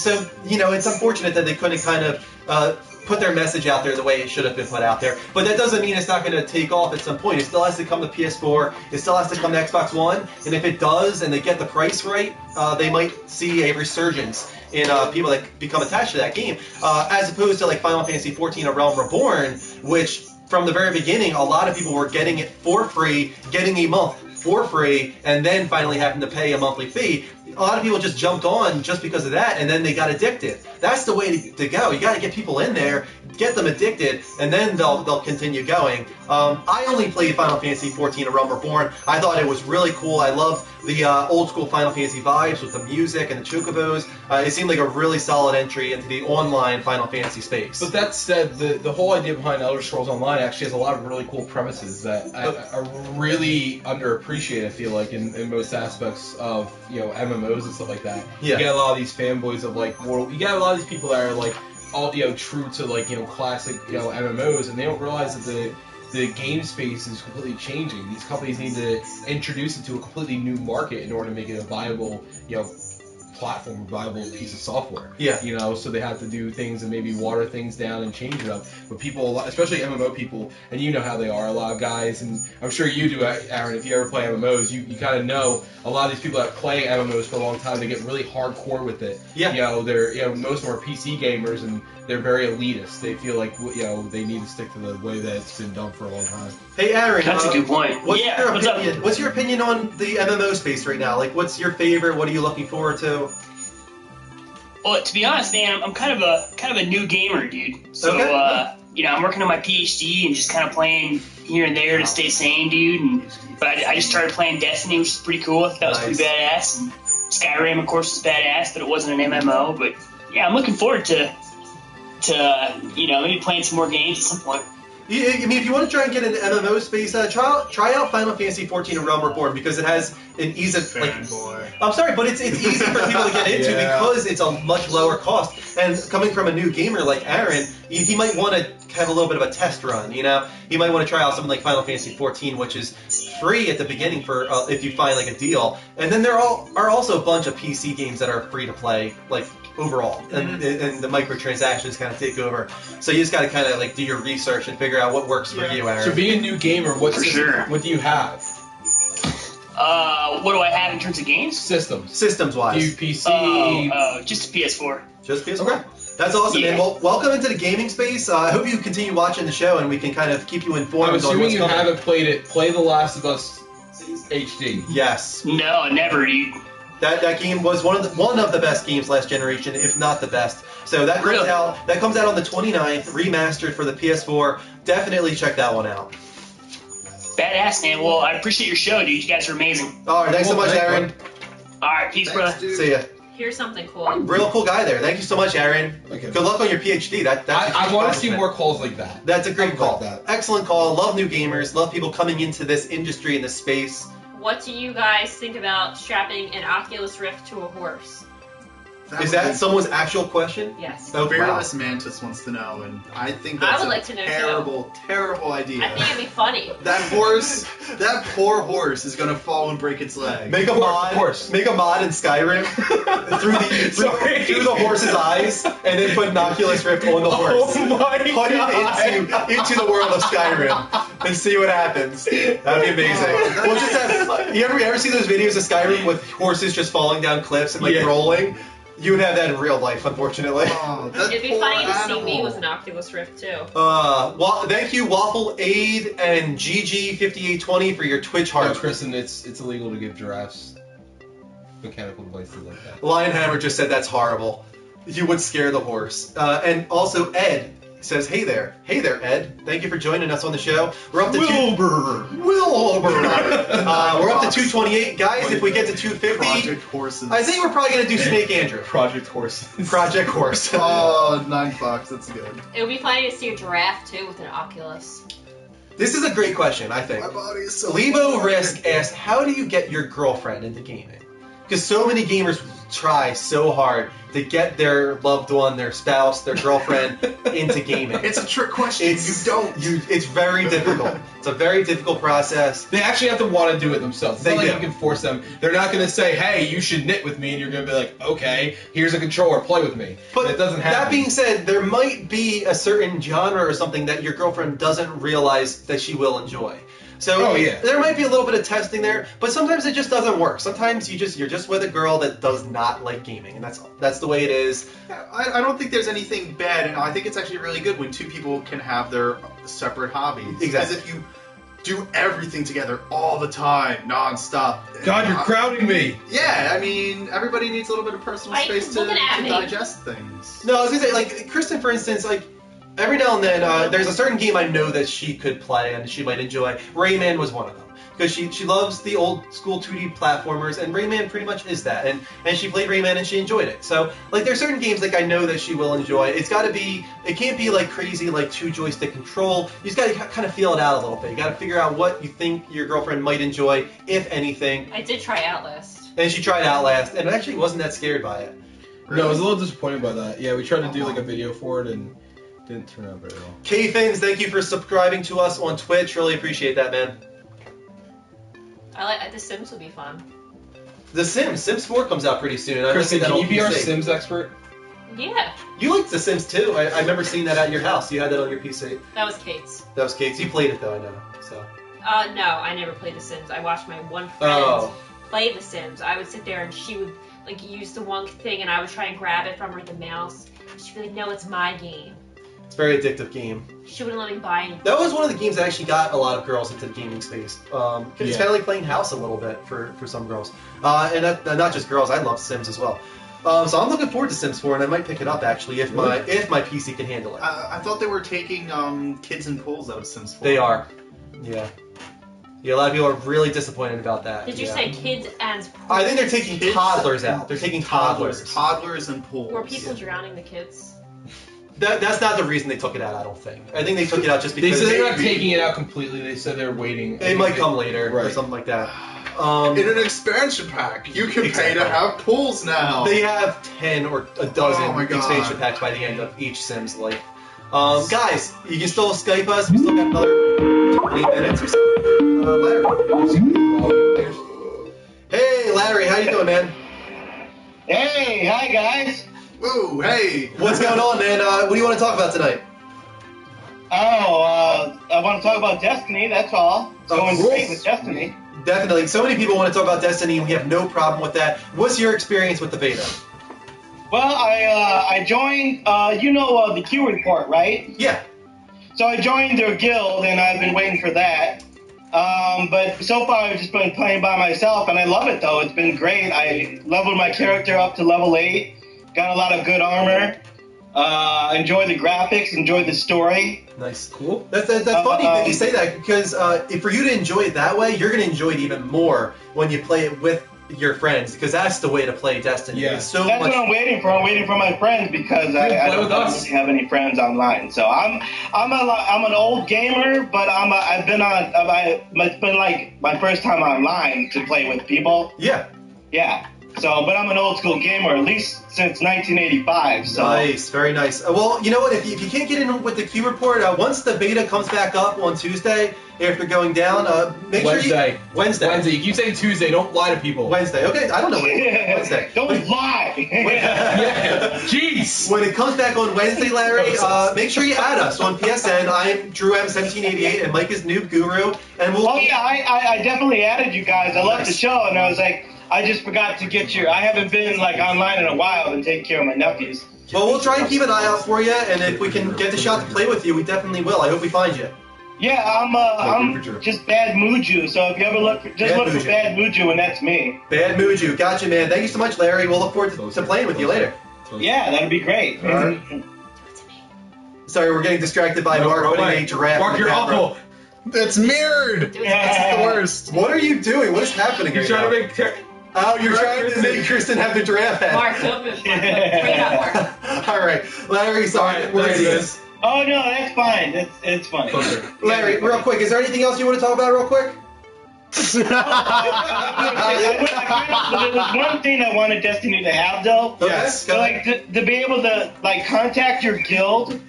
So, you know, it's unfortunate that they couldn't kind of put their message out there the way it should have been put out there. But that doesn't mean it's not going to take off at some point. It still has to come to PS4. It still has to come to Xbox One. And if it does, and they get the price right, they might see a resurgence in people that become attached to that game, as opposed to like Final Fantasy XIV: A Realm Reborn, which from the very beginning, a lot of people were getting it for free, getting a month for free, and then finally having to pay a monthly fee. A lot of people just jumped on just because of that, and then they got addicted. That's the way to go. You got to get people in there, get them addicted, and then they'll continue going. I only played Final Fantasy XIV: A Realm Reborn. I thought it was really cool. I love the old school Final Fantasy vibes with the music and the chocobos. It seemed like a really solid entry into the online Final Fantasy space. But that said, the whole idea behind Elder Scrolls Online actually has a lot of really cool premises that are really underappreciated, I feel like, in most aspects of, you know, MMOs and stuff like that. Yeah. You get a lot of these fanboys of, like, you get a lot of these people that are, like, all, you know, true to, like, you know, classic, you know, MMOs, and they don't realize that the game space is completely changing. These companies need to introduce it to a completely new market in order to make it a viable, you know, platform, viable piece of software. Yeah. You know, so they have to do things and maybe water things down and change it up. But people, especially MMO people, and you know how they are, a lot of guys, and I'm sure you do, Aaron, if you ever play MMOs, you kind of know a lot of these people that play MMOs for a long time, they get really hardcore with it. Yeah. You know, they're, you know, most of them are PC gamers, and they're very elitist. They feel like, you know, they need to stick to the way that it's been done for a long time. Hey, Aaron. That's a good point. What's Yeah, your what's up? opinion? What's your opinion on the MMO space right now? Like, what's your favorite? What are you looking forward to? Well, to be honest, man, I'm kind of a new gamer, dude. So Okay. I'm working on my PhD and just kind of playing here and there to stay sane, dude. But I just started playing Destiny, which is pretty cool. I thought that was pretty badass. And Skyrim, of course, was badass, but it wasn't an MMO. But yeah, I'm looking forward to maybe playing some more games at some point. I mean, if you want to try and get into MMO space, try out Final Fantasy XIV: A Realm Reborn because it has an ease of I'm sorry, but it's easy for people to get into because it's a much lower cost. And coming from a new gamer like Aaron, he might want to have a little bit of a test run. He might want to try out something like Final Fantasy XIV, which is free at the beginning for if you find like a deal. And then there are also a bunch of PC games that are free to play, like overall, and the microtransactions kind of take over. So you just got to kind of like do your research and figure out what works for you, Aaron. So being a new gamer, what do you have? What do I have in terms of games? Systems wise. Do you PC? Just a PS4. Just PS4. Okay. That's awesome, man. Well, welcome into the gaming space. I hope you continue watching the show and we can kind of keep you informed. I'm assuming on what's you coming. haven't played it. Play The Last of Us HD. Yes. No, never, dude. That game was one of the best games last generation, if not the best. So that comes out. That comes out on the 29th, remastered for the PS4. Definitely check that one out. Badass, man. Well, I appreciate your show, dude. You guys are amazing. All right, thanks so much, Aaron. All right, peace, brother. See ya. Here's something cool. Real cool guy there. Thank you so much, Aaron. Okay. Good luck on your PhD. I want to see more calls like that. That's a great call. Like that. Excellent call. Love new gamers. Love people coming into this industry and this space. What do you guys think about strapping an Oculus Rift to a horse? Is that someone's actual question? Yes. Oh, Fearless Mantis wants to know, and I think that's would like to know, terrible, terrible idea. I think it'd be funny. That poor horse is gonna fall and break its leg. Make a mod in Skyrim through the horse's eyes, and then put an Oculus Rift on the horse. Oh my Put God. it into the world of Skyrim and see what happens. That'd be amazing. We'll just have. You ever see those videos of Skyrim with horses just falling down cliffs and rolling? You would have that in real life, unfortunately. Oh, it'd be funny to see me with an Oculus Rift too. Well, thank you, Waffle Aid and GG5820 for your Twitch heart. No, Kristen, it's illegal to give giraffes mechanical devices like that. Lionhammer just said that's horrible. You would scare the horse. And also Ed says, hey there, Ed. Thank you for joining us on the show. We're up to Wilbur. We're up to 228, guys. If we get to 250, Project Horses. I think we're probably gonna do Snake Andrew. Project Horse. Project Horse. Oh, $9. That's good. It would be funny to see a giraffe too with an Oculus. This is a great question, I think. My body is so. Lebo Risk asked, how do you get your girlfriend into gaming? Because so many gamers try so hard to get their loved one, their spouse, their girlfriend into gaming. It's a trick question. It's very difficult. It's a very difficult process. They actually have to want to do it themselves. It's They not like do. you can force them. They're not going to say, hey, you should knit with me, and you're going to be like, okay, here's a controller, play with me. But it doesn't happen. That being said, there might be a certain genre or something that your girlfriend doesn't realize that she will enjoy. So there might be a little bit of testing there, but sometimes it just doesn't work. Sometimes you're just with a girl that does not like gaming, and that's the way it is. I don't think there's anything bad, and I think it's actually really good when two people can have their separate hobbies. Exactly. Because if you do everything together all the time, nonstop. God, you're crowding me. Yeah, I mean, everybody needs a little bit of personal Why are you space to looking at me? digest things. No, I was gonna say, like, Kristen, for instance, like, every now and then, there's a certain game I know that she could play and she might enjoy. Rayman was one of them. Because she loves the old school 2D platformers, and Rayman pretty much is that. And she played Rayman and she enjoyed it. So, like, there's certain games, like, I know that she will enjoy. It can't be, like, crazy, like, 2-joystick control. You just gotta kind of feel it out a little bit. You gotta figure out what you think your girlfriend might enjoy, if anything. I did try Outlast. And she tried Outlast, and actually wasn't that scared by it. No, I was a little disappointed by that. Yeah, we tried to do, like, a video for it, and didn't turn out very well. K-Fins, thank you for subscribing to us on Twitch. Really appreciate that, man. The Sims would be fun. The Sims 4 comes out pretty soon. Kristen, that can on you be our PC. Sims expert? Yeah, You liked The Sims too. I remember seeing that at your house. You had that on your PC. that was Kate's. That was Kate's. You played it though, I know. So. No, I never played The Sims. I watched my one friend Oh. play The Sims. I would sit there and she would like use the one thing, and I would try and grab it from her, the mouse. She'd be like, "No, it's my game." It's a very addictive game. She wouldn't let me buy anything. That was one of the games that actually got a lot of girls into the gaming space. It's Yeah. kind of like playing house a little bit for some girls. And not just girls. I love Sims as well. So I'm looking forward to Sims 4, and I might pick it up actually if my PC can handle it. I thought they were taking kids in pools out of Sims 4. They are. Yeah. Yeah, a lot of people are really disappointed about that. Did you say kids and pools? I think they're taking toddlers out. They're taking toddlers. Toddlers and pools. Were people drowning the kids? That's not the reason they took it out, I don't think. I think they took it out just They because said they're not taking it out completely. They said they're waiting. They might come later or Right. something like that. In an expansion pack, you can pay to have pools now. They have 10 or a dozen Oh my God. expansion packs by the end of each Sims life. Guys, you can still Skype us. We still got another 20 minutes or so. Larry. Hey, Larry, how you doing, man? Hey, hi guys. Ooh, hey. What's going on, man? What do you want to talk about tonight? I want to talk about Destiny, that's all. It's Of going course. great with Destiny. Definitely. So many people want to talk about Destiny, and we have no problem with that. What's your experience with the beta? Well, I joined, the Q report, right? Yeah. So I joined their guild, and I've been waiting for that. But so far I've just been playing by myself, and I love it though. It's been great. I leveled my character up to level 8, got a lot of good armor. Enjoy the graphics, enjoy the story. Nice, cool. That's funny that you say that because if for you to enjoy it that way, you're going to enjoy it even more when you play it with your friends because that's the way to play Destiny. Yeah. It's so That's much. what I'm waiting for. I'm waiting for my friends because I play don't with us. really have any friends online. So I'm an old gamer, but it's been like my first time online to play with people. Yeah. Yeah. So, but I'm an old school gamer, at least since 1985. So. Nice, very nice. Well, you know what? If you can't get in with the Q report, once the beta comes back up on Tuesday after going down, make sure Wednesday. you Wednesday. You keep saying Tuesday. Don't lie to people. Wednesday. Okay, I don't know. Wednesday. Don't lie. Yeah. Jeez. When it comes back on Wednesday, Larry, make sure you add us on PSN. I'm Drew M1788 and Mike is Noob Guru, and we'll. Oh yeah, I definitely added you guys. I love the show, and I was like, I just forgot to get your. I haven't been like online in a while and taking care of my nephews. Well, we'll try and keep an eye out for you, and if we can get the shot to play with you, we definitely will. I hope we find you. Yeah, I'm just Bad Muju. So if you ever look, just Bad look Muju. for Bad Muju, and that's me. Bad Muju, gotcha, man. Thank you so much, Larry. We'll look forward to playing with you later. Yeah, that'd be great. Sorry, we're getting distracted by Mark putting a giraffe. Mark, in the you're camera. awful. That's mirrored. That's the worst. What are you doing? What is happening? You're right trying now? to make. Oh, you're trying to make Kristen have the giraffe head. Mark, don't move. Bring it up, Mark. All right, Larry. Sorry, Alright, we're there gonna it do is. this. Oh no, that's fine. It's fine. Larry, real quick, is there anything else you want to talk about, real quick? There was one thing I wanted Destiny to have though. Yes. So like to be able to like contact your guild,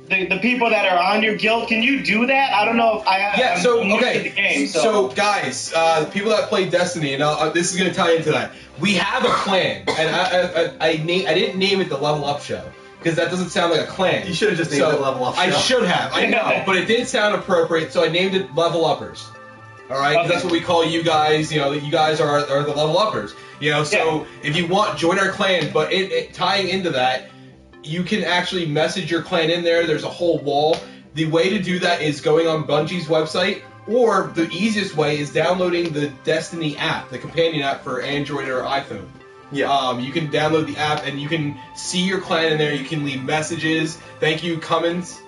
the people that are on your guild. Can you do that? I don't know if Yeah, so, I'm new okay. to the game, So, guys, the people that play Destiny, and this is going to tie into that. We have a clan, and I didn't name it the Level Up Show, because that doesn't sound like a clan. You should have just named it Level Up Show. I should have, I know, but it did sound appropriate, so I named it Level Uppers. All right, 'cause Okay. that's what we call you guys. You know, you guys are the Level Uppers. You know, so if you want, join our clan. But tying into that, you can actually message your clan in there. There's a whole wall. The way to do that is going on Bungie's website, or the easiest way is downloading the Destiny app, the companion app for Android or iPhone. Yeah. You can download the app and you can see your clan in there. You can leave messages. Thank you, Cummins,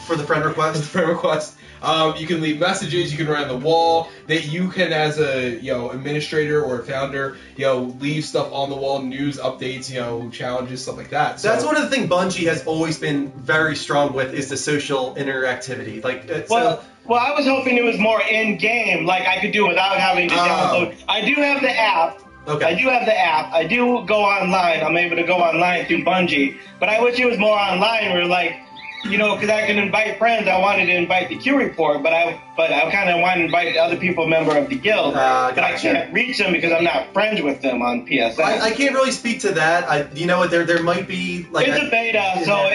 For the friend for request. the friend request. You can leave messages. You can write on the wall. That you can, as a administrator or a founder, leave stuff on the wall, news updates, challenges, stuff like that. So That's one of the things Bungie has always been very strong with is the social interactivity. Like, Well, I was hoping it was more in game, like I could do without having to download. I do have the app. Okay. I do have the app. I do go online. I'm able to go online through Bungie, but I wish it was more online. Where like, because I can invite friends. I wanted to invite the Q report, but I kind of want to invite other people, member of the guild, but I Gotcha. can't reach them because I'm not friends with them on PSN. I can't really speak to that. You know what? There might be like it's a beta, so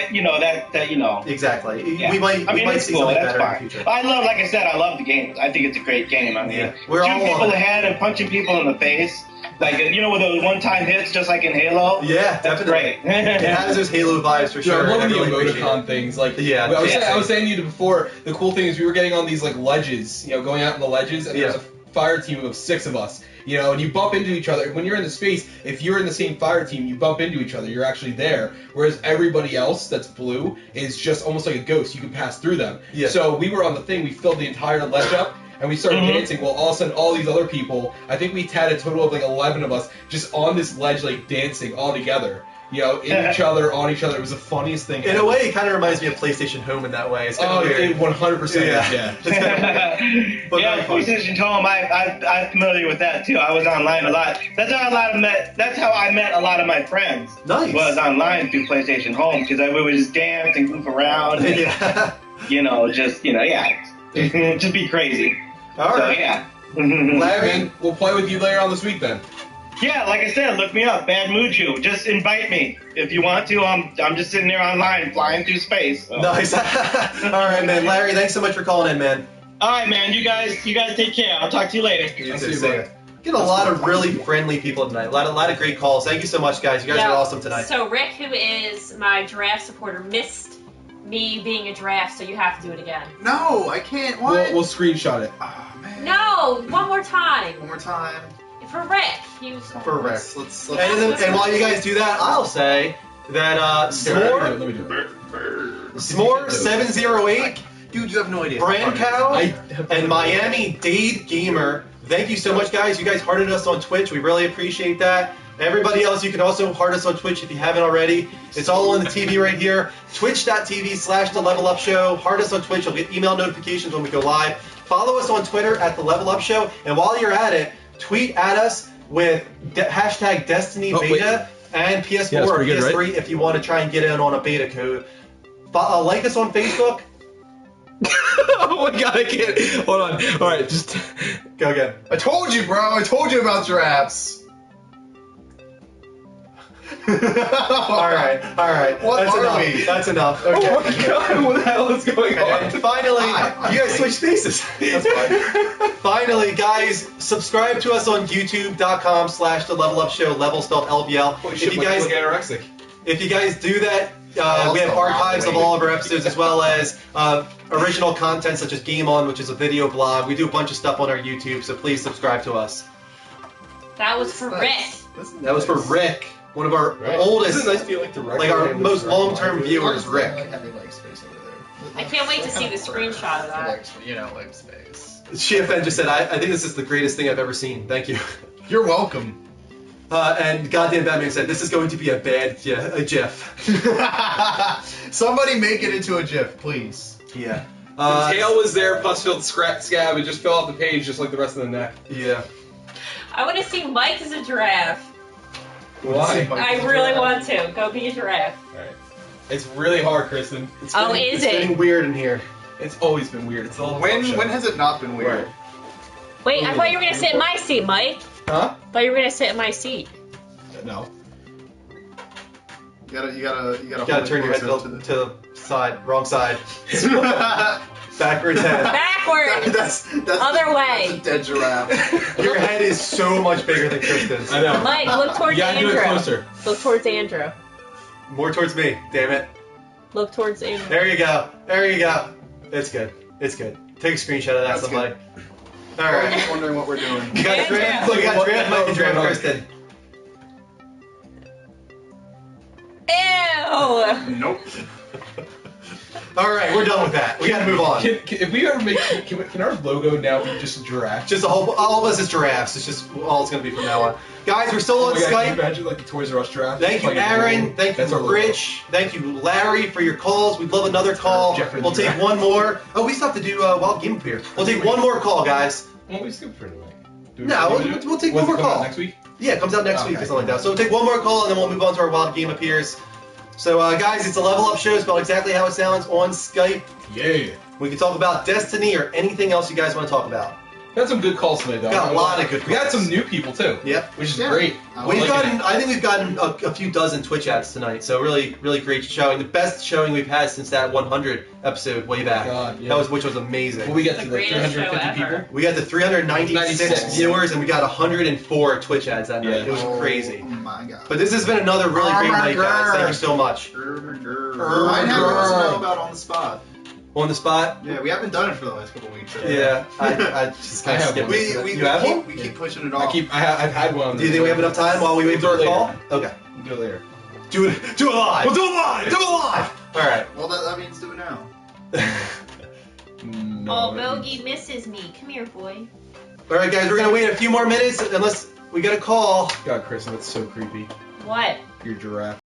exactly. Yeah. We might it's see cool. something That's better fine. in the future. I love, like I said, I love the game. I think it's a great game. I mean, Yeah. We're shooting all people on it. ahead and punching people in the face, like with those one-time hits, just like in Halo. Yeah, That's definitely. great. It has those Halo vibes for sure. I'm loving and I the really appreciate emoticon it. things. Like, Yeah, I was yeah. saying to you before, the cool thing is we were getting on these like ledges, going out in the ledges, and there's a fire team of 6 of us, you know, and you bump into each other. When you're in the space, if you're in the same fire team, you bump into each other. You're actually there. Whereas everybody else that's blue is just almost like a ghost. You can pass through them. Yeah. So we were on the thing. We filled the entire ledge up. And we started dancing. Well, all of a sudden, all these other people, I think we had a total of like 11 of us just on this ledge, like dancing all together. You know, in each other, on each other. It was the funniest thing In ever. a way, it kind of reminds me of PlayStation Home in that way. It's kind Oh, of weird. it 100%. Yeah. Yeah. It's kind of weird. But Yeah, very fun. PlayStation Home. I'm familiar with that too. I was online a lot. That's how I met a lot of my friends. Nice. Was online through PlayStation Home because we would just dance and goof around. And, Yeah. just be crazy. All So right. yeah. Larry, we'll play with you later on this week then. Yeah, like I said, look me up, Bad Mood Jew. Just invite me if you want to. I'm just sitting there online, flying through space. So. Nice. All right, man. Larry, thanks so much for calling in, man. All right, man. You guys take care. I'll talk to you later. You I'll too, see you, see ya. buddy. Get a lot of really friendly people tonight. A lot of great calls. Thank you so much, guys. You guys Yeah. are awesome tonight. So Rick, who is my draft supporter, missed me being a draft, so you have to do it again. No, I can't. What? We'll screenshot it. Oh, man. No, one more time. One more time. For Rick. He was For Rick. Let's And while you guys do that, I'll say that Let me do it. S'more708, Dude, you have no idea. Brand Cow, I- and Miami Dade Gamer. Thank you so much, guys. You guys hearted us on Twitch. We really appreciate that. Everybody else, you can also heart us on Twitch if you haven't already. It's all on the TV right here. Twitch.tv/The Level Up Show. Heart us on Twitch. You'll get email notifications when we go live. Follow us on Twitter at The Level Up Show. And while you're at it, tweet at us with hashtag Destiny Oh, wait. Beta and PS4 Yeah, it's or pretty good, PS3 if you want to try and get in on a beta code. Like us on Facebook. Oh my god, I can't. Hold on. Alright, just. Go again. I told you, bro. I told you about drafts. All right. What That's are enough. we? That's enough. Oh Okay. my god, what the hell is going on? And finally, you guys switch faces. That's fine. Finally, guys, subscribe to us on YouTube.com/The Level Up Show. Level spelled LVL. Holy If shit, you my guys, kid's anorexic. if you guys do that, we have archives of all of our episodes as well as original content such as Game On, which is a video blog. We do a bunch of stuff on our YouTube, so please subscribe to us. That was for Rick. That was for Rick, one of our oldest, Isn't it nice feeling to like our most long-term viewers, Rick. Having like space over there. I can't wait to see the screenshot of that. Like space. GFN just said, I think this is the greatest thing I've ever seen. Thank you. You're welcome. And Goddamn Batman said, this is going to be a bad a GIF. Somebody make it into a GIF, please. Yeah. The tail was there, pus filled scab. It just fell off the page just like the rest of the neck. Yeah. I want to see Mike as a giraffe. Why? I really want to. Go be a giraffe. Alright. It's really hard, Kristen. It's Oh, getting- is it's it? getting weird in here. It's always been weird. It's the whole When show. has it not been weird? Right. Wait, I thought you were going to sit in my seat, Mike. Huh? I thought you were going to sit in my seat. No. You gotta You gotta turn your head to the side, wrong side. Backwards head. Backward. that's Other way. That's a dead giraffe. Your head is so much bigger than Kristen's. I know. Mike, look towards You gotta do Andrew. it closer. Look towards Andrew. More towards me, damn it. Look towards Andrew. There you go. There you go. It's good. It's good. Take a screenshot of that, That's somebody. All I'm right. just wondering what we're doing. You got Andrew. draft. You got What draft the hell Mike and is draft going on? Kristen. Ew. Nope. All right, we're done with that. We gotta move on. If we ever make, can our logo now be just a giraffe? Just all of us as giraffes. It's just all it's gonna be from now on. Guys, we're still on Oh my God, can you Skype. imagine like the Toys R Us giraffe? Thank you, Like, Aaron. Thank that's you, our logo. Rich. Thank you, Larry, for your calls. We'd love another call. Jeffrey We'll take Giraffe. one more. Oh, we still have to do Wild Game Beer. We'll take one more call, guys. Well, we skipped for anyway. No, we'll take one more call. Next week. Yeah, it comes out next Okay. week or something like that. So we'll take one more call and then we'll move on to our Wild Game Appears. So, guys, it's a Level Up show spelled exactly how it sounds on Skype. Yeah. We can talk about Destiny or anything else you guys want to talk about. We had some good calls today, though. Got a lot of good We got calls. some new people too. Yep. Which is Yeah. great. We've like gotten, it. I think we've gotten a few dozen Twitch ads tonight, so really, really great showing. The best showing we've had since that 100 episode way back. God, yeah. Which was amazing. Well, we get The to the greatest show 350 ever. people. We got the 396 96. viewers, and we got 104 Twitch ads that night. Yeah. It was crazy. Oh my god. But this has been another really great night, guys. Thank you so much. I have to know about on the spot. On the spot? Yeah, we haven't done it for the last couple weeks. Yeah, I just I kind of have skipped one. it. We You have one? keep pushing it off. I've had one. Do you think we have enough time while we wait for a call? Okay. Do it later. Do it live. We'll do it live. Do it live. All right. Well, that means do it now. No. Oh, Bogey misses me. Come here, boy. All right, guys, we're gonna wait a few more minutes unless we get a call. God, Kristen, that's so creepy. What? Your giraffe.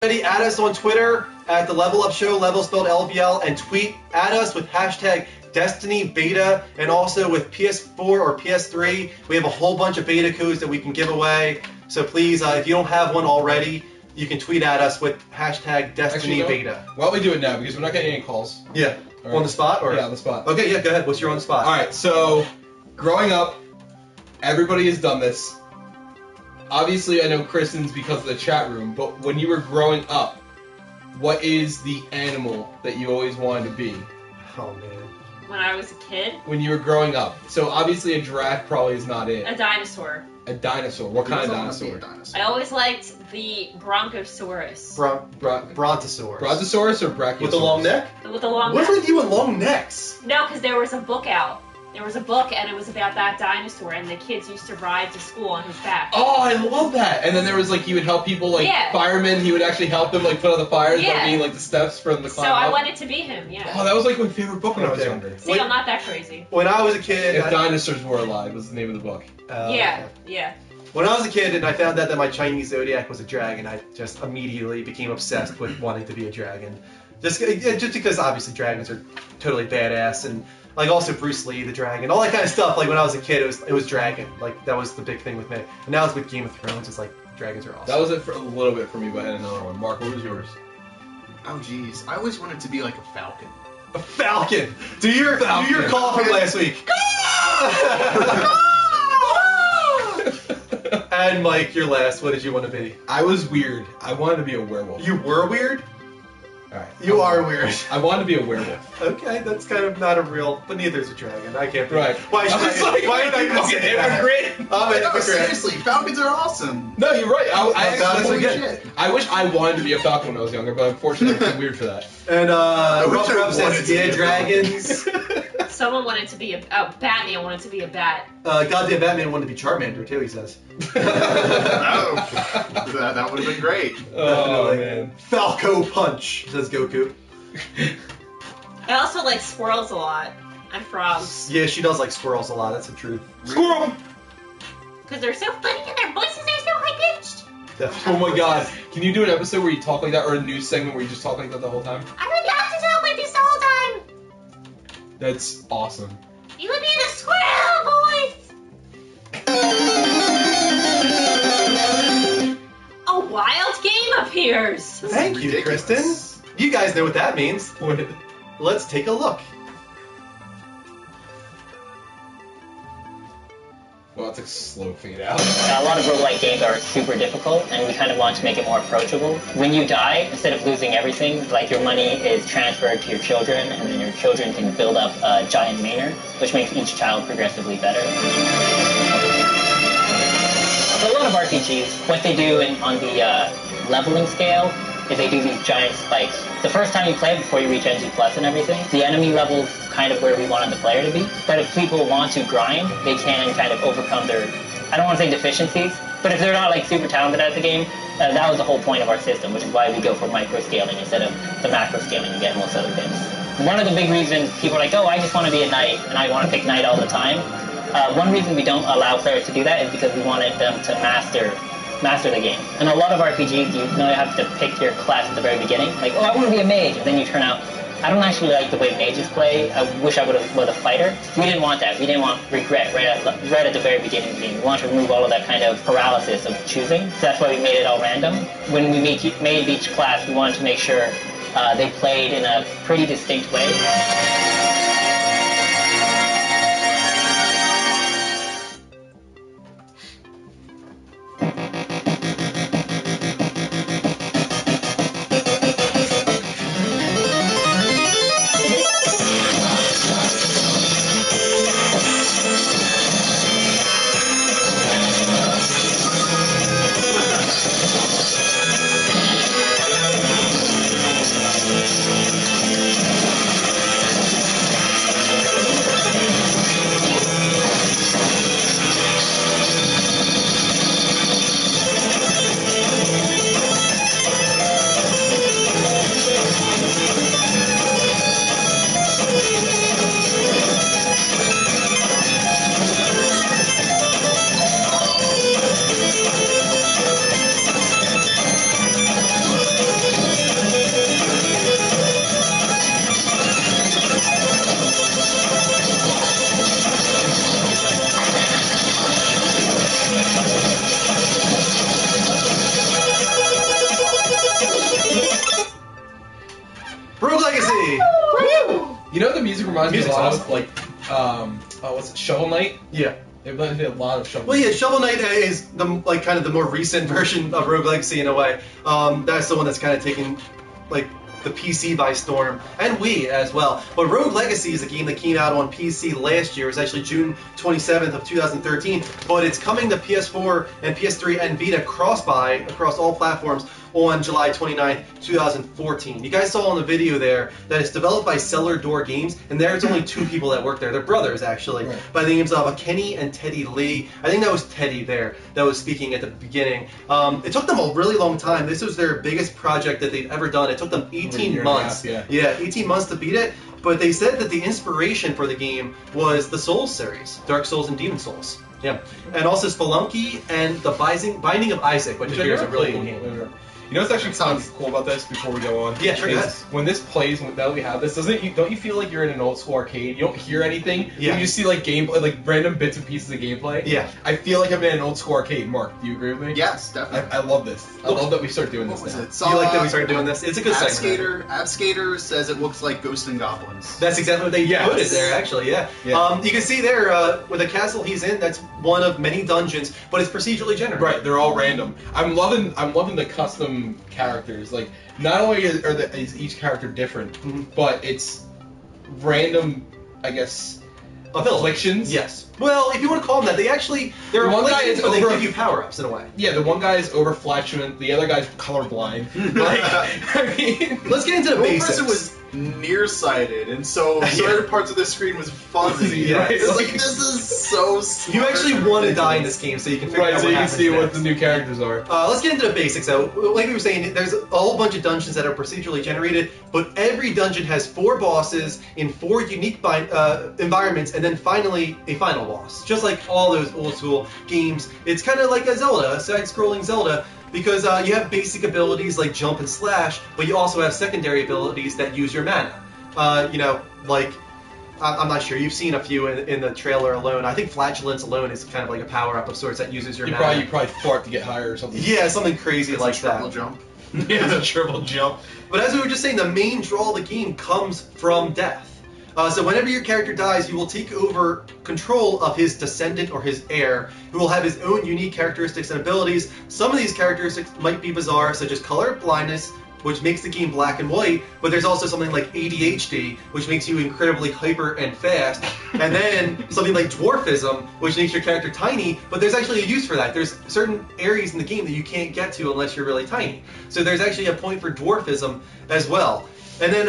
Add us on Twitter at the Level Up Show, level spelled LVL, and tweet at us with hashtag Destiny Beta and also with PS4 or PS3. We have a whole bunch of beta codes that we can give away. So please, if you don't have one already, you can tweet at us with hashtag Destiny Actually, Beta. Why don't we do it now? Because we're not getting any calls. Yeah. All right. On the spot? Or? Yeah, on the spot. Okay, yeah, go ahead. What's your on the spot? All right, so growing up, everybody has done this. Obviously, I know Kristen's because of the chat room, but when you were growing up, what is the animal that you always wanted to be Oh, man. When I was a kid, when you were growing up? So obviously a giraffe probably is not it. a dinosaur. A dinosaur. What kind of dinosaur? I always liked the Brontosaurus. Brontosaurus. Brontosaurus or Brachiosaurus? With the long neck? With the long What's neck. with you and long necks? No, because there was a book out. There was a book, and it was about that dinosaur, and the kids used to ride to school on his back. Oh, I love that. And then there was like he would help people like Yeah. firemen. He would actually help them like put out the fires by Yeah. being like the steps for them to So climb I up. wanted to be him, yeah. Oh, that was like my favorite book when I was Okay. younger. See, I'm not that crazy. When I was a kid... If Dinosaurs Were Alive was the name of the book. Yeah, yeah. When I was a kid and I found out that my Chinese zodiac was a dragon, I just immediately became obsessed with wanting to be a dragon. Just because obviously dragons are totally badass, and like also Bruce Lee the dragon, all that kind of stuff. Like when I was a kid, it was dragon. Like that was the big thing with me. And now it's with Game of Thrones. It's like dragons are awesome. That was it for a little bit for me, but I had another one. Mark, what was yours? Oh, jeez. I always wanted to be like a falcon. A falcon. Do your call from last week. And Mike, your last. What did you want to be? I was weird. I wanted to be a werewolf. You were weird? Alright. You are weird. I wanted to be a werewolf. Okay, that's kind of not a real, but neither is a dragon. I can't. Right. Why should why did I fucking say that? hypocrite? I'm an No, hypocrite. seriously, falcons are awesome. No, you're right. I That's actually, good. Shit. I wish I wanted to be a falcon when I was younger, but unfortunately I'm too weird for that. And wish I Rough says, wanted to yeah, be a dragons. Someone wanted to be Batman wanted to be a bat. Goddamn Batman wanted to be Charmander too. He says. No, that would have been great. Oh man. Falco Punch says Goku. I also like squirrels a lot. And frogs. Yeah, she does like squirrels a lot. That's the truth. Squirrel! Because they're so funny and their voices are so high pitched. Oh my god. Can you do an episode where you talk like that, or a news segment where you just talk like that the whole time? I would love to talk like this the whole time. That's awesome. You would be the squirrel voice. A wild game appears. Thank you, ridiculous. Kristen. You guys know what that means. Let's take a look. Well, it's a slow fade out. A lot of roguelike games are super difficult, and we kind of want to make it more approachable. When you die, instead of losing everything, like your money is transferred to your children, and then your children can build up a giant manor, which makes each child progressively better. So a lot of RPGs, what they do on the leveling scale is they do these giant spikes. The first time you play, before you reach NG Plus and everything, the enemy level's kind of where we wanted the player to be. But if people want to grind, they can kind of overcome their, I don't want to say deficiencies, but if they're not like super talented at the game, that was the whole point of our system, which is why we go for micro scaling instead of the macro scaling you get in most other games. One of the big reasons people are like, oh, I just want to be a knight and I want to pick knight all the time. One reason we don't allow players to do that is because we wanted them to master the game. And a lot of RPGs, you have to pick your class at the very beginning. Like, oh, I want to be a mage. And then you turn out, I don't actually like the way mages play. I wish I would have was a fighter. We didn't want that. We didn't want regret right at the very beginning of the game. We wanted to remove all of that kind of paralysis of choosing. So that's why we made it all random. When we made each class, we wanted to make sure they played in a pretty distinct way. the music reminds me a Music's lot awesome. of like, what's it, Shovel Knight? Yeah. It reminds me a lot of Shovel Well, Knight. yeah, Shovel Knight is the like kind of the more recent version of Rogue Legacy in a way. That's the one that's kind of taken like the PC by storm, and Wii as well. But Rogue Legacy is a game that came out on PC last year. It was actually June 27th of 2013, but it's coming to PS4 and PS3 and Vita cross-buy across all platforms on July 29th, 2014. You guys saw on the video there that it's developed by Cellar Door Games, and there's only 2 people that work there. They're brothers, actually, by the names of Kenny and Teddy Lee. I think that was Teddy there that was speaking at the beginning. It took them a really long time. This was their biggest project that they've ever done. It took them 18 months. Yeah, 18 months to beat it. But they said that the inspiration for the game was the Souls series, Dark Souls and Demon Souls. Yeah, and also Spelunky and the Binding of Isaac, which I hear is a really cool game. You know what's actually kind of cool about this before we go on? Yeah, sure, is go ahead. when this plays, now that we have this, don't you feel like you're in an old school arcade? You don't hear anything. Yeah. You just see like gameplay, like random bits and pieces of gameplay. Yeah. I feel like I'm in an old school arcade. Mark, do you agree with me? Yes, definitely. I love this. I love that we start doing this What was now. it? You like that we started doing this? It's a good segment. AppSkater says it looks like Ghosts and Goblins. That's exactly what they Yes. put it there, actually, yeah. Yeah. You can see there, with the castle he's in, that's one of many dungeons, but it's procedurally generated. Right, they're all random. I'm loving the custom characters. Like, not only is each character different, but it's random, I guess, afflictions. Yes. Well, if you want to call them that, they're one guy afflictions, is but they over- give you power-ups in a way. Yeah, the one guy is over flatulent, the other guy's colorblind. Like, I mean, Let's get into the One basics. person was nearsighted, and so certain parts of the screen was fuzzy. Yeah. It's like, this is so smart. You actually want to die in this game, so you can figure right, out so what you can happens see what next. the new characters are. Let's get into the basics, though. Like we were saying, there's a whole bunch of dungeons that are procedurally generated, but every dungeon has 4 bosses in 4 unique environments, and then finally a final boss. Just like all those old school games, it's kind of like a Zelda, a side-scrolling Zelda, because you have basic abilities like jump and slash, but you also have secondary abilities that use your mana. Like, I'm not sure. You've seen a few in the trailer alone. I think Flatulence alone is kind of like a power-up of sorts that uses your You mana. probably fart to get higher or something. Yeah, something crazy like triple that. jump. Yeah, it's a triple jump. But as we were just saying, the main draw of the game comes from death. So whenever your character dies, you will take over control of his descendant or his heir, who will have his own unique characteristics and abilities. Some of these characteristics might be bizarre, such as color blindness, which makes the game black and white, but there's also something like ADHD, which makes you incredibly hyper and fast, and then something like dwarfism, which makes your character tiny, but there's actually a use for that. There's certain areas in the game that you can't get to unless you're really tiny. So there's actually a point for dwarfism as well. And then,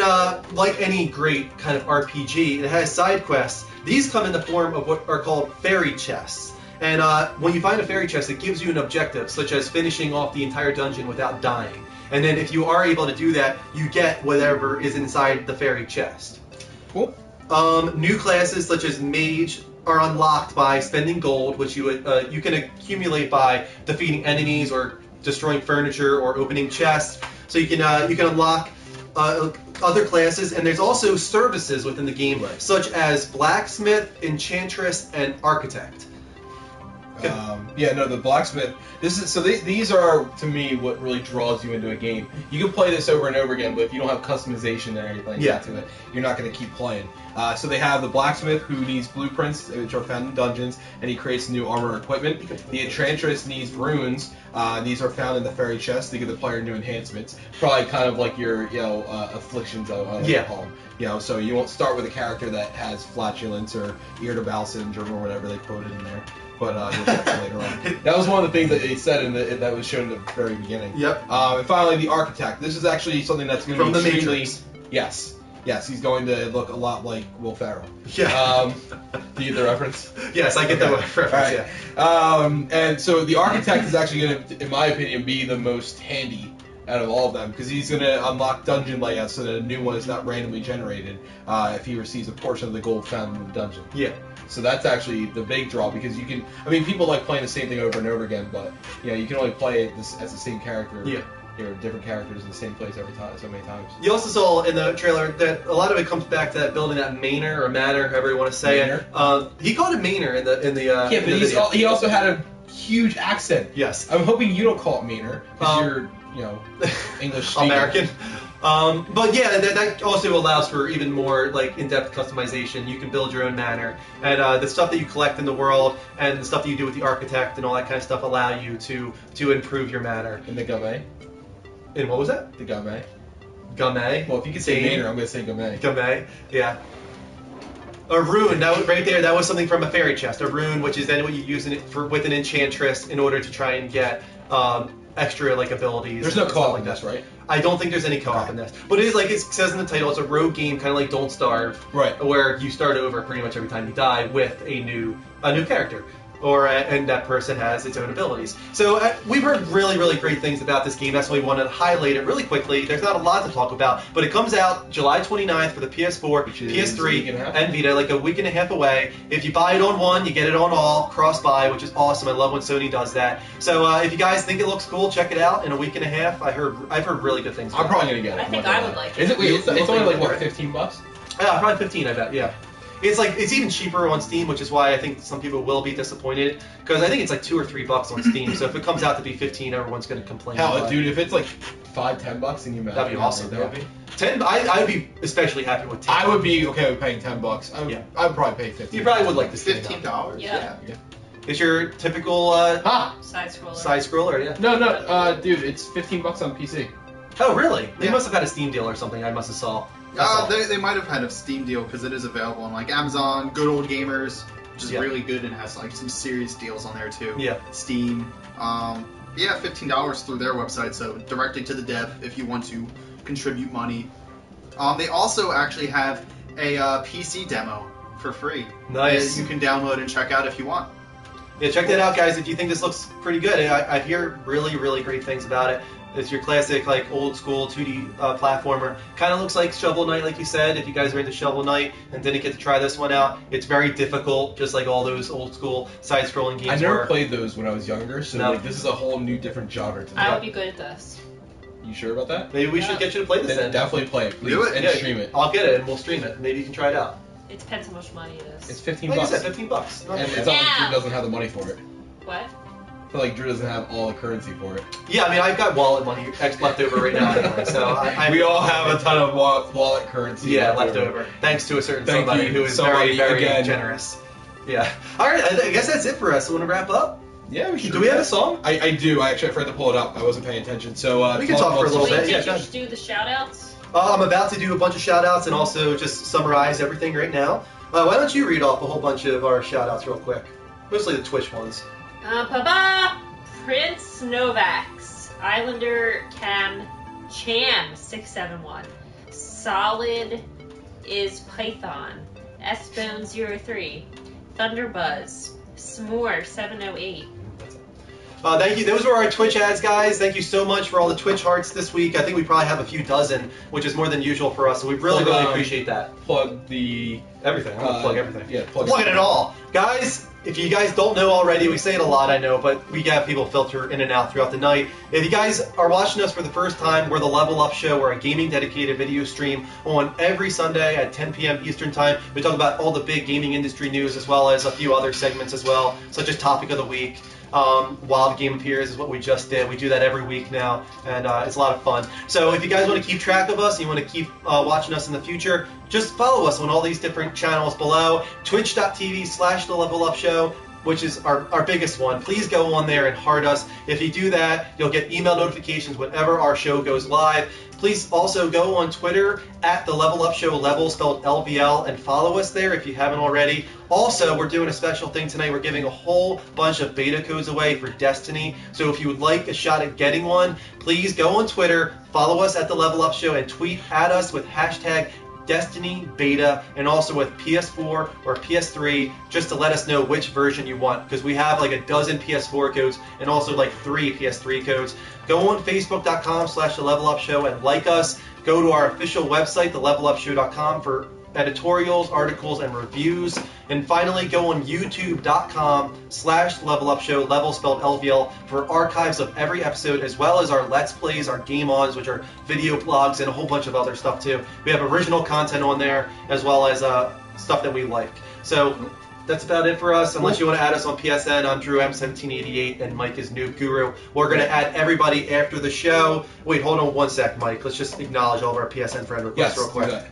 like any great kind of RPG, it has side quests. These come in the form of what are called fairy chests. And when you find a fairy chest, it gives you an objective, such as finishing off the entire dungeon without dying. And then if you are able to do that, you get whatever is inside the fairy chest. Cool. New classes such as mage are unlocked by spending gold, which you can accumulate by defeating enemies or destroying furniture or opening chests. So you can unlock other classes, and there's also services within the game, such as blacksmith, enchantress, and architect. The blacksmith. These are, to me, what really draws you into a game. You can play this over and over again, but if you don't have customization and everything to it, you're not going to keep playing. So they have the blacksmith, who needs blueprints, which are found in dungeons, and he creates new armor and equipment. The enchantress needs runes. These are found in the fairy chest. They give the player new enhancements. Probably kind of like your, afflictions, I like to call them. So you won't start with a character that has flatulence or irritable syndrome or whatever they quoted in there. But you'll get that later on. That was one of the things that they said that was shown at the very beginning. Yep. And finally, the architect. This is actually something that's going to be From the extremely... Matrix. Yes, he's going to look a lot like Will Ferrell. Yeah. Do you get the reference? Yes, I get that reference, right. yeah. And so the architect is actually going to, in my opinion, be the most handy out of all of them, because he's going to unlock dungeon layouts so that a new one is not randomly generated if he receives a portion of the gold found in the dungeon. Yeah. So that's actually the big draw, because you can... I mean, people like playing the same thing over and over again, but you can only play it as the same character. Yeah. Different characters in the same place every time, so many times. You also saw in the trailer that a lot of it comes back to that building, that manor or manor, however you want to say it. He called it manor in the Yeah, but video. he also had a huge accent. Yes. I'm hoping you don't call it manor, because you're, English speaker. American. But yeah, that also allows for even more like in-depth customization. You can build your own manor, and the stuff that you collect in the world and the stuff that you do with the architect and all that kind of stuff allow you to improve your manor. In the Gamay. And what was that? The Gamay. Gamay. Well, if you could say manor, I'm going to say Gamay. Gamay, yeah. A rune, that was right there. That was something from a fairy chest. A rune, which is then what you use with an enchantress in order to try and get extra like abilities. There's no co-op like in this, right? I don't think there's any co-op in this, but it is like it says in the title. It's a rogue game, kind of like Don't Starve, right? Where you start over pretty much every time you die with a new character. And that person has its own abilities. So we've heard really, really great things about this game. That's why we wanted to highlight it really quickly. There's not a lot to talk about, but it comes out July 29th for the PS4, PS3, and Vita, like a week and a half away. If you buy it on one, you get it on all, cross-buy, which is awesome. I love when Sony does that. So if you guys think it looks cool, check it out. In a week and a half, I've heard really good things about I'm probably going to get it. I think I would like it. Is it? Wait, it's only like, what, $15? Yeah, probably 15, I bet, yeah. It's even cheaper on Steam, which is why I think some people will be disappointed, because I think it's like $2 or $3 on Steam. So if it comes out to be 15, everyone's going to complain. Hell, dude, if it's like $5-10, then you that'd be awesome. That would be 10. I'd be especially happy with 10. I would be okay with paying $10. I would probably pay 15. You probably would like this. $15. Yeah. It's your typical side scroller. Side scroller, yeah. No, dude, it's $15 on PC. Oh, really? They must have had a Steam deal or something. I must have saw. They might have had a Steam deal because it is available on like Amazon, Good Old Gamers, which is really good and has like some serious deals on there too. Yeah. Steam. $15 through their website, so directly to the dev if you want to contribute money. They also actually have a PC demo for free. Nice. That you can download and check out if you want. Yeah, check that out, guys. If you think this looks pretty good, I hear really, really great things about it. It's your classic, like, old school 2D platformer. Kind of looks like Shovel Knight, like you said, if you guys are into Shovel Knight and didn't get to try this one out. It's very difficult, just like all those old school side-scrolling games I never played those when I was younger, so No. like this is a whole new different genre to me. I would be good at this. You sure about that? Maybe we should get you to play this then. Definitely play it, please, Do it. and Yeah, stream it. I'll get it, and we'll stream it. Maybe you can try it out. It depends how much money it is. It's $15. Like I said, $15. And it's not like Drew doesn't have the money for it. What? I feel like Drew doesn't have all the currency for it. Yeah, I mean, I've got wallet money left over right now anyway, so we all have a ton of wallet currency left over. Thanks to a certain somebody who is very, very generous. Yeah. All right, I guess that's it for us. Want to wrap up? Yeah, we should. Do we have a song? I do. I forgot to pull it up. I wasn't paying attention. So we can talk for a little bit. Wait, Yeah, did go you ahead. do the shout-outs? I'm about to do a bunch of shout-outs and also just summarize everything right now. Why don't you read off a whole bunch of our shout-outs real quick? Mostly the Twitch ones. Prince Novax, Islander Cam Cham 671, Solid is Python, Sbone 03, Thunderbuzz, S'more 708. Thank you. Those were our Twitch ads, guys. Thank you so much for all the Twitch hearts this week. I think we probably have a few dozen, which is more than usual for us. So we really, really appreciate that. Plug the everything. I'm gonna plug everything. Yeah, plug it all, guys. If you guys don't know already, we say it a lot, I know, but we have people filter in and out throughout the night. If you guys are watching us for the first time, we're the Level Up Show. We're a gaming dedicated video stream on every Sunday at 10 p.m. Eastern Time. We talk about all the big gaming industry news as well as a few other segments as well, such as Topic of the Week. Wild Game Appears is what we just did. We do that every week now, and it's a lot of fun. So if you guys want to keep track of us and you want to keep watching us in the future, just follow us on all these different channels below. Twitch.tv/The Level Up Show, which is our biggest one. Please go on there and heart us. If you do that, you'll get email notifications whenever our show goes live. Please also go on Twitter at The Level Up Show, level spelled LVL, and follow us there if you haven't already. Also, we're doing a special thing tonight. We're giving a whole bunch of beta codes away for Destiny. So if you would like a shot at getting one, please go on Twitter, follow us at The Level Up Show, and tweet at us with hashtag Destiny Beta, and also with PS4 or PS3, just to let us know which version you want, because we have like a dozen PS4 codes and also like 3 PS3 codes. Go on Facebook.com/The Level Up Show and like us. Go to our official website, TheLevelUpShow.com, for editorials, articles, and reviews. And finally, go on YouTube.com/Level Up Show, level spelled LVL, for archives of every episode, as well as our Let's Plays, our Game Ons, which are video blogs, and a whole bunch of other stuff too. We have original content on there, as well as stuff that we like. So that's about it for us. Unless you want to add us on PSN, I'm Drew M1788 and Mike is Noob Guru. We're going to add everybody after the show. Wait, hold on one sec, Mike. Let's just acknowledge all of our PSN friend requests real quick. Do that.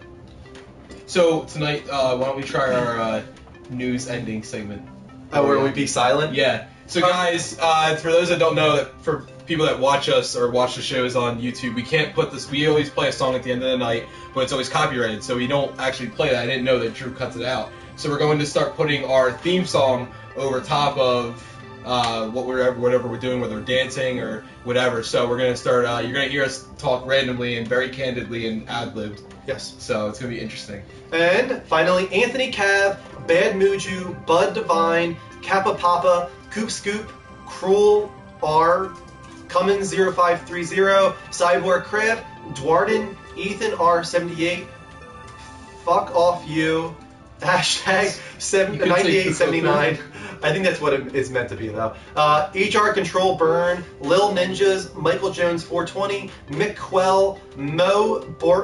So tonight, why don't we try our news ending segment? Where we be silent? Yeah. So guys, for those that don't know, that for people that watch us or watch the shows on YouTube, we can't put this. We always play a song at the end of the night, but it's always copyrighted, so we don't actually play that. I didn't know that Drew cuts it out. So we're going to start putting our theme song over top of whatever we're doing, whether we're dancing or whatever. So we're going to start. You're going to hear us talk randomly and very candidly and ad-libbed. Yes. So it's going to be interesting. And finally, Anthony Cav, Bad Muju, Bud Divine, Kappa Papa, Coop Scoop, Cruel R, Cummins 0530, Cyborg Crab, Dwarden, Ethan R78, Fuck Off You, hashtag 9879. I think that's what it's meant to be, though. HR Control Burn, Lil Ninjas, Michael Jones 420, Mick Quell, Mo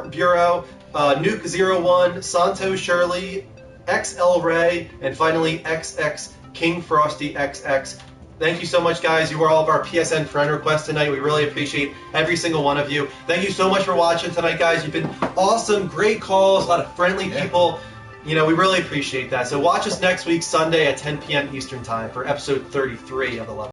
Bureau, Nuke 01, Santo Shirley, XL Ray, and finally XX King Frosty XX. Thank you so much, guys. You were all of our PSN friend requests tonight. We really appreciate every single one of you. Thank you so much for watching tonight, guys. You've been awesome, great calls, a lot of friendly people. You know, we really appreciate that. So watch us next week, Sunday at 10 p.m. Eastern Time for episode 33 of The Level.